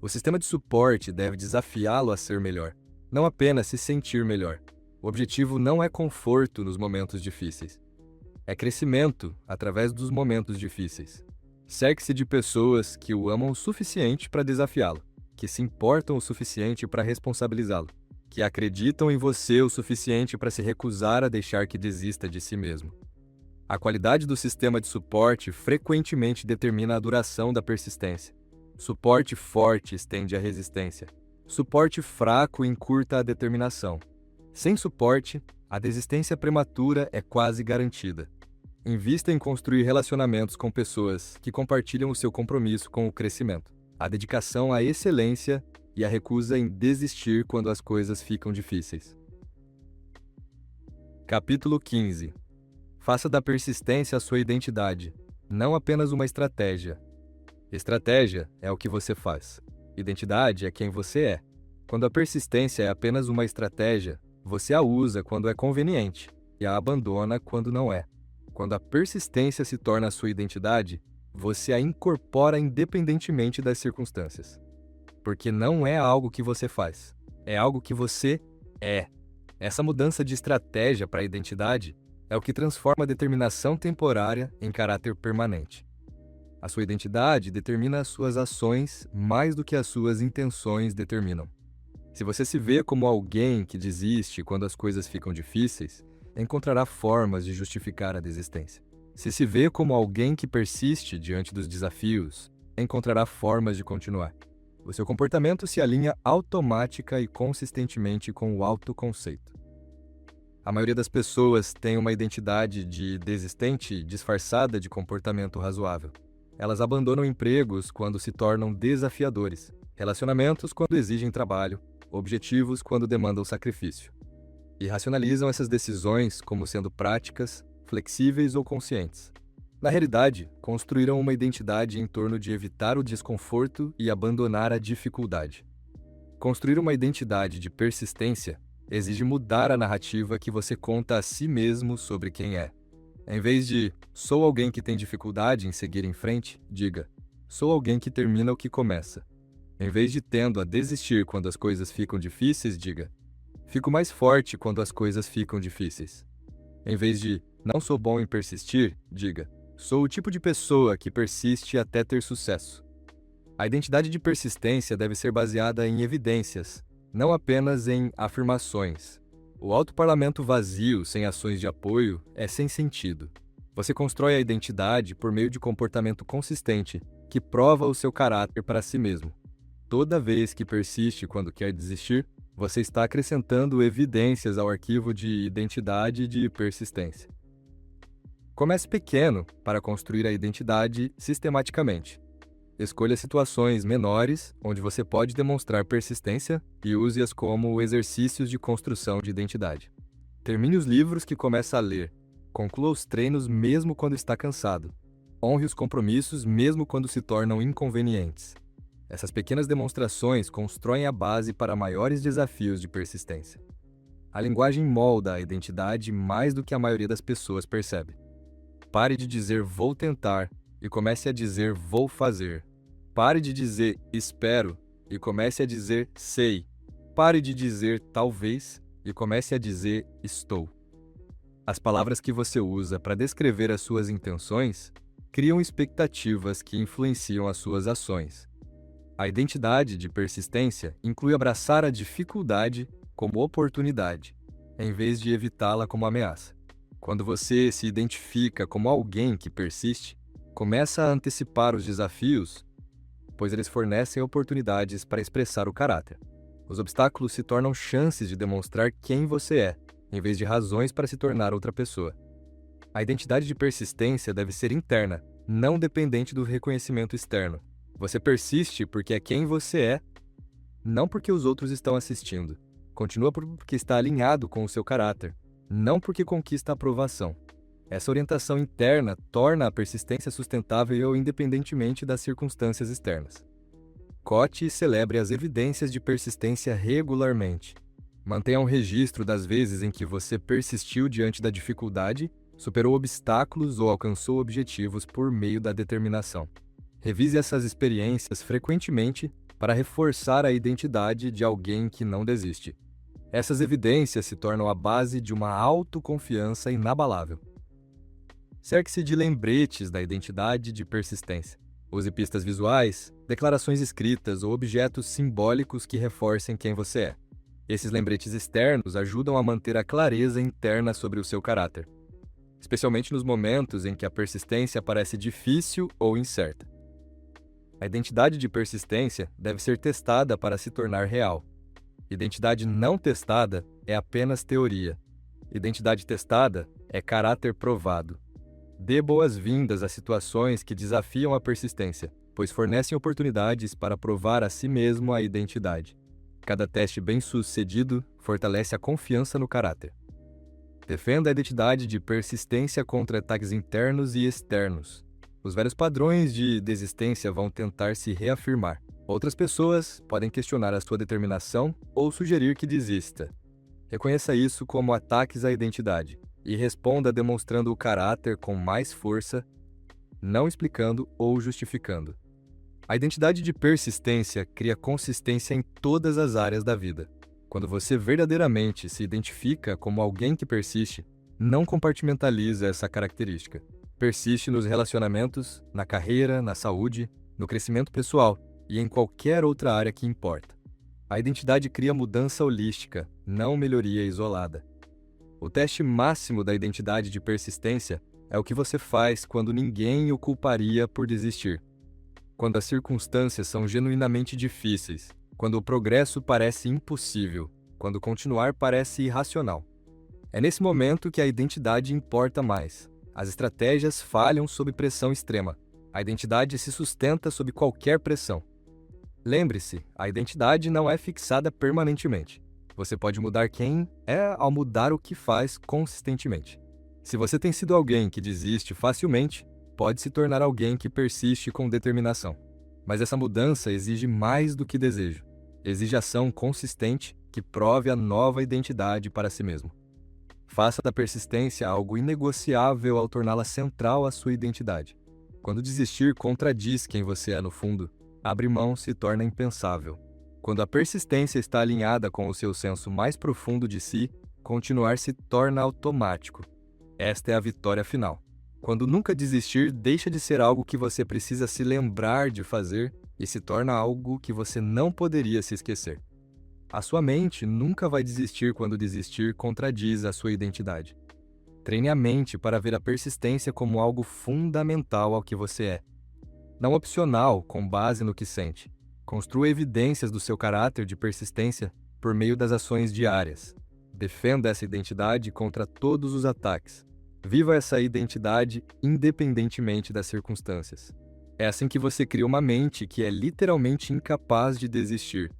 O sistema de suporte deve desafiá-lo a ser melhor, não apenas se sentir melhor. O objetivo não é conforto nos momentos difíceis. É crescimento através dos momentos difíceis. Cerque-se de pessoas que o amam o suficiente para desafiá-lo, que se importam o suficiente para responsabilizá-lo, que acreditam em você o suficiente para se recusar a deixar que desista de si mesmo. A qualidade do sistema de suporte frequentemente determina a duração da persistência. Suporte forte estende a resistência. Suporte fraco encurta a determinação. Sem suporte, a desistência prematura é quase garantida. Invista em construir relacionamentos com pessoas que compartilham o seu compromisso com o crescimento, a dedicação à excelência e a recusa em desistir quando as coisas ficam difíceis. Capítulo 15. Faça da persistência a sua identidade, não apenas uma estratégia. Estratégia é o que você faz. Identidade é quem você é. Quando a persistência é apenas uma estratégia, você a usa quando é conveniente e a abandona quando não é. Quando a persistência se torna a sua identidade, você a incorpora independentemente das circunstâncias. Porque não é algo que você faz, é algo que você é. Essa mudança de estratégia para a identidade é o que transforma a determinação temporária em caráter permanente. A sua identidade determina as suas ações mais do que as suas intenções determinam. Se você se vê como alguém que desiste quando as coisas ficam difíceis, encontrará formas de justificar a desistência. Se vê como alguém que persiste diante dos desafios, encontrará formas de continuar. O seu comportamento se alinha automática e consistentemente com o autoconceito. A maioria das pessoas tem uma identidade de desistente disfarçada de comportamento razoável. Elas abandonam empregos quando se tornam desafiadores, relacionamentos quando exigem trabalho, objetivos quando demandam sacrifício. E racionalizam essas decisões como sendo práticas, flexíveis ou conscientes. Na realidade, construíram uma identidade em torno de evitar o desconforto e abandonar a dificuldade. Construir uma identidade de persistência exige mudar a narrativa que você conta a si mesmo sobre quem é. Em vez de "sou alguém que tem dificuldade em seguir em frente", diga "sou alguém que termina o que começa". Em vez de tendo a desistir quando as coisas ficam difíceis, diga "fico mais forte quando as coisas ficam difíceis". Em vez de "não sou bom em persistir", diga "sou o tipo de pessoa que persiste até ter sucesso". A identidade de persistência deve ser baseada em evidências, não apenas em afirmações. O autoparlamento vazio, sem ações de apoio, é sem sentido. Você constrói a identidade por meio de comportamento consistente, que prova o seu caráter para si mesmo. Toda vez que persiste quando quer desistir, você está acrescentando evidências ao arquivo de identidade de persistência. Comece pequeno para construir a identidade sistematicamente. Escolha situações menores onde você pode demonstrar persistência e use-as como exercícios de construção de identidade. Termine os livros que começa a ler. Conclua os treinos mesmo quando está cansado. Honre os compromissos mesmo quando se tornam inconvenientes. Essas pequenas demonstrações constroem a base para maiores desafios de persistência. A linguagem molda a identidade mais do que a maioria das pessoas percebe. Pare de dizer vou tentar e comece a dizer vou fazer. Pare de dizer espero e comece a dizer sei. Pare de dizer talvez e comece a dizer estou. As palavras que você usa para descrever as suas intenções criam expectativas que influenciam as suas ações. A identidade de persistência inclui abraçar a dificuldade como oportunidade, em vez de evitá-la como ameaça. Quando você se identifica como alguém que persiste, começa a antecipar os desafios, pois eles fornecem oportunidades para expressar o caráter. Os obstáculos se tornam chances de demonstrar quem você é, em vez de razões para se tornar outra pessoa. A identidade de persistência deve ser interna, não dependente do reconhecimento externo. Você persiste porque é quem você é, não porque os outros estão assistindo. Continua porque está alinhado com o seu caráter, não porque conquista a aprovação. Essa orientação interna torna a persistência sustentável independentemente das circunstâncias externas. Cote e celebre as evidências de persistência regularmente. Mantenha um registro das vezes em que você persistiu diante da dificuldade, superou obstáculos ou alcançou objetivos por meio da determinação. Revise essas experiências frequentemente para reforçar a identidade de alguém que não desiste. Essas evidências se tornam a base de uma autoconfiança inabalável. Cerque-se de lembretes da identidade de persistência. Use pistas visuais, declarações escritas ou objetos simbólicos que reforcem quem você é. Esses lembretes externos ajudam a manter a clareza interna sobre o seu caráter, especialmente nos momentos em que a persistência parece difícil ou incerta. A identidade de persistência deve ser testada para se tornar real. Identidade não testada é apenas teoria. Identidade testada é caráter provado. Dê boas-vindas a situações que desafiam a persistência, pois fornecem oportunidades para provar a si mesmo a identidade. Cada teste bem-sucedido fortalece a confiança no caráter. Defenda a identidade de persistência contra ataques internos e externos. Os velhos padrões de desistência vão tentar se reafirmar. Outras pessoas podem questionar a sua determinação ou sugerir que desista. Reconheça isso como ataques à identidade e responda demonstrando o caráter com mais força, não explicando ou justificando. A identidade de persistência cria consistência em todas as áreas da vida. Quando você verdadeiramente se identifica como alguém que persiste, não compartimentaliza essa característica. Persiste nos relacionamentos, na carreira, na saúde, no crescimento pessoal e em qualquer outra área que importa. A identidade cria mudança holística, não melhoria isolada. O teste máximo da identidade de persistência é o que você faz quando ninguém o culparia por desistir. Quando as circunstâncias são genuinamente difíceis, quando o progresso parece impossível, quando continuar parece irracional. É nesse momento que a identidade importa mais. As estratégias falham sob pressão extrema. A identidade se sustenta sob qualquer pressão. Lembre-se, a identidade não é fixada permanentemente. Você pode mudar quem é ao mudar o que faz consistentemente. Se você tem sido alguém que desiste facilmente, pode se tornar alguém que persiste com determinação. Mas essa mudança exige mais do que desejo. Exige ação consistente que prove a nova identidade para si mesmo. Faça da persistência algo inegociável ao torná-la central à sua identidade. Quando desistir contradiz quem você é no fundo, abrir mão se torna impensável. Quando a persistência está alinhada com o seu senso mais profundo de si, continuar se torna automático. Esta é a vitória final. Quando nunca desistir, deixa de ser algo que você precisa se lembrar de fazer e se torna algo que você não poderia se esquecer. A sua mente nunca vai desistir quando desistir contradiz a sua identidade. Treine a mente para ver a persistência como algo fundamental ao que você é, não opcional com base no que sente. Construa evidências do seu caráter de persistência por meio das ações diárias. Defenda essa identidade contra todos os ataques. Viva essa identidade independentemente das circunstâncias. É assim que você cria uma mente que é literalmente incapaz de desistir.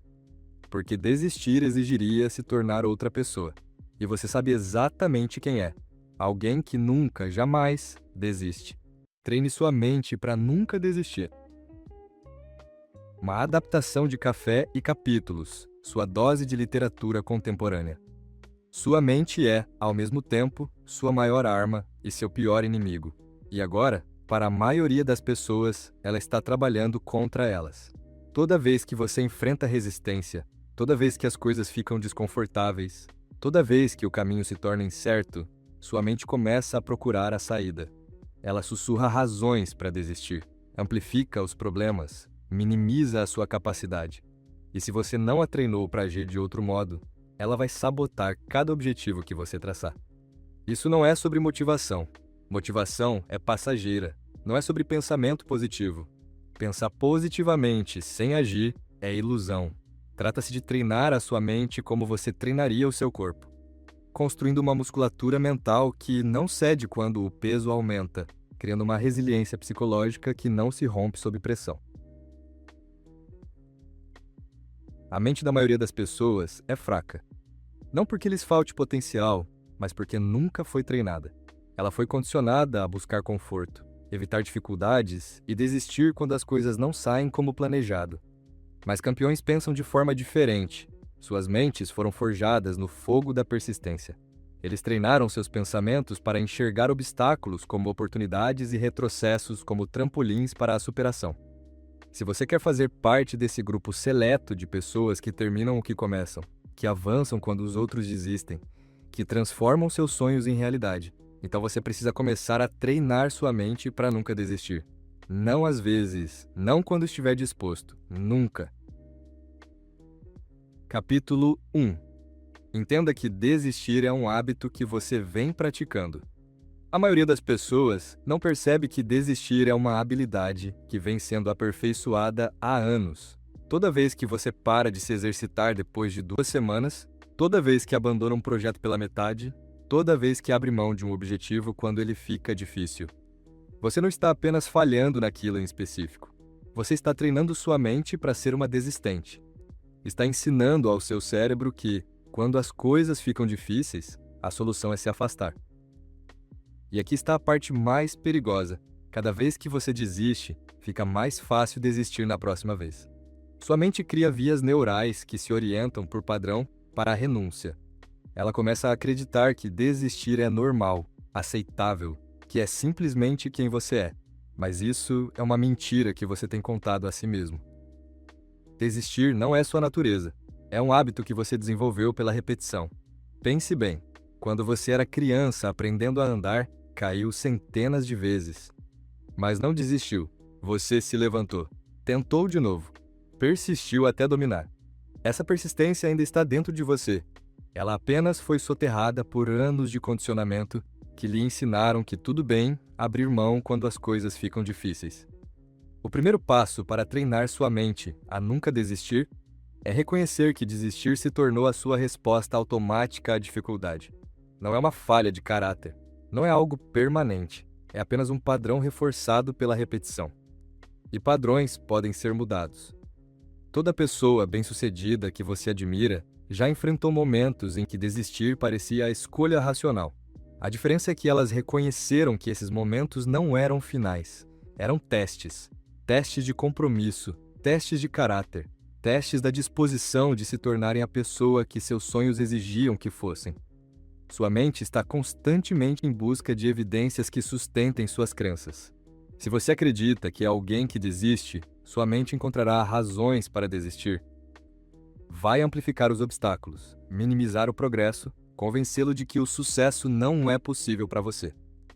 Porque desistir exigiria se tornar outra pessoa. E você sabe exatamente quem é. Alguém que nunca, jamais desiste. Treine sua mente para nunca desistir. Uma adaptação de Café e Capítulos, sua dose de literatura contemporânea. Sua mente é, ao mesmo tempo, sua maior arma e seu pior inimigo. E agora, para a maioria das pessoas, ela está trabalhando contra elas. Toda vez que você enfrenta resistência, toda vez que as coisas ficam desconfortáveis, toda vez que o caminho se torna incerto, sua mente começa a procurar a saída. Ela sussurra razões para desistir, amplifica os problemas, minimiza a sua capacidade. E se você não a treinou para agir de outro modo, ela vai sabotar cada objetivo que você traçar. Isso não é sobre motivação. Motivação é passageira, não é sobre pensamento positivo. Pensar positivamente sem agir é ilusão. Trata-se de treinar a sua mente como você treinaria o seu corpo, construindo uma musculatura mental que não cede quando o peso aumenta, criando uma resiliência psicológica que não se rompe sob pressão. A mente da maioria das pessoas é fraca. Não porque lhes falte potencial, mas porque nunca foi treinada. Ela foi condicionada a buscar conforto, evitar dificuldades e desistir quando as coisas não saem como planejado. Mas campeões pensam de forma diferente. Suas mentes foram forjadas no fogo da persistência. Eles treinaram seus pensamentos para enxergar obstáculos como oportunidades e retrocessos como trampolins para a superação. Se você quer fazer parte desse grupo seleto de pessoas que terminam o que começam, que avançam quando os outros desistem, que transformam seus sonhos em realidade, então você precisa começar a treinar sua mente para nunca desistir. Não às vezes, não quando estiver disposto, nunca. Capítulo 1. Entenda que desistir é um hábito que você vem praticando. A maioria das pessoas não percebe que desistir é uma habilidade que vem sendo aperfeiçoada há anos. Toda vez que você para de se exercitar depois de 2 semanas, toda vez que abandona um projeto pela metade, toda vez que abre mão de um objetivo quando ele fica difícil. Você não está apenas falhando naquilo em específico. Você está treinando sua mente para ser uma desistente. Está ensinando ao seu cérebro que, quando as coisas ficam difíceis, a solução é se afastar. E aqui está a parte mais perigosa. Cada vez que você desiste, fica mais fácil desistir na próxima vez. Sua mente cria vias neurais que se orientam por padrão para a renúncia. Ela começa a acreditar que desistir é normal, aceitável, que é simplesmente quem você é. Mas isso é uma mentira que você tem contado a si mesmo. Desistir não é sua natureza. É um hábito que você desenvolveu pela repetição. Pense bem, quando você era criança aprendendo a andar, caiu centenas de vezes. Mas não desistiu. Você se levantou. Tentou de novo. Persistiu até dominar. Essa persistência ainda está dentro de você. Ela apenas foi soterrada por anos de condicionamento que lhe ensinaram que tudo bem abrir mão quando as coisas ficam difíceis. O primeiro passo para treinar sua mente a nunca desistir é reconhecer que desistir se tornou a sua resposta automática à dificuldade. Não é uma falha de caráter, não é algo permanente, é apenas um padrão reforçado pela repetição. E padrões podem ser mudados. Toda pessoa bem-sucedida que você admira já enfrentou momentos em que desistir parecia a escolha racional. A diferença é que elas reconheceram que esses momentos não eram finais, eram testes. Testes de compromisso, testes de caráter, testes da disposição de se tornarem a pessoa que seus sonhos exigiam que fossem. Sua mente está constantemente em busca de evidências que sustentem suas crenças. Se você acredita que é alguém que desiste, sua mente encontrará razões para desistir. Vai amplificar os obstáculos, minimizar o progresso, convencê-lo de que o sucesso não é possível para você.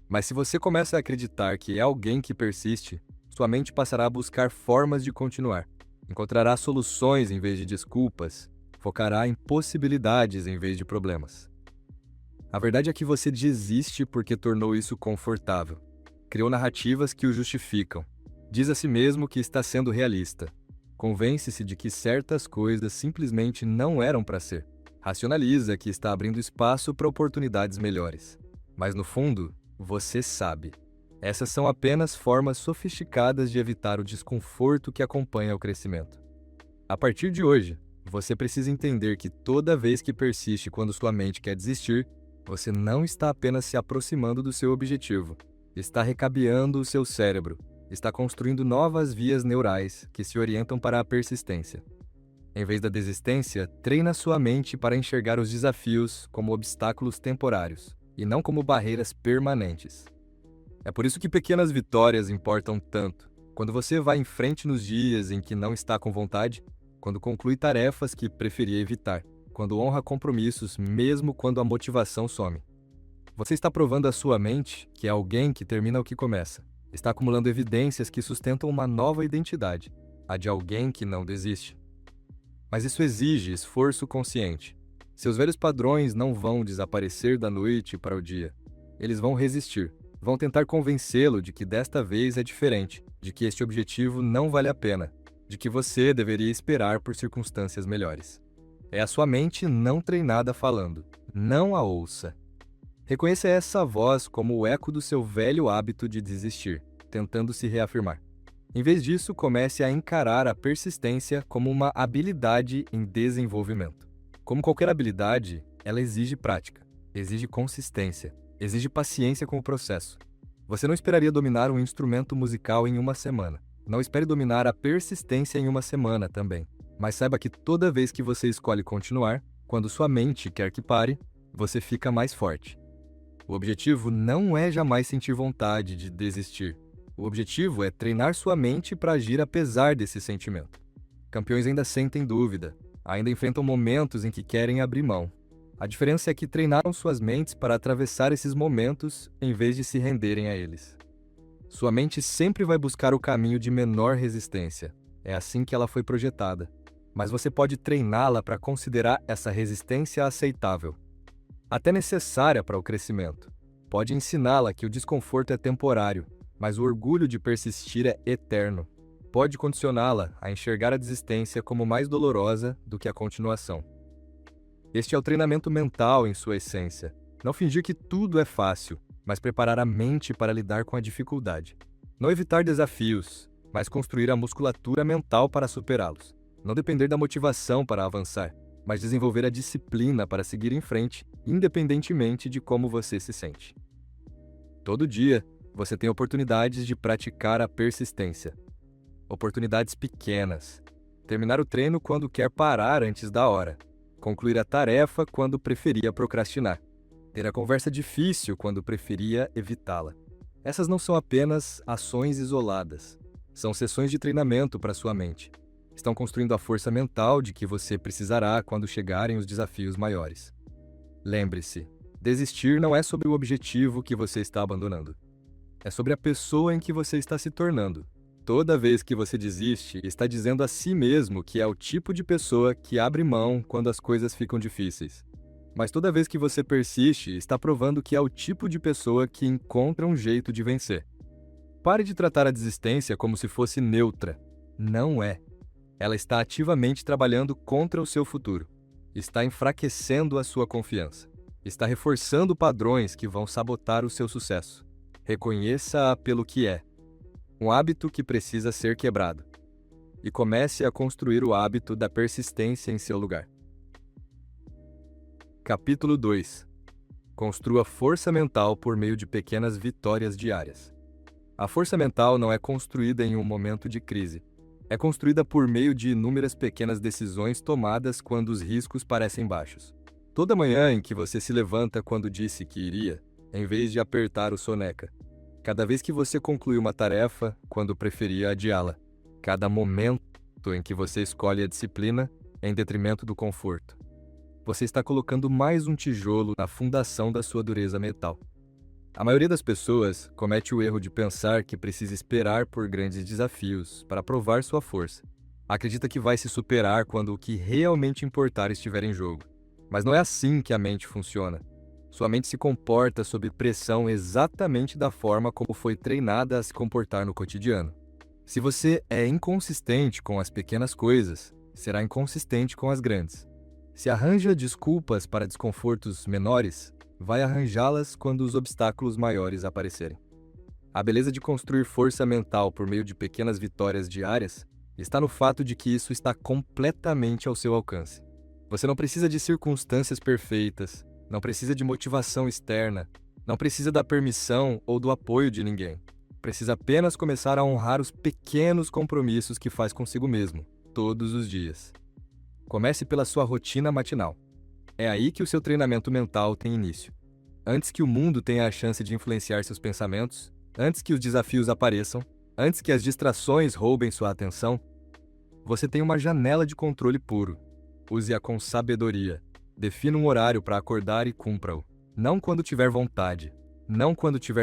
Mas se você começa a acreditar que é alguém que persiste, sua mente passará a buscar formas de continuar. Encontrará soluções em vez de desculpas, focará em possibilidades em vez de problemas. A verdade é que você desiste porque tornou isso confortável. Criou narrativas que o justificam. Diz a si mesmo que está sendo realista. Convence-se de que certas coisas simplesmente não eram para ser. Racionaliza que está abrindo espaço para oportunidades melhores. Mas no fundo, você sabe. Essas são apenas formas sofisticadas de evitar o desconforto que acompanha o crescimento. A partir de hoje, você precisa entender que toda vez que persiste quando sua mente quer desistir, você não está apenas se aproximando do seu objetivo. Está recabeando o seu cérebro, está construindo novas vias neurais que se orientam para a persistência. Em vez da desistência, treina sua mente para enxergar os desafios como obstáculos temporários e não como barreiras permanentes. É por isso que pequenas vitórias importam tanto. Quando você vai em frente nos dias em que não está com vontade, quando conclui tarefas que preferia evitar, quando honra compromissos mesmo quando a motivação some. Você está provando à sua mente que é alguém que termina o que começa. Está acumulando evidências que sustentam uma nova identidade, a de alguém que não desiste. Mas isso exige esforço consciente. Seus velhos padrões não vão desaparecer da noite para o dia. Eles vão resistir. Vão tentar convencê-lo de que desta vez é diferente, de que este objetivo não vale a pena, de que você deveria esperar por circunstâncias melhores. É a sua mente não treinada falando. Não a ouça. Reconheça essa voz como o eco do seu velho hábito de desistir, tentando se reafirmar. Em vez disso, comece a encarar a persistência como uma habilidade em desenvolvimento. Como qualquer habilidade, ela exige prática, exige consistência, exige paciência com o processo. Você não esperaria dominar um instrumento musical em uma semana. Não espere dominar a persistência em uma semana também. Mas saiba que toda vez que você escolhe continuar, quando sua mente quer que pare, você fica mais forte. O objetivo não é jamais sentir vontade de desistir. O objetivo é treinar sua mente para agir apesar desse sentimento. Campeões ainda sentem dúvida, ainda enfrentam momentos em que querem abrir mão. A diferença é que treinaram suas mentes para atravessar esses momentos em vez de se renderem a eles. Sua mente sempre vai buscar o caminho de menor resistência. É assim que ela foi projetada. Mas você pode treiná-la para considerar essa resistência aceitável, até necessária para o crescimento. Pode ensiná-la que o desconforto é temporário, mas o orgulho de persistir é eterno. Pode condicioná-la a enxergar a desistência como mais dolorosa do que a continuação. Este é o treinamento mental em sua essência. Não fingir que tudo é fácil, mas preparar a mente para lidar com a dificuldade. Não evitar desafios, mas construir a musculatura mental para superá-los. Não depender da motivação para avançar, mas desenvolver a disciplina para seguir em frente, independentemente de como você se sente. Todo dia, você tem oportunidades de praticar a persistência. Oportunidades pequenas. Terminar o treino quando quer parar antes da hora. Concluir a tarefa quando preferia procrastinar. Ter a conversa difícil quando preferia evitá-la. Essas não são apenas ações isoladas. São sessões de treinamento para sua mente. Estão construindo a força mental de que você precisará quando chegarem os desafios maiores. Lembre-se, desistir não é sobre o objetivo que você está abandonando. É sobre a pessoa em que você está se tornando. Toda vez que você desiste, está dizendo a si mesmo que é o tipo de pessoa que abre mão quando as coisas ficam difíceis. Mas toda vez que você persiste, está provando que é o tipo de pessoa que encontra um jeito de vencer. Pare de tratar a desistência como se fosse neutra. Não é. Ela está ativamente trabalhando contra o seu futuro. Está enfraquecendo a sua confiança. Está reforçando padrões que vão sabotar o seu sucesso. Reconheça-a pelo que é. Um hábito que precisa ser quebrado. E comece a construir o hábito da persistência em seu lugar. Capítulo 2. Construa força mental por meio de pequenas vitórias diárias. A força mental não é construída em um momento de crise. É construída por meio de inúmeras pequenas decisões tomadas quando os riscos parecem baixos. Toda manhã em que você se levanta quando disse que iria, em vez de apertar o soneca. Cada vez que você conclui uma tarefa quando preferia adiá-la. Cada momento em que você escolhe a disciplina em detrimento do conforto. Você está colocando mais um tijolo na fundação da sua dureza mental. A maioria das pessoas comete o erro de pensar que precisa esperar por grandes desafios para provar sua força. Acredita que vai se superar quando o que realmente importar estiver em jogo. Mas não é assim que a mente funciona. Sua mente se comporta sob pressão exatamente da forma como foi treinada a se comportar no cotidiano. Se você é inconsistente com as pequenas coisas, será inconsistente com as grandes. Se arranja desculpas para desconfortos menores, vai arranjá-las quando os obstáculos maiores aparecerem. A beleza de construir força mental por meio de pequenas vitórias diárias está no fato de que isso está completamente ao seu alcance. Você não precisa de circunstâncias perfeitas, não precisa de motivação externa, Não precisa da permissão ou do apoio de ninguém. Precisa apenas começar a honrar os pequenos compromissos que faz consigo mesmo, todos os dias. Comece pela sua rotina matinal. É aí que o seu treinamento mental tem início. Antes que o mundo tenha a chance de influenciar seus pensamentos, antes que os desafios apareçam, antes que as distrações roubem sua atenção, você tem uma janela de controle puro. Use-a com sabedoria. Defina um horário para acordar e cumpra-o. Não quando tiver vontade. Não quando tiver